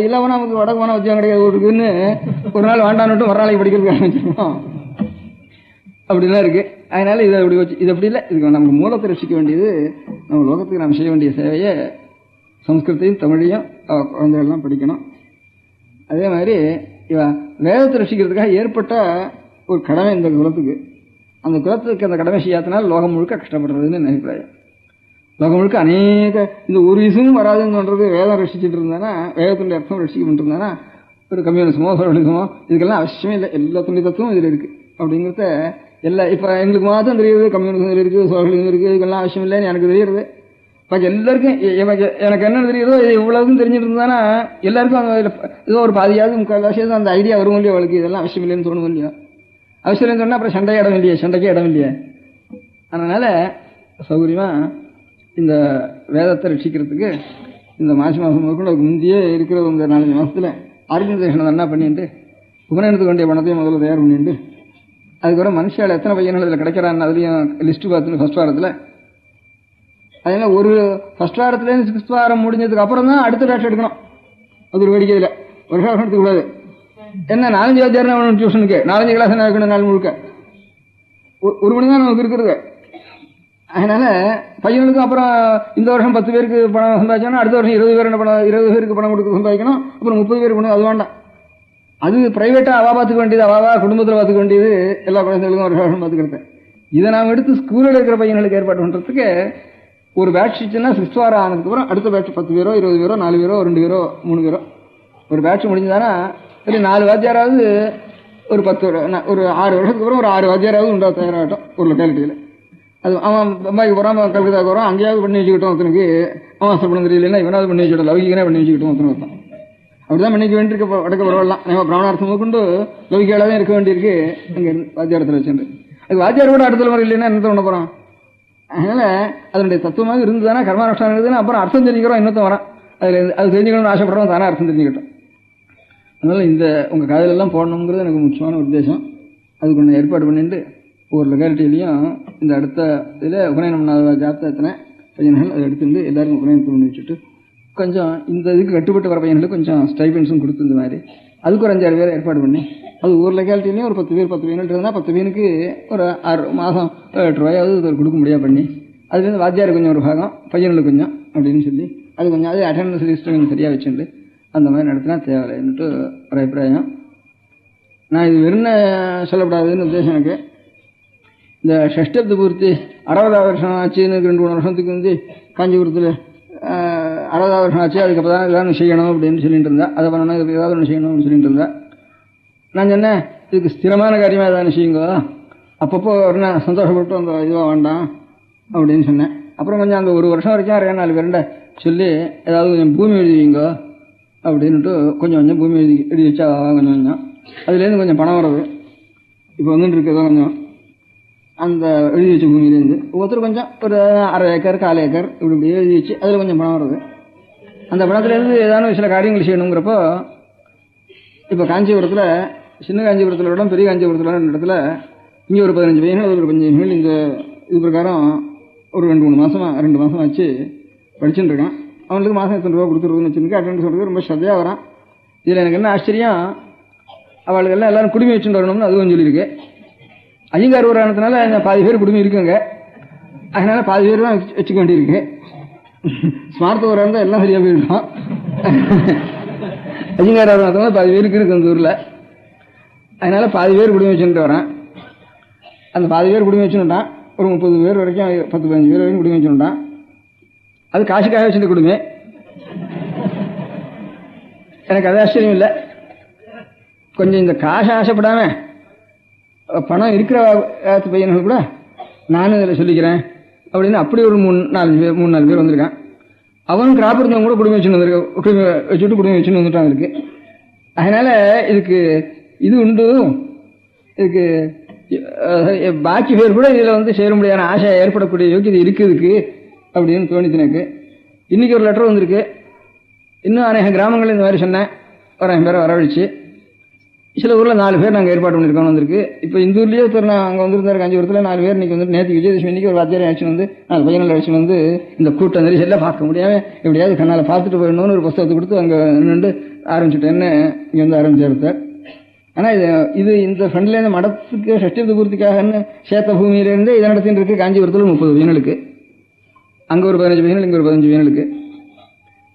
இல்லாமல் நமக்கு வடக்குமான உத்தியோகம் கிடைக்குதுன்னு ஒரு நாள் வேண்டான்னுட்டு ஒரு நாளைக்கு படிக்கிறதுக்கு ஆரம்பிச்சிருக்கோம். அப்படிலாம் இருக்கு. அதனால இதை அப்படி வச்சு இது அப்படி இல்லை. இதுக்கு நமக்கு மூலத்தை ரசிக்க வேண்டியது நம்ம லோகத்துக்கு நாம் செய்ய வேண்டிய சேவையை சம்ஸ்கிருத்தையும் தமிழையும் குழந்தைகள்லாம் படிக்கணும். அதே மாதிரி வேதத்தை ரசிக்கிறதுக்காக ஏற்பட்ட ஒரு கடமை இந்த குலத்துக்கு. அந்த குலத்துக்கு அந்த கடமை செய்யாதனால லோகம் முழுக்க கஷ்டப்படுறதுன்னு அபிப்பிராயம். லோகம் முழுக்க அநேக இந்த ஒரு விஷயமும் வராதுன்னு சொல்றது வேதம் ரசிச்சுட்டு இருந்தானா, வேதத்துடைய அர்த்தம் ரசிக்க பண்ணிருந்தானா ஒரு கம்யூனிசமோ சோழலிசமோ இதுக்கெல்லாம் அவசியமே இல்லை. எல்லா துணி தத்துவம் இதில் இருக்கு அப்படிங்கிறத எல்லா இப்போ எங்களுக்கு மாதம் தெரியுது, கம்யூனிசம் இதில் இருக்குது, சோழலிசம் இருக்குது, இதுக்கெல்லாம் அவசியம் இல்லைன்னு எனக்கு தெரியுது. பாக்கி எல்லாருக்கும் எனக்கு என்ன தெரியுதோ இது இவ்வளவுக்கும் தெரிஞ்சுட்டு இருந்தானா எல்லாருக்கும் ஏதோ ஒரு பாதியாவது 3/4 அந்த ஐடியா வரும் இல்லையா அவளுக்கு, இதெல்லாம் அவசியம் இல்லைன்னு தோணும் இல்லையா. அவசியம் இல்லைன்னு சொன்னால் அப்புறம் சண்டைக்கு இடம் இல்லையே, சண்டைக்கே இடம் இல்லையே. அதனால சௌகரியமா இந்த வேதத்தை ரட்சிக்கிறதுக்கு இந்த மாசி மாதம் கூட முந்தையே இருக்கிற இந்த 4 மாதத்துல ஆர்கனைசேஷனை என்ன பண்ணிட்டு உபநயனத்துக்கு வேண்டிய பணத்தையும் முதல்ல தயார் பண்ணிட்டு அதுக்கப்புறம் மனுஷால் எத்தனை பையன்கள் இதில் கிடைக்கிறான்னு அதுலேயும் லிஸ்ட்டு பார்த்துன்னு ஃபர்ஸ்ட் வாரத்தில். அதனால ஒரு ஃபர்ஸ்ட் வாரத்துலேருந்து 6th வாரம் முடிஞ்சதுக்கு அப்புறம் தான் அடுத்த பேட்ச் எடுக்கணும். அது ஒரு வேடிக்கையில் வருஷம் எடுத்துக்கூடாது. என்ன 4 வாத்தியார் வேணும் டியூஷனுக்கு, 4 கிளாஸ் என்ன இருக்கணும் நாள் முழுக்க, 1 மணி தான் நமக்கு இருக்கிறது. அதனால பையனுக்கும் அப்புறம் இந்த வருஷம் 10 பேருக்கு பணம் சம்பாதிச்சோன்னா அடுத்த வருஷம் 20 பேர் என்ன பணம் 20 பேருக்கு பணம் கொடுத்து சம்பாதிக்கணும். அப்புறம் 30 பேருக்கு பணம், அது வேண்டாம். அது பிரைவேட்டாக அவா பார்த்துக்க வேண்டியது, அவாவா குடும்பத்தில் பார்த்துக்க வேண்டியது, எல்லா குழந்தைகளுக்கும் ஒரு வருஷம் பார்த்துக்கிறது. இதை நாம் எடுத்து ஸ்கூலில் இருக்கிற பையன்களுக்கு ஏற்பாடு பண்ணுறதுக்கு ஒரு பேட்ச் வச்சுன்னா 6th வாரம் ஆனதுக்கப்புறம் அடுத்த பேட்ச் 10 பேரோ 20 பேரோ 4 பேரோ 2 பேரோ 3 பேரோ ஒரு பேட்ச் முடிஞ்சதானா சரி 4 வாத்தியாராவது ஒரு 10 ஒரு 6 வருஷத்துக்கு அப்புறம் ஒரு 6 வாத்தியாராவது உண்டா தயாராகட்டும் ஒரு லொக்காலிட்டியில். அது அவன் பம்பாய்க்கு போகிறான், கல்கத்தாவுக்கு போகிறான், அங்கேயாவது பண்ணி வச்சுக்கிட்டோம். ஒருத்தனுக்கு அவன் பண்ண தெரியலன்னா இவனாவது பண்ணி வச்சுக்கிட்டோம், லௌகிகனே பண்ணி வச்சுக்கிட்டோம் ஒருத்தன். அப்படிதான் பண்ணிக்க வேண்டியிருக்க வடக்க பரவாயில்லாம். நம்ம பிராமணார்த்தம் கொண்டு லௌகிகால தான் இருக்க வேண்டியிருக்கு. அங்கே வாத்தியாரத்தில் வச்சுட்டு அது வாத்தியார் கூட அடுத்த முறை இல்லைன்னா என்ன பண்ண போறோம்? அதனால அதனுடைய தத்துவமாக இருந்துதானே கர்மானுஷ்டானம் இருக்குதுன்னா அப்புறம் அர்த்தம் தெரிஞ்சுக்கிறோம். இன்னொருத்தம் வரான் அதுல அது தெரிஞ்சுக்கணும்னு ஆசைப்படுறோம், தானே அர்த்தம் தெரிஞ்சுக்கிட்டோம். அதனால இந்த உங்க காதல் எல்லாம் போடணுங்கிறது எனக்கு முக்கியமான உத்தேசம். அதுக்கு ஒன்று ஏற்பாடு பண்ணிட்டு ஒவ்வொரு லொக்காலிட்டிலையும் இந்த அடுத்த இதில் உபநயனம் ஜாத்தனை பையன்கள் அதை எடுத்துட்டு எல்லாருக்கும் உபநயனத்தை பண்ணி வச்சுட்டு கொஞ்சம் இந்த இதுக்கு கட்டுப்பட்டு வர பையன்களுக்கு கொஞ்சம் ஸ்டைபென்ஸும் கொடுத்து இந்த மாதிரி அதுக்கு ஒரு 5-6 பேர் ஏற்பாடு பண்ணி அது ஒவ்வொரு லொக்காலிட்டிலையும் ஒரு 10 பையன்கள் இருந்தால் 10 பையனுக்கு ஒரு 6 மாதம் 8 ரூபாயாவது கொடுக்க முடியாது பண்ணி அதுலேருந்து வாத்தியார் கொஞ்சம் ஒரு பாகம் பையன்களுக்கு கொஞ்சம் அப்படின்னு சொல்லி அது கொஞ்சம் அது அட்டெண்டன்ஸ் லிஸ்ட்டு கொஞ்சம் சரியாக வச்சுட்டு அந்த மாதிரி நடத்தினா தேவையில்லைன்னுட்டு ஒரு அபிப்பிராயம். நான் இது வெறும் சொல்லப்படாதுன்னு உத்தேசம் எனக்கு. இந்த ஷஷ்டப்த பூர்த்தி 60வது வருஷம் ஆச்சுன்னு 2-3 வருஷத்துக்கு வந்து காஞ்சிபுரத்தில் 60வது வருஷம் ஆச்சு. அதுக்கப்புறம் தான் ஏதாவது செய்யணும் அப்படின்னு சொல்லிட்டு இருந்தா, அதை பண்ணணும் இதுக்கு ஏதாவது ஒன்று செய்யணும்னு சொல்லிட்டு இருந்தா. நான் சொன்னேன் இதுக்கு ஸ்திரமான காரியமாக ஏதாவது செய்யுங்க, அப்பப்போ என்ன சந்தோஷப்பட்டு அந்த இதுவாக வேண்டாம் அப்படின்னு சொன்னேன். அப்புறம் கொஞ்சம் அந்த 1 வருஷம் வரைக்கும் 4 பேருண்ட சொல்லி ஏதாவது கொஞ்சம் பூமி எழுதிவீங்க அப்படின்ட்டு கொஞ்சம் கொஞ்சம் பூமி எழுதி வச்சா கொஞ்சம் கொஞ்சம் அதுலேருந்து கொஞ்சம் பணம் வருது. இப்போ வந்துட்டு இருக்கிறதோ கொஞ்சம் அந்த எழுதி வச்ச பூமியிலேருந்து ஒவ்வொருத்தர் கொஞ்சம் ஒரு 1/2 ஏக்கர் 1/4 ஏக்கர் இப்படி எழுதி வச்சு அதில் கொஞ்சம் பணம் வருது. அந்த பணத்துலேருந்து ஏதாவது சில காரியங்கள் செய்யணுங்கிறப்போ இப்போ காஞ்சிபுரத்தில் சின்ன காஞ்சிபுரத்தில் விட பெரிய காஞ்சிபுரத்தில் இடத்துல இங்கே ஒரு 15 பையன்கள் ஒரு 15 பையன்கள் இந்த இது பிரகாரம் ஒரு 2 மாதம் ஆச்சு படிச்சுட்டு இருக்கான். அவனுக்கு மாதம் எத்தனை ரூபா கொடுத்துருதுன்னு வச்சுருக்கு. அட்டெண்டன்ஸ் சொல்கிறது ரொம்ப ஸ்ரத்தையாக வரான். இதில் எனக்கு என்ன ஆச்சரியம், அவளுக்கெல்லாம் எல்லாரும் குடுமி வச்சுட்டு வரணும்னு அதுவும் சொல்லியிருக்கு. ஐயங்கார் ஒரு ஆனதுனால பாதி பேர் குடுமி இருக்குங்க, அதனால பாதி பேர் தான் வச்சுக்க வேண்டியிருக்கு. ஸ்மார்த்த ஒரு இருந்தால் எல்லாம் சரியாக போயிருக்கோம். ஐயங்கார் ஒரு ஆனதுனால பாதி பேருக்கு இருக்கு அந்த ஊரில், அதனால பாதி பேர் குடுமி வச்சுட்டு வரேன். அந்த பாதி பேர் குடுமி வச்சுட்டான். ஒரு 30 பேர் வரைக்கும் 10-15 பேர் வரைக்கும் குடுமி வச்சுட்டான். அது காசுக்காக வச்சுட்டு கொடுமே. எனக்கு அது ஆச்சரியம் இல்லை. கொஞ்சம் இந்த காசு ஆசைப்படாம பணம் இருக்கிற பையன்கள் கூட நானும் இதில் சொல்லிக்கிறேன் அப்படின்னு அப்படி ஒரு 3-4 பேர் வந்திருக்கான். அவனும் கிராப் இருந்தவங்க கூட குடும்பம் வச்சுன்னு வந்திருக்க, வச்சுட்டு குடும்பம் வச்சுன்னு வந்துட்டான் இருக்கு. அதனால இதுக்கு இது உண்டு, இதுக்கு பாக்கி பேர் கூட இதில் வந்து சேர முடியாத ஆசை ஏற்படக்கூடிய யோக்கியது இருக்குதுக்கு அப்படின்னு தோணிச்சு எனக்கு. இன்னைக்கு ஒரு லெட்டர் வந்திருக்கு. இன்னும் அநேக கிராமங்கள் இந்த மாதிரி சொன்னேன், ஒரு 5 பேரை வரவழைச்சு. சில ஊரில் 4 பேர் நாங்கள் ஏற்பாடு பண்ணியிருக்கோம் வந்திருக்கு. இப்போ இந்த ஊர்லேயே ஒருத்தர் நான் அங்கே வந்திருந்தாரு காஞ்சிபுரத்தில் 4 பேர் இன்னைக்கு வந்து நேற்று விஜயதசமி இன்னைக்கு ஒரு வாத்தியாரை அழைச்சின்னு வந்து 4 பையன்கள் அழைச்சின்னு வந்து இந்த கூட்டம் நெரிசலில் பார்க்க முடியாமல் எப்படியாவது கண்ணால் பார்த்துட்டு போயிடணும்னு ஒரு புத்தகத்தை கொடுத்து அங்கே நின்று ஆரம்பிச்சுட்டேன்னு இங்கே வந்து ஆரம்பிச்சார். ஆனால் இது இந்த ஃப்ரெண்ட்லேருந்து மடத்துக்கு ஷஷ்டப்த பூர்த்திக்காகன்னு சேத்த பூமியிலேருந்து இதை நடத்தின்னு இருக்கு. காஞ்சிபுரத்தில் 30 பையன்களுக்கு, அங்கே ஒரு 15 பையன்கள், இங்கே ஒரு 15 பையன்களுக்கு.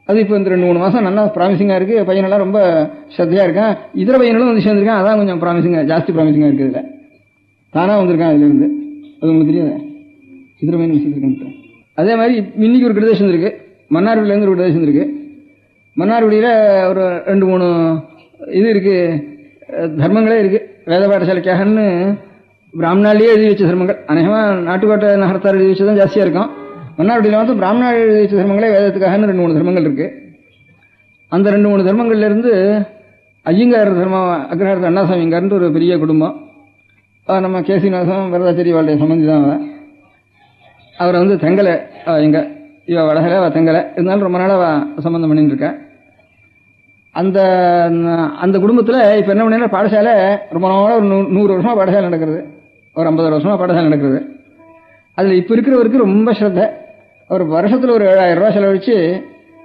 அது இப்போ இந்த 2-3 மாதம் நல்லா ப்ராமிசிங்காக இருக்குது. பையனெல்லாம் ரொம்ப ஸ்ரத்தையாக இருக்கான். இதர பையன்களும் வந்து சேர்ந்துருக்கான். அதான் கொஞ்சம் ப்ராமிசிங்காக ஜாஸ்தி ப்ராமிசிங்காக இருக்குது. இதில் தானாக வந்திருக்கான். அதுலேருந்து அது உங்களுக்கு தெரியாது, இதர பையன் சேர்ந்துருக்கான்ட்டு. அதே மாதிரி இன்னைக்கு ஒரு கிரதேசம் இருக்குது. மன்னார்குடியிலேருந்து ஒரு கிரதேசம் இருக்குது. மன்னார்குடியில் ஒரு 2-3 இது இருக்குது, தர்மங்களே இருக்குது. வேத பாடசாலைக்காகன்னு பிராமணாலேயே எழுதி வச்ச தர்மங்கள் அநேகமாக நாட்டுக்கோட்டை நகரத்தார் எழுதி வச்சதான் ஜாஸ்தியாக இருக்கும். மன்னார்குடியில் வந்து பிராமணா எழுதி வச்ச தர்மங்களே வேதத்துக்காகன்னு 2-3 தர்மங்கள் இருக்குது. அந்த 2-3 தர்மங்கள்லேருந்து ஐயங்கார் தர்மம் அக்ரஹாரத்து அண்ணாசாமிங்கார்ன்ட்டு ஒரு பெரிய குடும்பம். நம்ம கேசிநாசம் வரதாச்சேரி வாழ்க்கை சம்பந்தி தான். அவரை வந்து தெங்கலை, எங்கள் இவ வடகலை, அவள் தெங்கலை இருந்தாலும் ரொம்ப நாளாக சம்பந்தம் பண்ணிட்டு இருக்கேன். அந்த குடும்பத்தில் இப்போ என்ன பண்ணீங்கன்னா பாடசாலை ரொம்ப நாளாக ஒரு 100 வருஷமாக பாடசாலை நடக்கிறது, ஒரு 50 வருஷமாக பாடசாலை நடக்கிறது. அதில் இப்போ இருக்கிறவருக்கு ரொம்ப ஸ்ரத்தை. ஒரு வருஷத்தில் ஒரு 7000 ரூபா செலவழிச்சு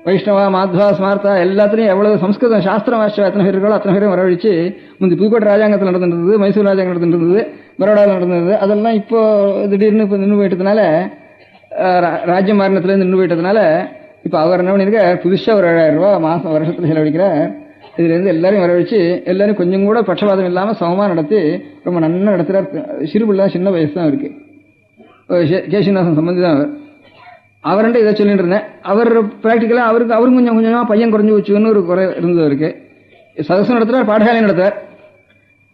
வைஷ்ணவா, மாத்வா, ஸ்மார்த்தா எல்லாத்துலேயும் எவ்வளவு சம்ஸ்கிருதம் சாஸ்திரம் வாசிச்சா எத்தனை பேர் இருக்கோ அத்தனை பேரும் வரவழிச்சு முந்தி புதுக்கோட்டை ராஜாங்கத்தில் நடந்துருந்தது, மைசூர் ராஜாங்கம் நடந்துருந்தது, பரோடாவில் நடந்தது. அதெல்லாம் இப்போ திடீர்னு இப்போ நின்று போயிட்டதுனால, ராஜ்ய மாரணத்துலேருந்து நின்று போயிட்டதுனால இப்போ அவர் என்ன பண்ணியிருக்க புதுசாக ஒரு 7000 ரூபா மாதம் வருஷத்தில் செலவழிக்கிறார். இதுலேருந்து எல்லாரையும் வரவழைச்சு எல்லாரும் கொஞ்சம் கூட பட்சபாதம் இல்லாமல் சமமாக நடத்தி ரொம்ப நன்னா நடத்துகிறார். சிறுபிள்ளை சின்ன வயசு தான் இருக்கு. கேசிநாசன் சம்பந்தி தான் அவர்கிட்ட இதை சொல்லிட்டு இருந்தேன். அவர் ப்ராக்டிக்கலாக அவரும் கொஞ்சம் கொஞ்சமாக பையன் குறைஞ்சி வச்சுன்னு ஒரு குறை இருந்தது அவருக்கு. சதசம் நடத்துகிறார், பாடசாலை நடத்துவார்.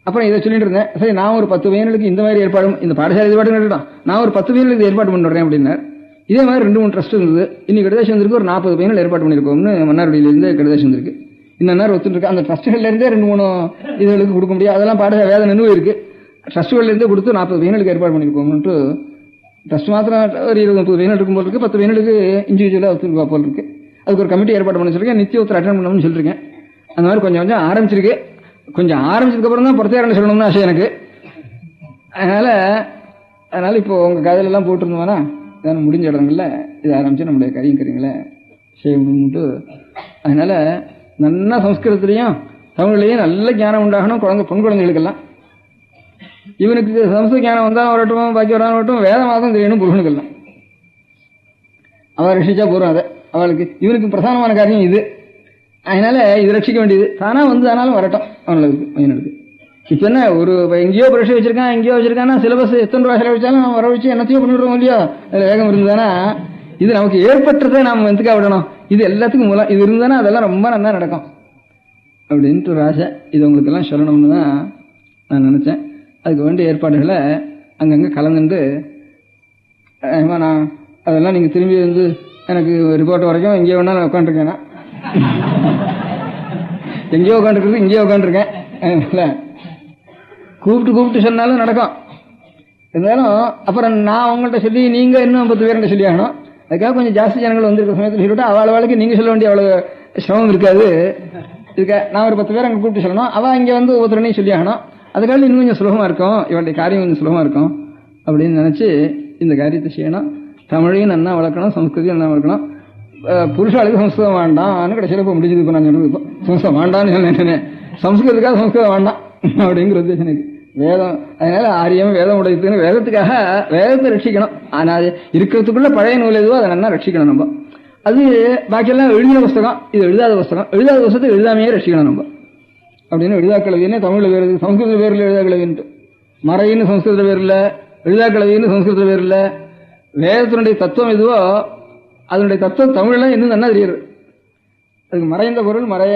அப்புறம் இதை சொல்லிட்டு இருந்தேன். சரி, நான் ஒரு 10 பையன்களுக்கு இந்த மாதிரி ஏற்பாடு, இந்த பாடசாலை ஏற்பாடு நடத்தான், நான் ஒரு 10 பையன்களுக்கு ஏற்பாடு பண்ணுறேன் அப்படின்னார். இதே மாதிரி 2-3 ட்ரஸ்ட் இருந்தது. இன்னைக்கு கடிதேசம் வந்திருக்கு. ஒரு 40 பையன்கள் ஏற்பாடு பண்ணியிருக்கோம்னு மன்னார்குடியிலேருந்து கடிதேசம் வந்திருக்கு. இன்னும் ஒத்துட்டு இருக்கு. அந்த ட்ரஸ்ட்டுகள்ல இருந்தே 2-3 இதுகளுக்கு கொடுக்க முடியும். அதெல்லாம் பாட வேத நினைவு இருக்கு. ட்ரஸ்ட்டுகள்ல இருந்தே கொடுத்து 40 பையனுக்கு ஏற்பாடு பண்ணிருக்கோம்னு. ட்ரஸ்ட் மாத்திரம் ஒரு 20-30 பையன் இருக்கும் போல் இருக்கு. 10 பையனுக்கு இண்டிவிஜுவலா ஒத்துருக்கா போல் இருக்கு. அதுக்கு ஒரு கமிட்டி ஏற்பாடு பண்ணி சொல்லிருக்கேன். நித்திய ஒருத்தர் அட்டன் பண்ணணும்னு சொல்லிருக்கேன். அந்த மாதிரி கொஞ்சம் கொஞ்சம் ஆரம்பிச்சிருக்கு. கொஞ்சம் ஆரம்பிச்சதுக்கு அப்புறம் தான் பிரத்யேகம் சொல்லணும்னு ஆசை எனக்கு. அதனால இப்போ உங்க கதையில எல்லாம் போட்டிருந்தோம்னா இதான் முடிஞ்ச இடங்கள்ல இது ஆரம்பிச்சு நம்முடைய கரிங்களே செய்யணும்ட்டு. அதனால நல்லா சம்ஸ்கிருதத்திலையும் தமிழ்லையும் நல்ல ஞானம் உண்டாகணும் பெண் குழந்தைகளுக்கெல்லாம். இவனுக்கு சம்ஸ்கிருத ஞானம் வந்தா வரட்டும், பாக்கி வரான் வரட்டும், வேத மாதம் தெரியணும் புருஷனுக்கெல்லாம். அவள் ரட்சிச்சா போறோம். அதை அவளுக்கு இவனுக்கு பிரதானமான காரியம் இது. அதனால இது ரட்சிக்க வேண்டியது தானா வந்து ஆனாலும் வரட்டும் அவனுக்கு பையனுக்கு. இப்ப என்ன ஒரு எங்கேயோ பிரஷர் வச்சிருக்கான், எங்கேயோ வச்சிருக்கான்னா சிலபஸ் எத்தனை ரூபாய் செலவழிச்சாலும் நம்ம வர வச்சு என்னத்தையோ பண்ணிவிடுறோம் இல்லையோ. அதுல வேகம் இருந்ததுன்னா இது நமக்கு ஏற்பட்டதை நாம வந்துக்கா விடணும். இது எல்லாத்துக்கும் மூலம் இது இருந்தானா அதெல்லாம் ரொம்ப நல்லா நடக்கும் அப்படின்ட்டு ஒரு ஆசை. இது உங்களுக்கு எல்லாம் சொல்லணும்னு தான் நான் நினைச்சேன். அதுக்கு வேண்டிய ஏற்பாடுகளை அங்கங்க கலந்துட்டு நான் அதெல்லாம் நீங்க திரும்பி வந்து எனக்கு ரிப்போர்ட் வரைக்கும் எங்கேயோ வேணாலும் உட்காந்துருக்கேன். எங்கேயோ உட்காந்துருக்குறது இங்கேயோ உட்காந்துருக்கேன். கூப்பிட்டு சொன்னாலும் நடக்கும். இருந்தாலும் அப்புறம் நான் உங்கள்கிட்ட சொல்லி நீங்க இன்னும் 10 பேர்கிட்ட சொல்லி ஆகணும். அதுக்காக கொஞ்சம் ஜாஸ்தி ஜனங்கள் வந்திருக்க சமயத்தில் சொல்லிவிட்டா அவளுக்கு நீங்க சொல்ல வேண்டிய அவ்வளவு சிரமம் இருக்காது. இதுக்க நான் ஒரு 10 பேர் அங்கே கூப்பிட்டு சொல்லணும். அவள் இங்கே வந்து ஒவ்வொருத்தரையும் சொல்லி ஆகணும். அதுக்காக இன்னும் கொஞ்சம் சுலபமா இருக்கும், இவளுடைய காரியம் கொஞ்சம் சுலபமா இருக்கும் அப்படின்னு நினைச்சு இந்த காரியத்தை செய்யணும். தமிழையும் நல்லா வளர்க்கணும், சம்ஸ்கிருதியும் நல்லா வளர்க்கணும். புருஷாளுக்கு சம்ஸ்கிருதம் வேண்டாம்னு கடைசியில் இப்போ முடிஞ்சது. இப்போ நான் சொல்றது இப்போ சம்ஸ்கிருதம் வேண்டாம்னு சொன்னேன். சம்ஸ்கிருதத்துக்காக சம்ஸ்கிருதம் வேண்டாம் அப்படிங்கிற உத்தேசம் எனக்கு. வேதம் அதனால ஆரியம் வேதம் உடையதுன்னு வேதத்துக்காக வேதத்தை ரட்சிக்கணும். ஆனால் இருக்கிறதுக்குள்ள பழைய நூல் எதுவோ அதை நல்லா ரட்சிக்கணும் நம்ம. அது பாக்கியெல்லாம் எழுதின புஸ்தகம், இது எழுதாத புஸ்தகம். எழுதாத புஸ்தத்தை எழுதாமையே ரட்சிக்கணும் நம்ம அப்படின்னு. எழுதாக்கிழவின்னு தமிழில் வேறு, சம்ஸ்கிருத பேரில் எழுதாக்கிழவின்ட்டு. மறையின்னு சம்ஸ்கிருத பேர் இல்லை, எழுதாக்கிழவின்னு சம்ஸ்கிருத பேர் இல்லை. வேதத்தினுடைய தத்துவம் எதுவோ அதனுடைய தத்துவம் தமிழ்லாம் இன்னும் நல்லா தெரியுது. அதுக்கு மறைந்த பொருள் மறைய,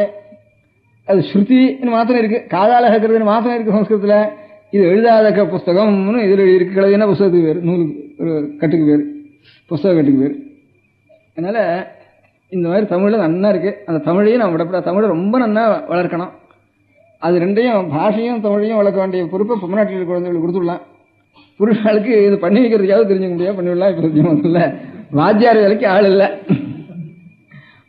அது ஸ்ருதின்னு மாத்திரம் இருக்கு, காதால கேட்கறதுன்னு மாத்திரம் இருக்கு சம்ஸ்கிருதத்துல. இது எழுதாத புஸ்தகம்னு இதில் இருக்கு. கிழவினா புஸ்தகத்துக்கு பேர், நூலுக்கு ஒரு கட்டுக்கு பேர், புஸ்தக கட்டுக்கு பேர். அதனால இந்த மாதிரி தமிழ்ல நன்னா இருக்கு. அந்த தமிழையும் நம்ம விடப்படாது. தமிழை ரொம்ப நன்னா வளர்க்கணும். அது ரெண்டையும் பாஷையும் தமிழையும் வளர்க்க வேண்டிய பொறுப்பை பொம்மநாட்டில் குழந்தைகளுக்கு கொடுத்துடலாம். புருஷாளுக்கு இது பண்ணி வைக்கிறதுக்காவது தெரிஞ்சுக்க முடியாது, பண்ணிவிடலாம். இப்போ இல்லை, வாத்தியார் வேலைக்கு ஆள் இல்லை.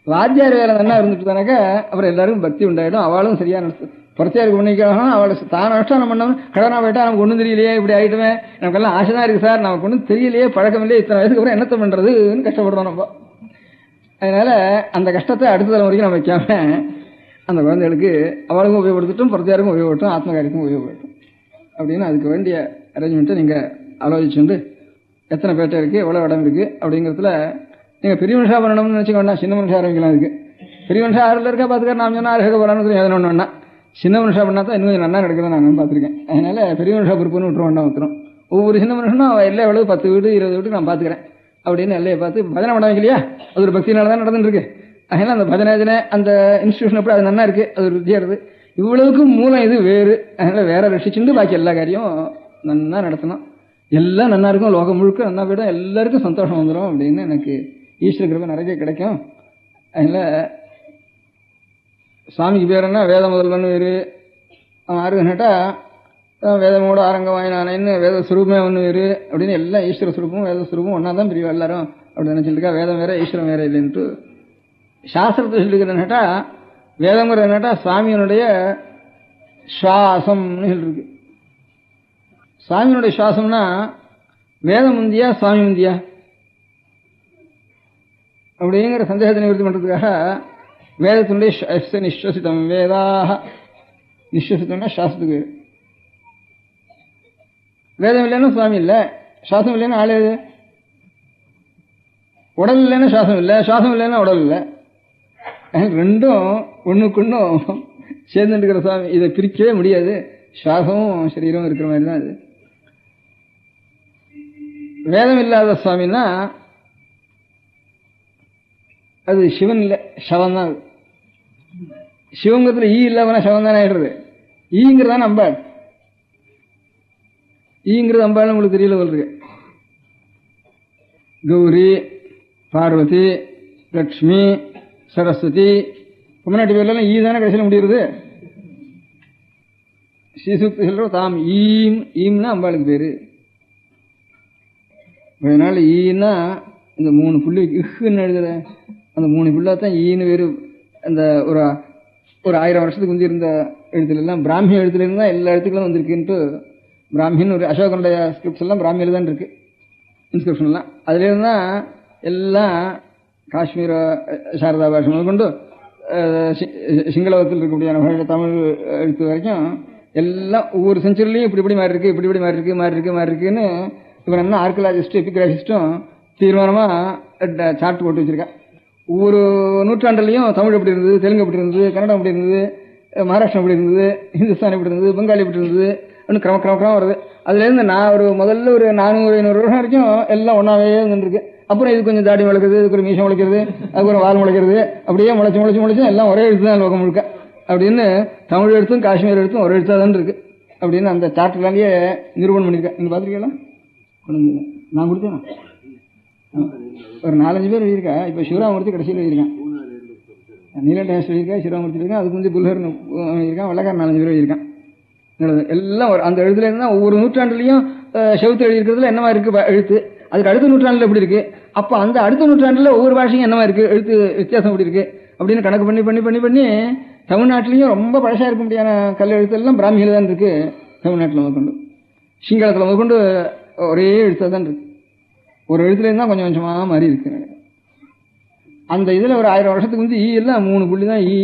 வாத்தியார் வேலை நல்லா இருந்துட்டு தானாக்கா அப்புறம் எல்லாருக்கும் பக்தி உண்டாயிடும். அவளும் சரியா நடத்து புறத்தியாருக்கு பண்ணிக்கலாம். அவளை தான் அனுஷ்டானம் பண்ணணும். கடனா போயிட்டா நமக்கு ஒன்றும் தெரியலையே, இப்படி ஆகிட்டுமே, நமக்கெல்லாம் ஆசை தான் இருக்கு சார், நமக்கு ஒன்றும் தெரியலையே, பழக்கம் இல்லையே, இத்தனை வயசுக்கு அப்புறம் என்னத்தை பண்றதுன்னு கஷ்டப்படுறோம் நம்ம. அதனால அந்த கஷ்டத்தை அடுத்த தலைமுறைக்கு நம்ம வைக்காம அந்த குழந்தைகளுக்கு அவளுக்கும் உபயோகப்படுத்தட்டும், புறத்தியாருக்கும் உபயோகப்பட்டும், ஆத்ம காரியத்துக்கும் உபயோகப்பட்டும் அப்படின்னு அதுக்கு வேண்டிய அரேஞ்ச்மெண்ட்டை நீங்க ஆலோசிச்சுட்டு எத்தனை பேட்டை இருக்கு, எவ்வளவு இடம் இருக்கு அப்படிங்கிறதுல நீங்க பெரிய மனுஷா பண்ணணும்னு நினைச்சுக்க வேண்டாம், சின்ன மனுஷா ஆரம்பிக்கலாம். இருக்கு பெரிய மனுஷா 6 இருக்கா பாத்துக்காரு, நாம் சொன்னா 6 போறான்னு எதனா சின்ன மனுஷா பண்ணா தான் இன்னும் கொஞ்சம் நல்லா நடக்கிறத நான் பார்த்துருக்கேன். அதனால பெரிய மனுஷா பொறுப்புன்னு விட்டுற வேண்டாம். ஒருத்தரும் ஒவ்வொரு சின்ன மனுஷனும் எல்லாம் எவ்வளவு 10 வீடு 20 வீடு நான் பாத்துக்கிறேன் அப்படின்னு எல்லையை பார்த்து பஜனை பண்ண வைக்கலையா, அது ஒரு பக்தினால தான் நடந்துட்டு இருக்கு. அதனால அந்த பஜனை அந்த இன்ஸ்டிடியூஷன் எப்படி அது நல்லா இருக்கு, அது ஒரு வித்தியாசது. இவ்வளவுக்கும் மூலம் இது வேறு. அதனால வேற ரசிச்சுட்டு பாக்கி எல்லா காரியம் நல்லா நடத்தணும். எல்லாம் நல்லா இருக்கும், லோகம் முழுக்க நல்லா போயிடும், எல்லாருக்கும் சந்தோஷம் வந்துடும் அப்படின்னு எனக்கு ஈஸ்வர கிருபை நிறைய கிடைக்கும். அதனால சுவாமிக்கு பேர் என்ன, வேத முதல்வன்னு வேறு. அவன் யாருன்னு கேட்டா வேதமோட ஆரங்க வாயினானேன்னு வேத சுரூபமே ஒன்று வேறு அப்படின்னு எல்லாம் ஈஸ்வர சுரூபமும் வேத சுரூபமும் ஒன்னா தான் பிரிவா எல்லாரும் அப்படி நினைச்சிருக்கா. வேதம் வேற ஈஸ்வரம் வேற இல்லைன்ட்டு சாஸ்திரத்தை சொல்லிக்கிறேன்னு கேட்டா, வேதங்கிறது என்னட்டா சுவாமியினுடைய சுவாசம்னு சொல்லிருக்கு. சுவாமியினுடைய சுவாசம்னா வேதம் முந்தியா சுவாமி முந்தியா அப்படிங்கிற சந்தேகத்தை நிவர்த்தி பண்றதுக்காக வேதத்தினுடைய நிஸ்வசித்தம் வேதாக, நிஸ்வசித்தம்னா சாஸ்திரத்துக்கு பேர். வேதம் இல்லைன்னா சுவாமி இல்லை, சாசம் இல்லைன்னா ஆளு. உடல் இல்லைன்னா சாசம் இல்லை, சாசம் இல்லைன்னா உடல் இல்லை. ரெண்டும் ஒண்ணுக்குன்னும் சேர்ந்துட்டு இருக்கிற சுவாமி. இதை பிரிக்கவே முடியாது. சுவாசமும் சரீரமும் இருக்கிற மாதிரி தான் இது. வேதம் இல்லாத சுவாமின்னா அது சிவன் இல்லை, சவன் தான். சிவங்கத்துல ஈ இல்லாம சவன் தானே ஆயிடுறது. ஈங்கிறதான் அம்பாள். ஈங்கிறது அம்பாள் உங்களுக்கு தெரியல போல் இருக்கு. கௌரி, பார்வதி, லக்ஷ்மி, சரஸ்வதி, பொம்மநாட்டி பேர்லாம் ஈ தானே கடைசியில் முடியுது. ஸ்ரீசூக்தி சொல்ற தாம் ஈம்னா அம்பாளுக்கு பேரு. அதனால ஈன்னா இந்த 3 புள்ளி இஹ்ன்னு எழுதுற அந்த 3 புள்ளாத்தான் ஈன்னு பேரு. அந்த ஒரு 1000 வருஷத்துக்கு முந்தி இருந்த எழுத்துல எல்லாம் பிராமி எழுத்துல இருந்தா எல்லா எழுத்துக்களும் வந்திருக்குன்ட்டு பிராமின்னு ஒரு அசோகனுடைய ஸ்கிரிப்ட்ஸ் எல்லாம் பிராமியில தான் இருக்கு, இன்ஸ்கிரிப்ஷன் எல்லாம். அதுல இருந்தா எல்லாம் காஷ்மீர சாரதா பாஷை முதற்கொண்டு சிங்களத்தில் இருக்கக்கூடிய தமிழ் எழுத்து வரைக்கும் எல்லாம் ஒவ்வொரு செஞ்சுரிலையும் இப்படி மாறி இருக்கு, இப்படி மாறி இருக்குன்னு இவன் என்ன ஆர்கியலாஜிஸ்டும் எபிகிராஃபிஸ்டும் தீர்மானமா சார்ட் போட்டு வச்சிருக்கா. ஒவ்வொரு நூற்றாண்டுலையும் தமிழ் எப்படி இருந்தது, தெலுங்கு எப்படி இருந்தது, கன்னடம் எப்படி இருந்தது, மகாராஷ்டிரம் எப்படி இருந்தது, ஹிந்துஸ்தான் எப்படி இருந்தது, பெங்காலி எப்படி இருந்தது, இன்னும் கிரம வருது. அதுலேருந்து நான் முதல்ல ஒரு 400-500 வருஷம் வரைக்கும் எல்லாம் ஒன்றாவே இருந்துருக்கு. அப்புறம் இது கொஞ்சம் தாடி முளைக்குது, இதுக்கு ஒரு மீசம் முளைக்கிறது, அதுக்கு ஒரு வால் முளைக்கிறது, அப்படியே முளைச்சு எல்லாம் ஒரே எழுத்து தான் லோகம் முழுக்க அப்படின்னு தமிழ் எழுத்தும் காஷ்மீர் எழுத்தும் ஒரே எழுத்தாக தான் இருக்கு அப்படின்னு அந்த சார்ட்லாலேயே நிரூபணம் பண்ணியிருக்கேன். நீங்கள் பார்த்துருக்கீங்களா? நான் கொடுத்தேன். ஒரு 4-5 பேர் எழுதியிருக்கா. இப்போ சிவராமூர்த்தி கடைசியில் எழுதியிருக்கேன், நீலடேஷ் எழுதியிருக்கேன், சிவராமூர்த்தி எழுதியிருக்கேன், அதுக்கு வந்து புல்ஹர் எழுதியிருக்கேன், வெள்ளக்காரன் 4-5 பேர் எழுதியிருக்கேன். எல்லாம் அந்த எழுத்துல இருந்தா ஒவ்வொரு நூற்றாண்டுலையும் செவுத்து எழுதியிருக்கிறதுல என்னவா இருக்கு எழுத்து, அதுக்கு அடுத்த நூற்றாண்டுல எப்படி இருக்கு, அப்ப அந்த அடுத்த நூற்றாண்டுல ஒவ்வொரு பாஷையும் என்னவா இருக்கு, எழுத்து வித்தியாசம் எப்படி இருக்கு அப்படின்னு கணக்கு பண்ணி தமிழ்நாட்டிலையும் ரொம்ப பழசா இருக்க முடியாத கல் எழுத்து எல்லாம் பிராமியில தான் இருக்கு. தமிழ்நாட்டில் முதற்கொண்டு சிங்களத்தில் முதற்கொண்டு ஒரே எழுத்தாக தான் இருக்கு. ஒரு எழுத்துல இருந்தா கொஞ்சம் கொஞ்சமா மாறி இருக்கு. அந்த இதுல ஒரு 1000 வருஷத்துக்கு வந்து ஈ எல்லாம் 3 புள்ளி தான் ஈ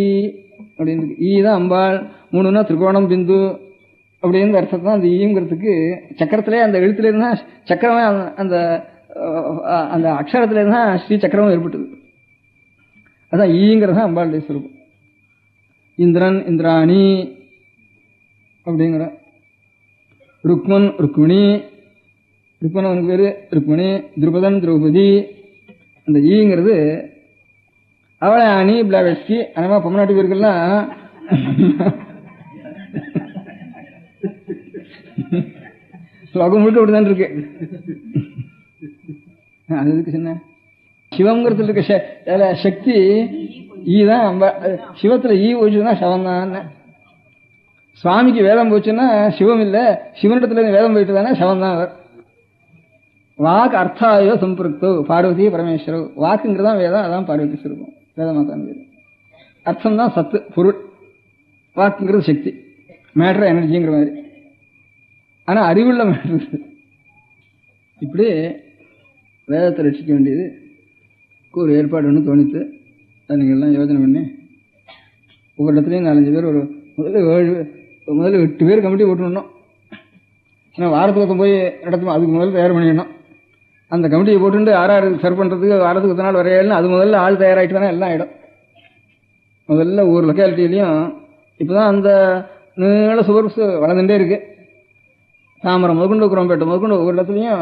அப்படின்னு இருக்கு. ஈ தான் அம்பாள், 3னா திரிகோணம் பிந்து அப்படின்னு அர்த்தம் தான் அந்த ஈங்கிறதுக்கு. சக்கரத்திலே அந்த எழுத்துல இருந்தா சக்கரமே அந்த அந்த அக்ஷரத்துல இருந்தா ஸ்ரீ சக்கரமும் ஏற்பட்டது. அதான் ஈங்கிறது தான் அம்பாளுடைய சுரூபம். இந்திரன் இந்திராணி அப்படிங்கிற, ருக்மன் ருக்மிணி, ருக்மன் அவனுக்கு பேரு ருக்மிணி, திரௌபதன் திரௌபதி. அந்த ஈங்கிறது அவளை அணி பிளாவெட்ஸ்கி அந்த மாதிரி பொம்மநாட்டு பேருக்கெல்லாம் லோகம் முழுக்க அப்படிதான் இருக்கு. அதுக்கு சின்ன சிவங்கிறதுல இருக்க சக்தி ஈ தான். சிவத்துல ஈ போச்சுன்னா சவம் தான். சுவாமிக்கு வேதம் போச்சுன்னா சிவம் இல்ல, சிவனிடத்துல வேதம் போயிட்டு தானே சவம் தான் அவர். வாக்கு அர்த்தாயோ சம்பிருக்தோ பார்வதி பரமேஸ்வரோ. வாக்குங்கிறதான் வேதம், அதான் பார்வதி சுரூபம். வேதமாதான் வேதம். அர்த்தம் தான் சத்து பொருள், வாக்குங்கிறது சக்தி, மேட்டர் எனர்ஜிங்கிற மாதிரி. ஆனா அறிவுள்ள மேட்டர். இப்படி வேதத்தை ரட்சிக்க வேண்டியது ஒரு ஏற்பாடு ஒன்று தோணித்து. அதை நீங்கள் எல்லாம் யோசனை பண்ணி ஒவ்வொரு இடத்துலையும் 4-5 பேர், ஒரு முதல்ல 8 பேர் கமிட்டி போட்டுடணும். ஏன்னா வாரத்துக்கு போய் நடத்தும், அதுக்கு முதல்ல தயார் பண்ணிடணும். அந்த கமிட்டியை போட்டு 6 சர்வ் பண்ணுறதுக்கு வாரத்துக்கு 10 நாள் வரையிலும் அது முதல்ல ஆள் தயாராகிட்டு தானே எல்லாம் ஆகிடும். முதல்ல ஒவ்வொரு லொக்காலிட்டியிலையும் இப்போதான் அந்த நீள சுவர்ஸ் வளர்ந்துட்டே இருக்கு. தாமரம் முதற்கொண்டு குரம்பேட்டை முதற்கொண்டு ஒவ்வொரு இடத்துலையும்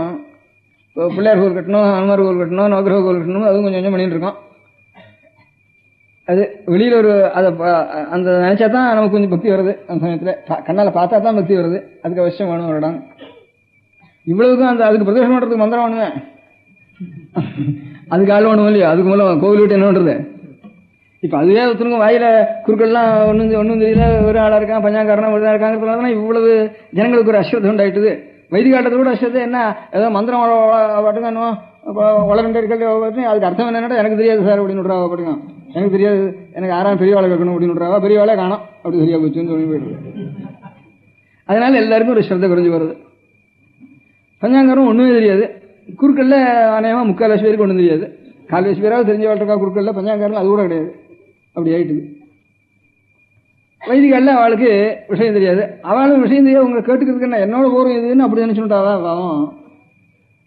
பிள்ளையார் கோவில் கட்டணும், ஹனுமார் கோவில் கட்டணும், நவகிரக கோவில் கட்டணும், அதுவும் கொஞ்சம் கொஞ்சம் பண்ணிட்டு இருக்கோம். அது வெளியில் ஒரு அதை அந்த நினைச்சா தான் நமக்கு கொஞ்சம் பக்தி வருது. அந்த சமயத்தில் கண்ணால் பார்த்தா தான் பக்தி வருது. அதுக்கு அவசியம் வேணும் ஒரு இடம். இவ்வளவுக்கும் அந்த அதுக்கு பிரதேசம் பண்ணுறதுக்கு மந்திரம் வேணுமே, அதுக்கு ஆள் வேணும் இல்லையா? அதுக்கு மூலம் கோவில் விட்டு என்ன பண்ணுறது? இப்போ அதுவே ஒருத்தருக்கும் வாயில குறுக்கள்லாம் ஒன்றும் தெரியல, ஒரு ஆளாக இருக்கான், பஞ்சாங்காரனா ஒரு இருக்காங்கிறதுனால இவ்வளவு ஜனங்களுக்கு ஒரு அஸ்ரத்தை உண்டாயிட்டுது. வைதிகாட்டத்தை கூட அஸ்ரத்தை என்ன, ஏதோ மந்திரம் பாட்டுங்க இன்னும் வளர்ந்துட்டே இருக்கிறது, அதுக்கு அர்த்தம் என்னன்னா எனக்கு தெரியாது சார் அப்படின்னு விட்றா பாட்டுங்க. எனக்கு தெரியாது, எனக்கு 6ஆம் பெரியவாளை கேட்கணும் அப்படின்னு விட்றாவா, பெரியவாளே காணும், அப்படி சரியா போச்சுன்னு சொல்லி போயிடுது. அதனால எல்லாருக்கும் ஒரு ஸ்ரத்தை குறைஞ்சி வருது. பஞ்சாங்காரம் ஒன்றுமே தெரியாது, குறுக்கல்ல அநேகமாக 3/4 பேருக்கு ஒன்றும் தெரியாது. 4 பேராவது தெரிஞ்ச வாழ்க்கா குறுக்கல்ல, பஞ்சாங்காரம் அது கூட கிடையாது. அப்படி ஆயிட்டுது. வைதிகால அவளுக்கு விஷயம் தெரியாது, அவளும் விஷயம் தெரியாது. உங்களை கேட்டுக்கிறதுக்கு என்ன என்னோட போரும் இதுன்னு அப்படி நினைச்சுட்டாவா பாவம்.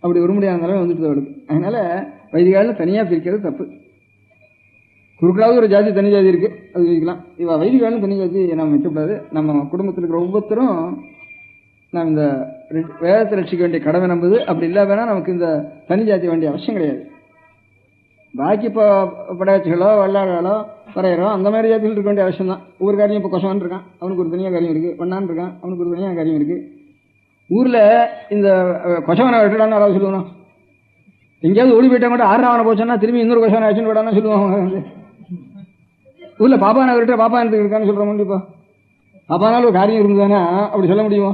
அப்படி ஒரு முடியாத நிலைமை வந்துட்டு அவளுக்கு. அதனால வைதிகால தனியாக பிரிக்கிறது தப்பு. குறுக்களாவது ஒரு ஜாதி தனி ஜாதி இருக்கு, அது வைக்கலாம். இவ வைதிகாலும் தனி ஜாதி நம்ம வைக்கக்கூடாது. நம்ம குடும்பத்தில் இருக்கிற ஒவ்வொருத்தரும் நாம் இந்த வேதத்தை ரட்சிக்க வேண்டிய கடமை நம்புது. அப்படி இல்லை வேணா நமக்கு இந்த தனி ஜாதி வேண்டிய அவசியம் கிடையாது. பாக்கி இப்போ படையாச்சிகளோ வல்லாளோ வரையறோ அந்த மாதிரி ஜாதிகள் இருக்க வேண்டிய அவசியம் தான். ஒவ்வொரு காரியம் இப்போ கொசவன் இருக்கான், அவனுக்கு ஒரு தனியாக காரியம் இருக்கு. பண்ணான் இருக்கான், அவனுக்கு ஒரு தனியாக காரியம் இருக்கு. ஊர்ல இந்த கொசவனை விட்டுடான்னு யாராவது சொல்லுவானோ, எங்கேயாவது ஓடி போயிட்டா கூட 6 அவனை போச்சோன்னா திரும்பி இன்னொரு கொசவனை ஆச்சுன்னு விடான்னு சொல்லுவாங்க. ஊர்ல பாப்பா நகர்கிட்ட பாப்பா இருக்கான்னு சொல்றோம். இப்போ பாப்பானால ஒரு காரியம் இருந்ததுன்னா அப்படி சொல்ல முடியுமோ?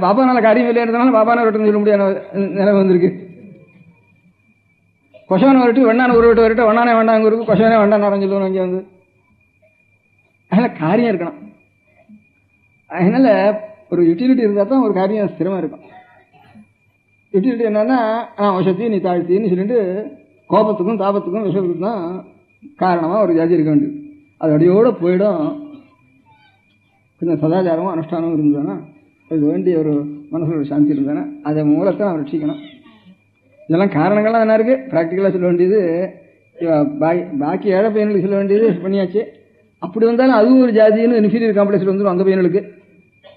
பாப்பானால காரியம் இல்லையா இருந்தாலும் பாப்பா நகர்கிட்ட சொல்ல முடியாத நிலைமை வந்திருக்கு. கொசவனை வரட்டு வெண்ணான ஒரு விட்டு வரட்டு வண்ணானே வேண்டாங்க இருக்கு, கொசவனே வேண்டாம் சொல்லுவோம். இங்கே வந்து அதனால காரியம் இருக்கணும். அதனால ஒரு யூட்டிலிட்டி இருந்தால் தான் ஒரு காரியம் ஸ்திரமா இருக்கும். யூட்டிலிட்டி என்னன்னா வசத்தி நீ தாழ்த்தின்னு சொல்லிட்டு கோபத்துக்கும் தாபத்துக்கும் விஷயத்துக்கும் தான் காரணமாக ஒரு ஜாதி இருக்க வேண்டியது. அது அடியோடு போயிடும். கொஞ்சம் சதாச்சாரமும் அனுஷ்டானமும் இருந்ததுன்னா அதுக்கு வேண்டிய ஒரு மனசில் ஒரு சாந்தி இருந்தானே அதை மூலத்தை நம்ம ரட்சிக்கணும். இதெல்லாம் காரணங்கள்லாம் என்ன இருக்குது, ப்ராக்டிக்கலாக சொல்ல வேண்டியது. பாக்கி ஏழை பையனுக்கு சொல்ல வேண்டியது பண்ணியாச்சு. அப்படி வந்தாலும் அதுவும் ஒரு ஜாதின்னு இன்ஃபீரியர் காம்ப்ளெக்ஸில் வந்துடும் அந்த பையனுக்கு.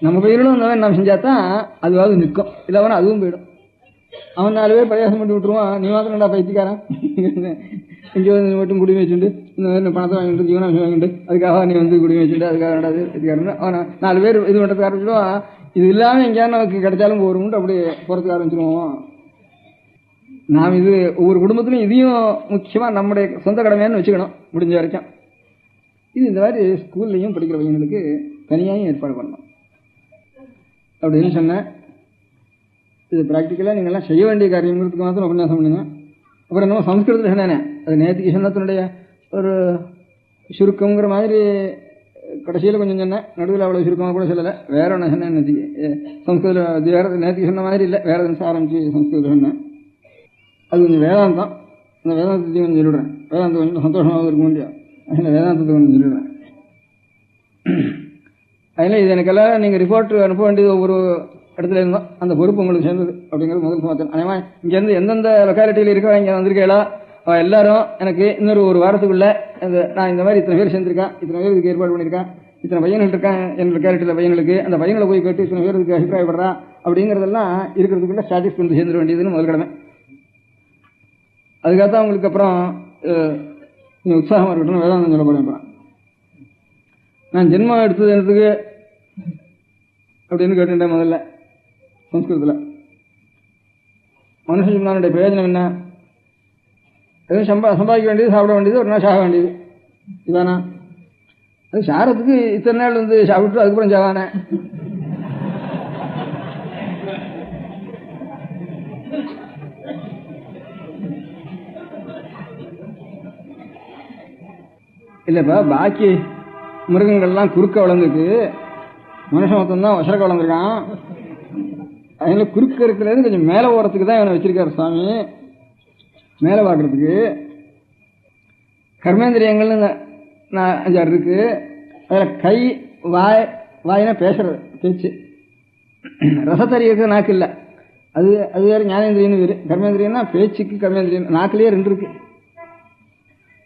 நம்ம பையனும் அந்த மாதிரி நம்ம செஞ்சால் தான் அதுவாவது நிற்கும், இல்லைனா அதுவும் போயிடும். அவன் 4 பேர் பிரயாசம் பண்ணி விட்டுருவான். நீ மாத்திரம் நல்லா பைத்திக்காரன், இங்கே வந்து மட்டும் குடிமை வச்சுட்டு இந்த மாதிரி பணத்தை வாங்கிட்டு ஜீவனாம்சம் வாங்கிட்டு அதுக்காக நீ வந்து குடிமை வச்சுட்டு அதுக்காக ரெண்டாவது இதுக்காரன்னு அவன் 4 பேர் இது பண்ணுறதுக்கு ஆரம்பிச்சிடுவான். இது இல்லாமல் எங்கேயாவது நமக்கு கிடைச்சாலும் போகிறோம்ட்டு அப்படி போகிறதுக்கு ஆரம்பிச்சிடுவோம். நாம் இது ஒவ்வொரு குடும்பத்திலும் இதையும் முக்கியமாக நம்முடைய சொந்த கடமையான்னு வச்சுக்கணும் முடிஞ்ச வரைக்கும். இது இந்த மாதிரி ஸ்கூல்லையும் படிக்கிற பையங்களுக்கு தனியாகவும் ஏற்பாடு பண்ணணும் அப்படின்னு சொன்னேன். இது ப்ராக்டிக்கலாக நீங்கள்லாம் செய்ய வேண்டிய காரியங்கிறதுக்கு மாத்திரம் உபன்யாசம் பண்ணுங்க. அப்புறம் என்னமோ சம்ஸ்கிருதத்தில் சொன்னேனே, அது நேற்றுக்கு சொன்னத்தினுடைய ஒரு சுருக்கங்கிற மாதிரி கடைசியில் கொஞ்சம் சொன்னேன். நடுவில் அவ்வளோ சுருக்கமாக கூட சொல்லலை. வேற ஒன்று சொன்னேன் நேற்றுக்கு. சம்ஸ்கிருதத்தில் வேறு நேற்றுக்கு சொன்ன மாதிரி இல்லை, வேறு தினசம் ஆரம்பித்து சம்ஸ்கிருதம் சொன்னேன். அது கொஞ்சம் வேதாந்தம். இந்த வேதாந்தத்தையும் கொஞ்சம் சொல்லிடுறேன். வேதாந்தம் கொஞ்சம் சந்தோஷமாக இருக்க முடியும். அதில் வேதாந்தத்தை கொஞ்சம் சொல்லிடுறேன். அதில் இது எனக்கெல்லாம் நீங்கள் ரிப்போர்ட் அனுப்ப வேண்டியது ஒவ்வொரு இடத்துல இருந்தோம். அந்த பொறுப்பு உங்களுக்கு சேர்ந்தது அப்படிங்கிறது முதல் சமாச்சாரம். அதே மாதிரி இங்கேருந்து எந்தெந்த லொக்காலிட்டியில் இருக்கோ இங்கே வந்திருக்கா அவள் எல்லாரும் எனக்கு இன்னொரு ஒரு வாரத்துக்குள்ள நான் இந்த மாதிரி இத்தனை பேர் சேர்ந்துருக்கேன், இத்தனை பேர் இதுக்கு ஏற்பாடு பண்ணியிருக்கேன், இத்தனை பையன்கள் இருக்கேன் என் லொக்காலிட்டியில் பையனுக்கு, அந்த பையனை போய் கேட்டு இத்தனை பேர் இதுக்கு அபிப்பிராயப்படுறா அப்படிங்கிறதெல்லாம் இருக்கிறதுக்குள்ள ஸ்டாட்டிக்ஸ் கொண்டு சேர்ந்துட வேண்டியதுன்னு முதல் கடமை. அதுக்காகத்தான் உங்களுக்கு அப்புறம் கொஞ்சம் உற்சாகமாக இருக்கட்டும் வேதாந்தம் சொல்ல போகிறேன். அப்புறம் நான் ஜென்மம் எடுத்தது எனக்கு அப்படின்னு கேட்டுட்டேன் முதல்ல சம்ஸ்கிருதத்தில். மனுஷ ஜீவனுடைய பிரயோஜனம் என்ன? எதுவும் சம்பாதிக்க வேண்டியது, சாப்பிட வேண்டியது, ஒரு நாள் சாக வேண்டியது, இதானா? அது சாரத்துக்கு இத்தனை நாள் வந்து சாப்பிட்டு அதுக்கப்புறம் சாவானே. இல்லைப்பா, பாக்கி மிருகங்கள்லாம் குறுக்க வளர்ந்துருக்கு, மனுஷன் மொத்தம்தான் வசரக்க வளர்ந்துருக்கான். அதனால குறுக்க இருக்கிறது கொஞ்சம் மேலே ஓரத்துக்கு தான் இவனை வச்சிருக்காரு சுவாமி, மேலே பார்க்கறதுக்கு. கர்மேந்திரியங்கள்னு 5-6 இருக்கு. அதில் கை, வாயினா பேசுறது, பேச்சு. ரசத்தறி இருக்கிற நாக்கு இல்லை, அது வேறு ஞானேந்திரியன்னு வேறு. கர்மேந்திரியன்னா பேச்சுக்கு கர்மேந்திரியம். நாக்குலேயே 2 இருக்கு.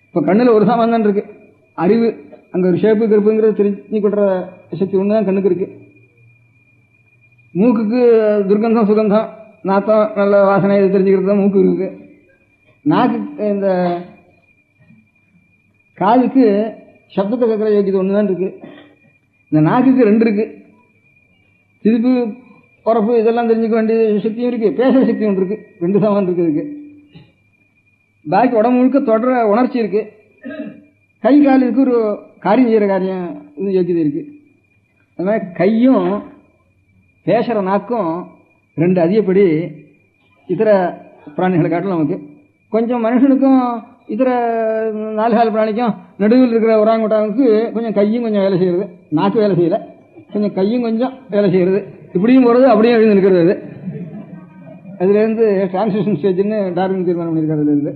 இப்போ கண்ணில் ஒரு சம்பந்தம் இருக்கு, அறிவு. அங்கே ஒரு ஷேப்பு கருப்புங்கிறது தெரிஞ்சு கொள்ற சக்தி ஒன்று தான் கண்ணுக்கு இருக்கு. மூக்குக்கு துர்கந்தம் சுகந்தம் நாத்தம் நல்ல வாசனை இது தெரிஞ்சுக்கிறது தான் மூக்கு இருக்கு. நாக்கு இந்த காதுக்கு சப்தத்தை கேட்குற யோகியது ஒன்று தான் இருக்கு. இந்த நாக்குக்கு 2 இருக்கு, திருப்பு உரப்பு இதெல்லாம் தெரிஞ்சுக்க வேண்டிய சக்தியும் இருக்கு, பேசுகிற சக்தி ஒன்று இருக்கு. 2 சமம் இருக்கு இதுக்கு. பாக்கி உடம்பு முழுக்க தொடர உணர்ச்சி இருக்கு. கை கால் இருக்கு, ஒரு காரியம் செய்கிற காரியம் இது யோகியது இருக்கு. அது மாதிரி கையும் பேசுகிற நாக்கும் 2 அதிகப்படி இதர பிராணிகளை காட்டிலும் நமக்கு. கொஞ்சம் மனுஷனுக்கும் இதர 4 கால் பிராணிக்கும் நடுவில் இருக்கிற ஒராங்குட்டானுக்கு கொஞ்சம் கையும் கொஞ்சம் வேலை செய்கிறது, நாக்கு வேலை செய்யலை, கொஞ்சம் கையும் கொஞ்சம் வேலை செய்கிறது. இப்படியும் போகிறது அப்படியும் எழுந்து நிற்கிறது. அது அதுலேருந்து டிரான்ஸ்லேஷன் ஸ்டேஜ்னு டார்வின் தீர்மானம் பண்ணியிருக்காரு. அதுலேருந்து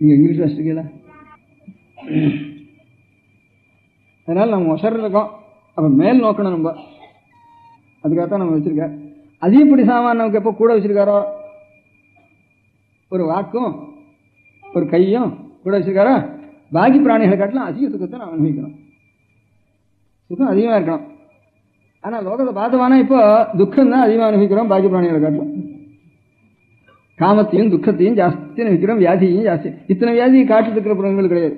நீங்கள் இங்கிலீஷ் வாசிக்கல, அதனால் நம்ம ஒசரில் இருக்கோம். அப்போ மேல் நோக்கணும் நம்ம, அதுக்காகத்தான் நம்ம வச்சுருக்கோம். அதிகப்படி சாமான் நமக்கு எப்போ கூட வச்சுருக்காரோ, ஒரு வாக்கும் ஒரு கையும் கூட வச்சுருக்காரோ, பாக்கி பிராணிகளை காட்டிலும் அதிக சுகத்தை நாம் அனுபவிக்கணும். சுகம் அதிகமாக இருக்கணும். ஆனால் லோகத்தை பார்த்தவானா இப்போ துக்கம் தான் அதிகமாக அனுபவிக்கிறோம் பாக்கி பிராணிகளை காட்டிலும். காமத்தையும் துக்கத்தையும் ஜாஸ்தி அனுபவிக்கிறோம், வியாதியையும் ஜாஸ்தி. இத்தனை வியாதியை காட்டிட்டு இருக்கிற பிறங்கள் கிடையாது,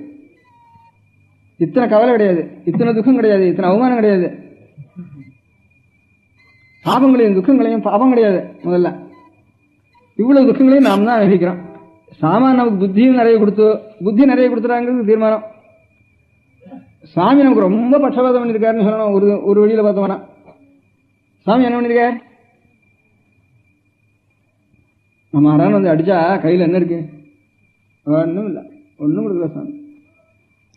இத்தனை கவலை கிடையாது, இத்தனை துக்கம் கிடையாது, இத்தனை அவமானம் கிடையாது, பாபங்களையும் துக்கங்களையும் பாபம் கிடையாது. முதல்ல இவ்வளவு துக்கங்களையும் நாம் தான் அனுபவிக்கிறோம். சாமான் நமக்கு புத்தியும் நிறைய புத்தி நிறைய கொடுத்துறாங்கிறது தீர்மானம். சுவாமி நமக்கு ரொம்ப பட்சபாதம் பண்ணியிருக்காருன்னு சொல்லணும். ஒரு வழியில பார்த்தோம்னா சுவாமி என்ன பண்ணிருக்கார், நம்ம யாராவது வந்து அடிச்சா கையில் என்ன இருக்கு? ஒன்றும் இல்லை, ஒன்றும் கொடுக்கல. சுவாமி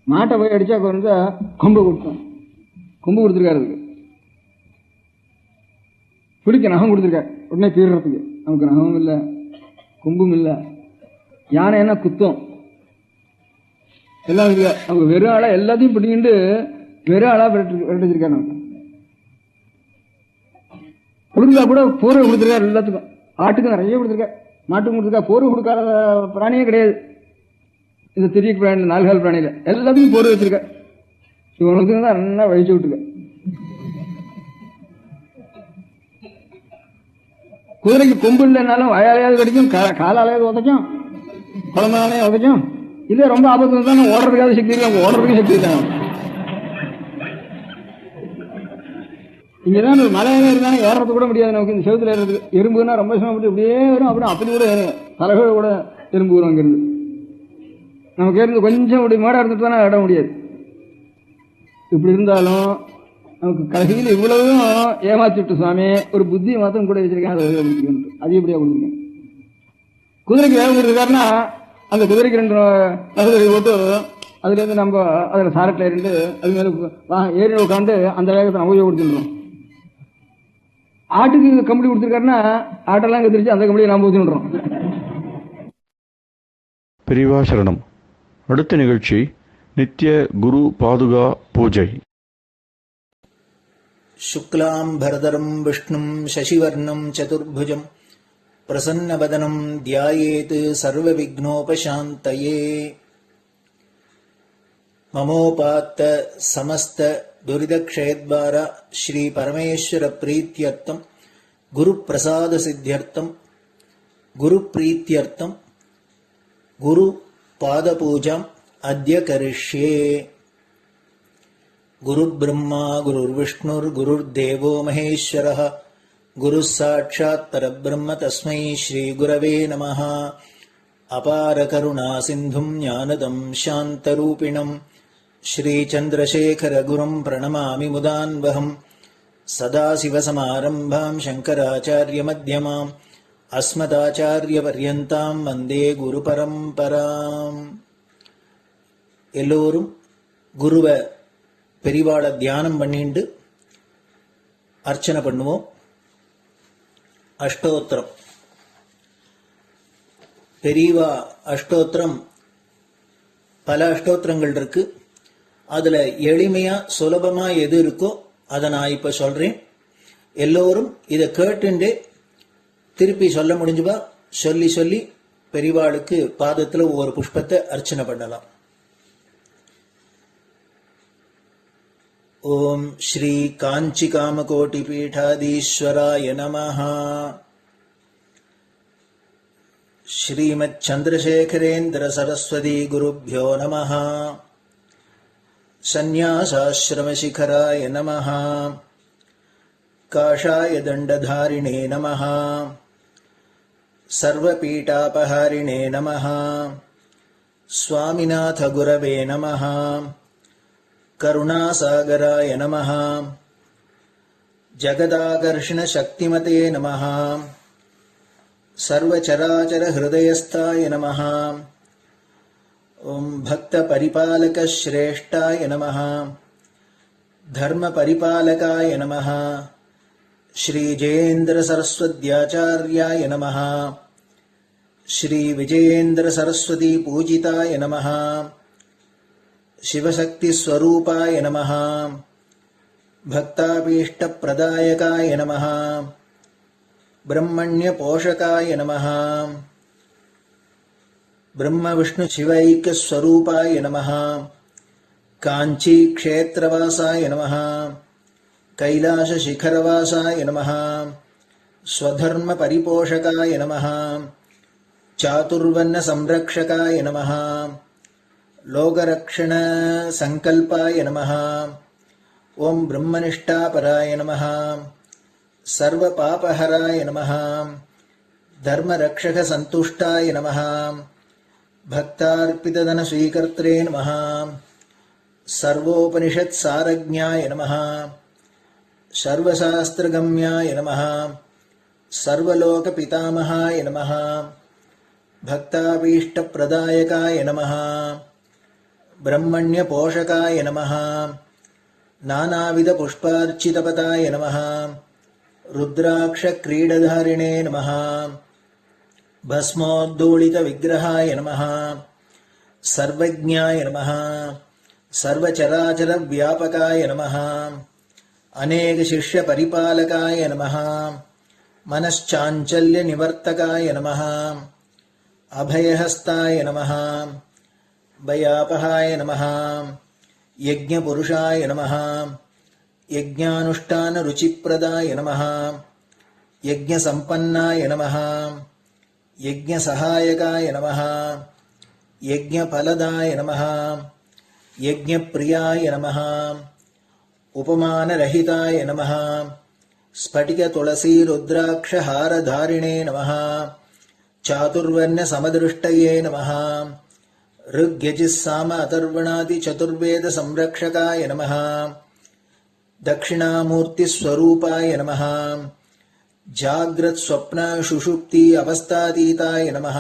மாட்டை போய் அடிச்சா குறைஞ்சா கொம்பு கொடுத்துருக்காரு. அதுக்கு புளிக்க நகம் கொடுத்துருக்காரு உடனே தீர்றதுக்கு. நமக்கு நகமும் இல்லை, கொம்பும் இல்லை. யானை என்ன குத்தம் எல்லாம் இருக்கு. அவங்க வெறும் ஆளா எல்லாத்தையும் பிடிக்கிட்டு வெறும் ஆளா விரட்டிச்சிருக்காரு. நமக்கு கொடுத்தா கூட போர்வை கொடுத்துருக்காரு எல்லாத்துக்கும். ஆட்டுக்கும் நிறைய கொடுத்துருக்காரு, மாட்டுக்கும் கொடுத்துருக்கா. போர்வை கொடுக்காத பிராணியே கிடையாது. இந்த தெரிய பிராணி 4 கால் பிராணியில எல்லாத்துக்கும் போர்வை வச்சிருக்க. இவனுக்கு தான் நல்லா வழிச்சு விட்டுருக்க. குதிரைக்கு கொம்பு இல்லைன்னாலும் வயாலையாவது கிடைக்கும், காலாலையாவது உதைக்கும், குழந்தையாலையும் உதைக்கும். இல்ல ரொம்ப ஆபத்து தான் ஓடுறதுக்காவது சக்தி இருக்கு. அவங்க ஓடுறதுக்கும் சக்தி இருக்காங்க. இங்கதான் ஒரு மலையில இருந்தாலும் ஏறது கூட முடியாது நமக்கு. இந்த செவத்துல ஏறதுக்கு எறும்புன்னா ரொம்ப சிரமப்பட்டு இப்படியே வரும். அப்புறம் அப்படி கூட தலைகோட கூட எறும்பு வரும். அங்கிருந்து நமக்கு இருந்து கொஞ்சம் இப்படி மாடா இருந்துட்டு தானே இட முடியாது. இப்படி இருந்தாலும் நமக்கு கடைசியில் இவ்வளவும் ஏமாத்திட்டு சுவாமி ஒரு புத்தியை மாத்திரம் கூட வச்சிருக்கேன். அதை அதிகப்படியா கொடுத்துருக்கேன். குதிரைக்கு வேகம் கொடுத்துருக்காருன்னா அந்த குதிரைக்கு 2 நகரை போட்டு அதுல இருந்து நம்ம அதுல சாரட்டில் இருந்து அது மேல ஏறி உட்காந்து அந்த வேகத்தை நம்ம கொடுத்துடுறோம். ஆட்டுக்கு கம்பளி கொடுத்துருக்காருன்னா ஆட்டெல்லாம் கத்திரிச்சு அந்த கம்பளியை நாம ஊற்றிடுறோம். பெரியவா சரணம். அடுத்த நிகழ்ச்சி நித்திய குரு பாதுகா பூஜை. शुक्लां भरदरं विष्णुं शशिवर्णं चतुर्भुजं प्रसन्नवदनं ध्यायेत् सर्वविघ्नोपशान्तये. ममोपात्त समस्त दुरितक्षयद्वारा श्री परमेश्वर प्रीत्यर्थं गुरुप्रसाद सिद्ध्यर्थं गुरुप्रीत्यर्थं गुरु पादपूजाम् अद्य करिष्ये. गुरुर्ब्रह्मा गुरुर्विष्णुर्गुरुर्देवो महेश्वरः गुरुः साक्षात् परब्रह्म तस्मै श्रीगुरवे नमः. अपारकरुणा सिन्धुं ज्ञानदं शान्तरूपिणं श्रीचन्द्रशेखरगुरुं प्रणमामि मुदान्वहम्. सदाशिवसमारम्भां शङ्कराचार्यमध्यमाम् अस्मदाचार्यपर्यन्तां वन्दे गुरुपरम्पराम्. எல்லோரும் குருவை பெரிவாளை தியானம் பண்ணிண்டு அர்ச்சனை பண்ணுவோம். அஷ்டோத்திரம். பெரியவா அஷ்டோத்திரம் பல அஷ்டோத்திரங்கள் இருக்கு. அதுல எளிமையா சுலபமா எது இருக்கோ அதை நான் இப்ப சொல்றேன். எல்லோரும் இதை கேட்டுண்டே திருப்பி சொல்ல முடிஞ்சுபா சொல்லி சொல்லி பெரிவாளுக்கு பாதத்துல ஒவ்வொரு புஷ்பத்தை அர்ச்சனை பண்ணலாம். ओम श्री कांची कामकोटि पीठाधीश्वराय नमः. श्रीमत् चंद्रशेखरेन्द्र सरस्वती गुरुभ्यो नमः. संन्यासाश्रम शिखराय नमः. काषाय दंडधारिणे नमः. सर्वपीठापहारिणे नमः. स्वामिनाथ गुरवे नमः. करुणासागराय नमः. जगदाकर्षण शक्तिमते नमः. सर्वचराचर हृदयस्थाय नमः. ओम भक्त परिपालक श्रेष्ठाय नमः. धर्म परिपालकाय नमः. श्री जयेन्द्र सरस्वत्याचार्याय नमः. श्री विजयेन्द्र सरस्वती पूजिताय नमः. शिवशक्ति स्वरूपाय नमः. भक्ताभीष्ट प्रदायकाय नमः. ब्रह्मण्य पोषकाय नमः. ब्रह्म विष्णु शिवैक्य स्वरूपाय नमः. कांची क्षेत्रवासाय नमः. कैलाश शिखरवासाय नमः. स्वधर्म परिपोषकाय नमः. चातुर्वर्ण संरक्षकाय नमः. लोकरक्षण संकल्पाय नमः. ओम ब्रह्मनिष्ठापराय नमः. सर्वपापहराय नमः. धर्मरक्षक संतुष्टाय नमः. भक्तार्पितधनस्वीकर्त्रे नमः सर्वोपनिषत्सारज्ञाय नमः सर्वशास्त्रगम्याय नमः सर्वलोकपितामहाय नमः भक्ताभीष्टप्रदायकाय नमः ब्रह्मण्यपोषकाय नमः नानाविधपुष्पार्चितपताय नमः रुद्राक्षक्रीडधारिणे नमः भस्मोद्धूलितविग्रहाय नमः सर्वज्ञाय नमः सर्वचराचरव्यापकाय नमः अनेकशिष्यपरिपालकाय नमः मनश्चाञ्चल्यनिवर्तकाय नमः अभयहस्ताय नमः भयापहाय नमः यज्ञपुरुषाय नमः यज्ञानुष्ठानरुचिप्रदाय नमः यज्ञसम्पन्नाय नमः यज्ञसहायकाय नमः यज्ञफलदाय नमः यज्ञप्रियाय नमः उपमानरहिताय नमः स्फटिकतुलसीरुद्राक्षहारधारिणे नमः चातुर्वर्ण्यसमदृष्टये नमः ऋग्यजुस्साम अथर्वणादिचतुर्वेदसंरक्षकाय नमः दक्षिणामूर्तिस्वरूपाय नमः जाग्रत्स्वप्नसुषुप्ति अवस्थातीताय नमः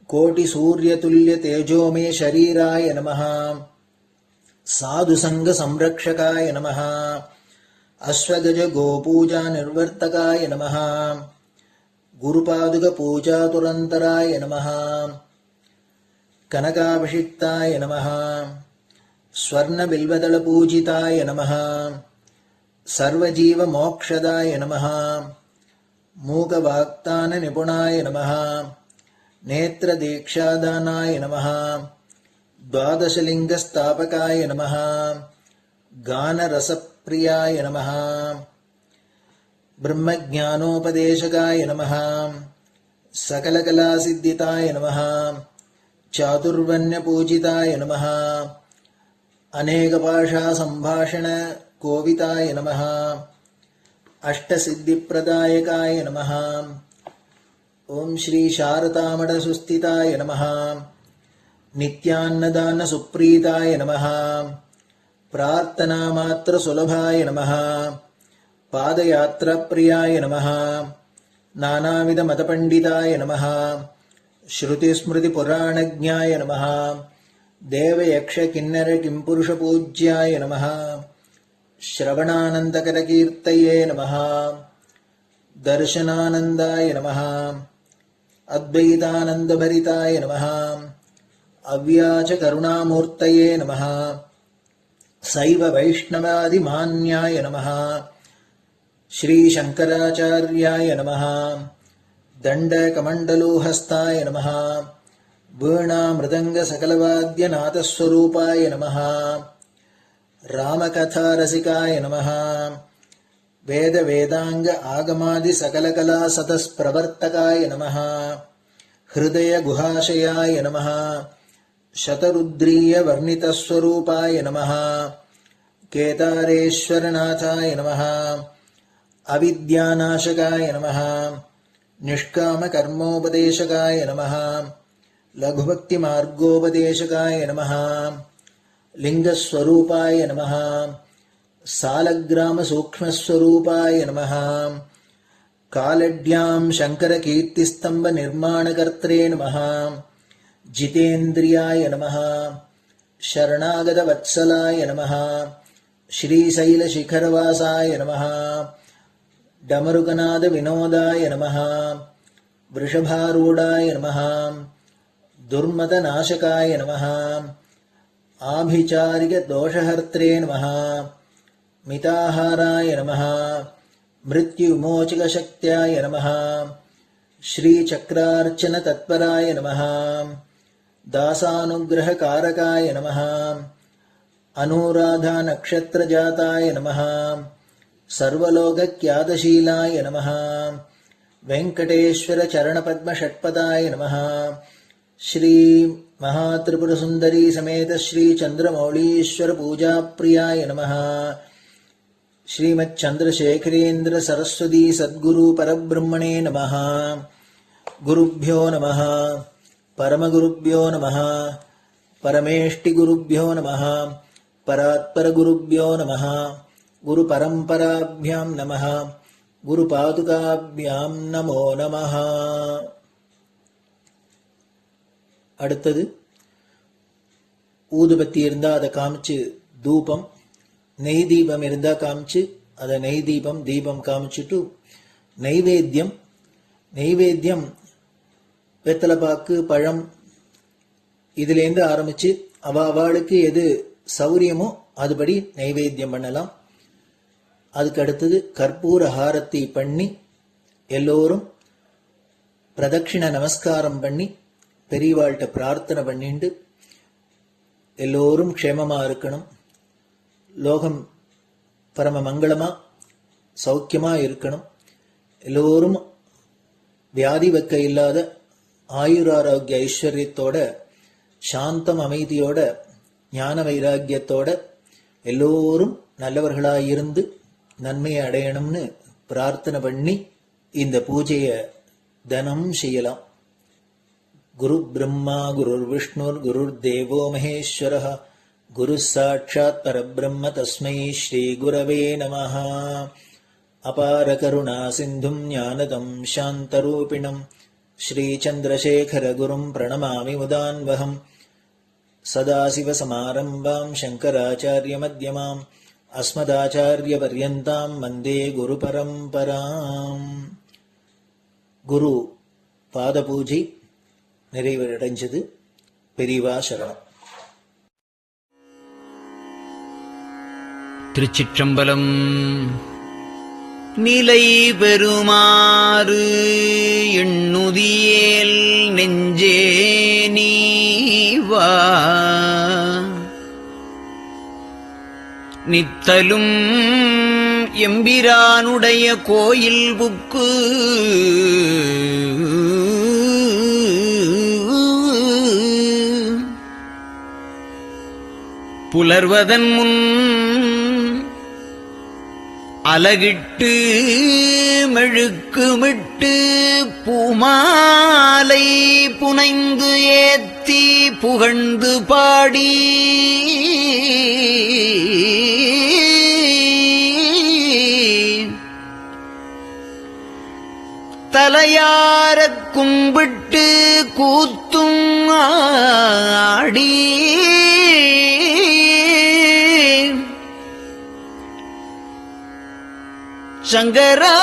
कोटिसूर्यतुल्यतेजोमे शरीराय नमः साधुसङ्गसंरक्षकाय नमः अश्वगजगोपूजानिर्वर्तकाय नमः गुरुपादुकपूजातुरन्तराय नमः कनकाभिषिक्ताय नमः स्वर्णबिल्वदलपूजिताय नमः सर्वजीवमोक्षदाय नमः मूकवाक्ताननिपुणाय नमः नेत्रदीक्षादानाय नमः द्वादशलिङ्गस्थापकाय नमः गानरसप्रियाय नमः ब्रह्मज्ञानोपदेशकाय नमः सकलकलासिद्धिताय नमः चातुर्वर्ण्यपूजिताय नमः अनेकभाषासम्भाषणकोविताय नमः अष्टसिद्धिप्रदायकाय नमः ॐ श्री शारदामठसुस्थिताय नमः नित्यान्नदानसुप्रीताय नमः प्रार्थनामात्रसुलभाय नमः पादयात्राप्रियाय नमः नानाविधमतपण्डिताय नमः श्रुतिस्मृतिपुराणज्ञाय नमः देवयक्षकिन्नरकिंपुरुषपूज्याय नमः श्रवणानन्दकरकीर्तये नमः दर्शनानन्दाय नमः अद्वैतानन्दभरिताय नमः अव्याचकरुणामूर्तये नमः शैव वैष्णवादिमान्याय नमः श्रीशङ्कराचार्याय नमः दण्डकमण्डलोहस्ताय नमः वीणामृदङ्गसकलवाद्यनाथस्वरूपाय नमः रामकथारसिकाय नमः वेदवेदाङ्ग आगमादिसकलकलासतस्प्रवर्तकाय नमः हृदयगुहाशयाय नमः शतरुद्रीयवर्णितस्वरूपाय नमः केदारेश्वरनाथाय नमः अविद्यानाशकाय नमः निष्कामकर्मोपदेशकाय नमः लघुभक्तिमार्गोपदेशकाय नमः लिङ्गस्वरूपाय नमः सालग्रामसूक्ष्मस्वरूपाय नमः कालड्यां शङ्करकीर्तिस्तम्भनिर्माणकर्त्रे नमः जितेन्द्रियाय नमः शरणागतवत्सलाय नमः श्रीशैलशिखरवासाय नमः डमरुकनादविनोदाय नमः वृषभारूढाय नमः दुर्मदनाशकाय नमः आभिचारिकदोषहर्त्रे नमः मिताहाराय नमः मृत्युमोचकशक्त्याय नमः श्रीचक्रार्चनतत्पराय नमः दासानुग्रहकारकाय नमः अनुराधानक्षत्रजाताय नमः सर्वलोकख्यातशीलाय नमः वेङ्कटेश्वरचरणपद्मषट्पदाय नमः श्री महात्रिपुरसुन्दरी समेत श्री चन्द्रमौलीश्वर पूजाप्रियाय नमः श्रीमच्चन्द्रशेखरेन्द्र सरस्वती सद्गुरु परब्रह्मणे नमः गुरुभ्यो नमः பரமகுருப்யோ நமः பரமேஷ்டிகுருப்யோ நமः பராத்பரகுருப்யோ நமः குரு பரம்பராபியாம் நமः குரு பாதுகாபியாம் நமோ நமः. அடுத்தது ஊதுபத்தி இருந்தா அதை காமிச்சு தூபம், நெய் தீபம் இருந்தா காமிச்சு அதை நெய் தீபம் தீபம் காமிச்சுட்டு நைவேத்தியம். நைவேத்தியம் வெத்தலைப்பாக்கு, பழம் இதுலேருந்து ஆரம்பிச்சு அவளுக்கு எது சௌரியமோ அதுபடி நைவேத்தியம் பண்ணலாம். அதுக்கு அடுத்தது கற்பூர ஹாரத்தி பண்ணி எல்லோரும் பிரதட்சிண நமஸ்காரம் பண்ணி பெரியவாள்கிட்ட பிரார்த்தனை பண்ணிண்டு எல்லோரும் க்ஷேமமா இருக்கணும், லோகம் பரம மங்களமா சௌக்கியமா இருக்கணும், எல்லோரும் வியாதி வெக்க இல்லாத ஆயுராரோக்கிய ஐஸ்வர்யத்தோட சாந்தம் அமைதியோட ஞான வைராக்கியத்தோட எல்லோரும் நல்லவர்களாயிருந்து நன்மையை அடையணும்னு பிரார்த்தனை பண்ணி இந்த பூஜையை தினம் செய்யலாம். குரு பிரம்மா குருர் விஷ்ணுர் குருர் தேவோ மகேஸ்வரः குரு சாட்சாத் பரபிரம்ம தஸ்மை ஸ்ரீ குரவே நமः. அபார கருணா சிந்தும் ஞானதம் சாந்தரூபிணம் ஸ்ரீ சந்திரசேகர குரும் பிரணமாமி முதான்வகம். சதாசிவசமாரம்பாம் சங்கராச்சாரிய மத்யமாம் அஸ்மதாச்சாரிய பர்யந்தாம் வந்தே குரு பரம்பராம். குரு பாத பூஜை நிறைவடைஞ்சது. பெரியவா சரணம். திருச்சிற்றம்பலம். நிலை பெறுமாறு எண்ணுதியேல் நெஞ்சே நீவா, நித்தலும் எம்பிரானுடைய கோயில் புக்கு புலர்வதன் முன் அலகிட்டு மெழுக்குமிட்டு பூமாலை புனைந்து ஏத்தி புகழ்ந்து பாடி தலையாரக் கும்பிட்டு கூத்தும் ஆடி சங்கரா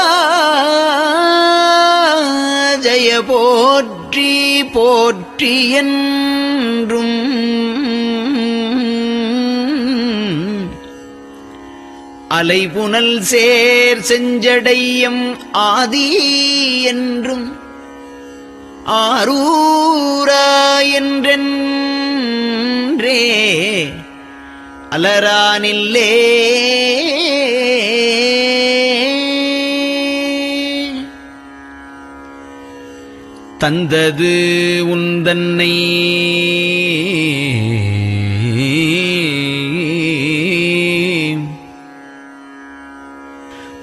ஜய போற்றி போற்றி என்றும் அலைபுனல் சேர் செஞ்சடையம் ஆதி என்றும் ஆரூரா என்றென்றே அலரானில்லே தந்தது உந்தன்னை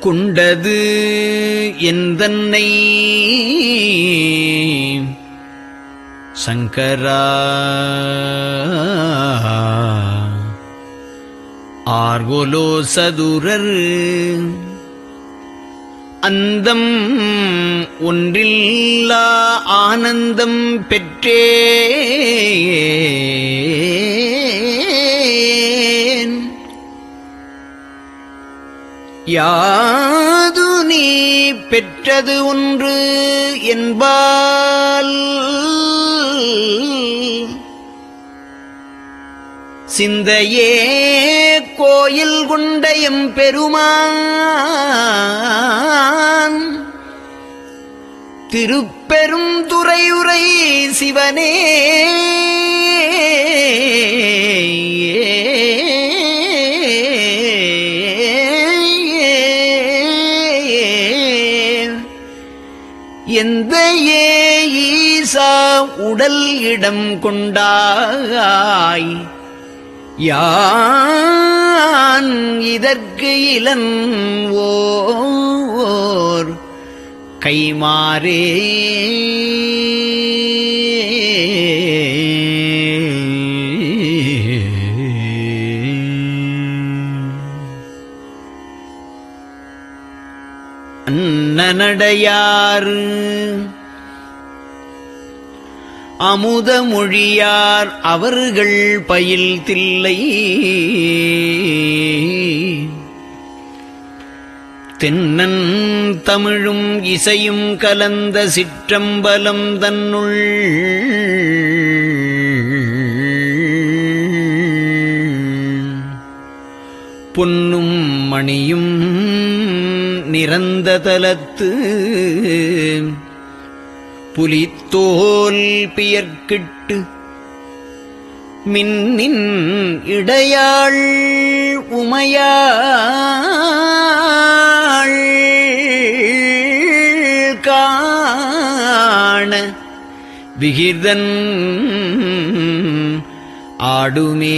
கொண்டது எந்தன்னை சங்கரா ஆர்கோலோ சதுரர் அந்தம் ஒன்றில்லா ஆனந்தம் பெற்றேன். யாது நீ பெற்றது ஒன்று என்பால் சிந்தையே கோயில் கொண்டயம் பெருமான் திருப்பெரும் துறையுரை சிவனே எந்த ஈசா உடல் இடம் கொண்டாய் யான் இதற்கு இளன்வோர் கைமாறே அன்னநடையார் அமுதமொழியார் அவர்கள் பயில் தில்லை தென்னன் தமிழும் இசையும் கலந்த சிற்றம்பலம் தன்னுள் பொன்னும் மணியும் நிறந்த தலத்து புலித்தோல் பியர்க்கிட்டு மின்னின் இடையாள் உமையாள் காண விகிர்தன் ஆடுமே.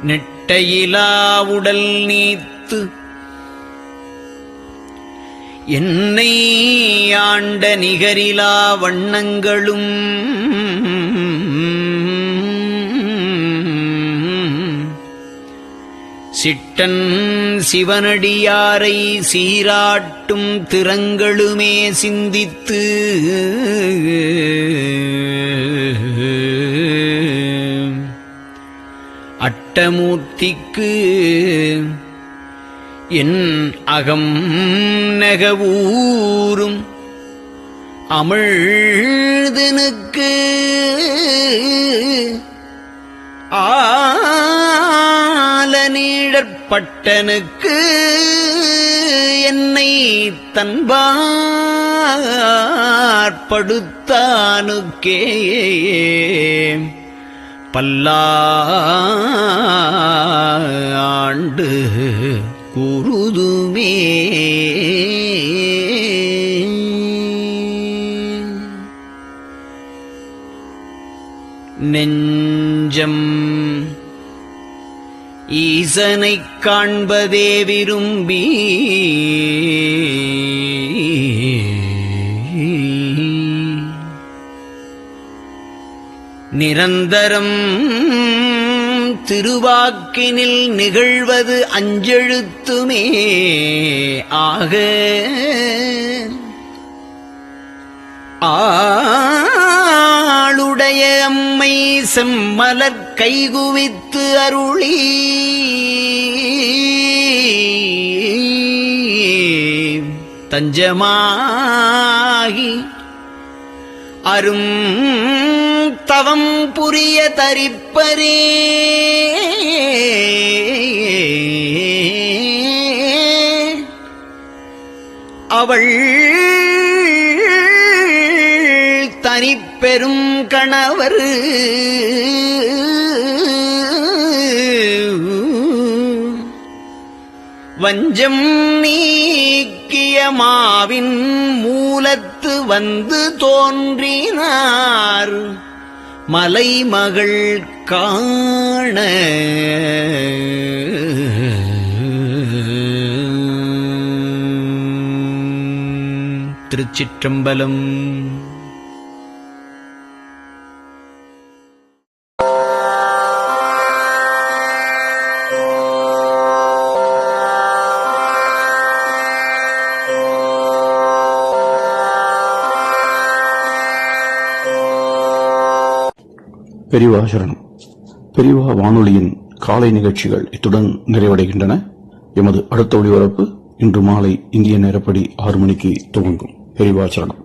நெட்டையிலா உடல் நீத்து என்னை ஆண்ட நிகரிலா வண்ணங்களும் சிட்டன் சிவனடியாரை சீராட்டும் திறங்களுமே சிந்தித்து அட்டமூர்த்திக்கு என் அகம் நெகவூரும் அமிழ்தனுக்கு ஆலநீழற்பட்டனுக்கு என்னை தன்பாற்படுத்தானுக்கே பல்லாண்டு குருதுமே. நெஞ்சம் ஈசனைக் காண்பதே விரும்பி நிரந்தரம் திருவாக்கினில் நிகழ்வது அஞ்செழுத்துமே ஆக ஆளுடைய அம்மை செம்மலர் கைகுவித்து அருளி தஞ்சமாகி அரும் தவம் புரிய தரிப்பரே. அவள் தனிப்பெரும் கணவர் வஞ்சம் நீக்கிய மாவின் மூலத்து வந்து தோன்றினார் மலைமகள் காண. திருச்சிற்றம்பலம். பெரியவா சரணம். பெரியவா வானொலியின் காலை நிகழ்ச்சிகள் இத்துடன் நிறைவடைகின்றன. எமது அடுத்த ஒளிபரப்பு இன்று மாலை இந்திய நேரப்படி 6 மணிக்கு துவங்கும். பெரியவா சரணம்.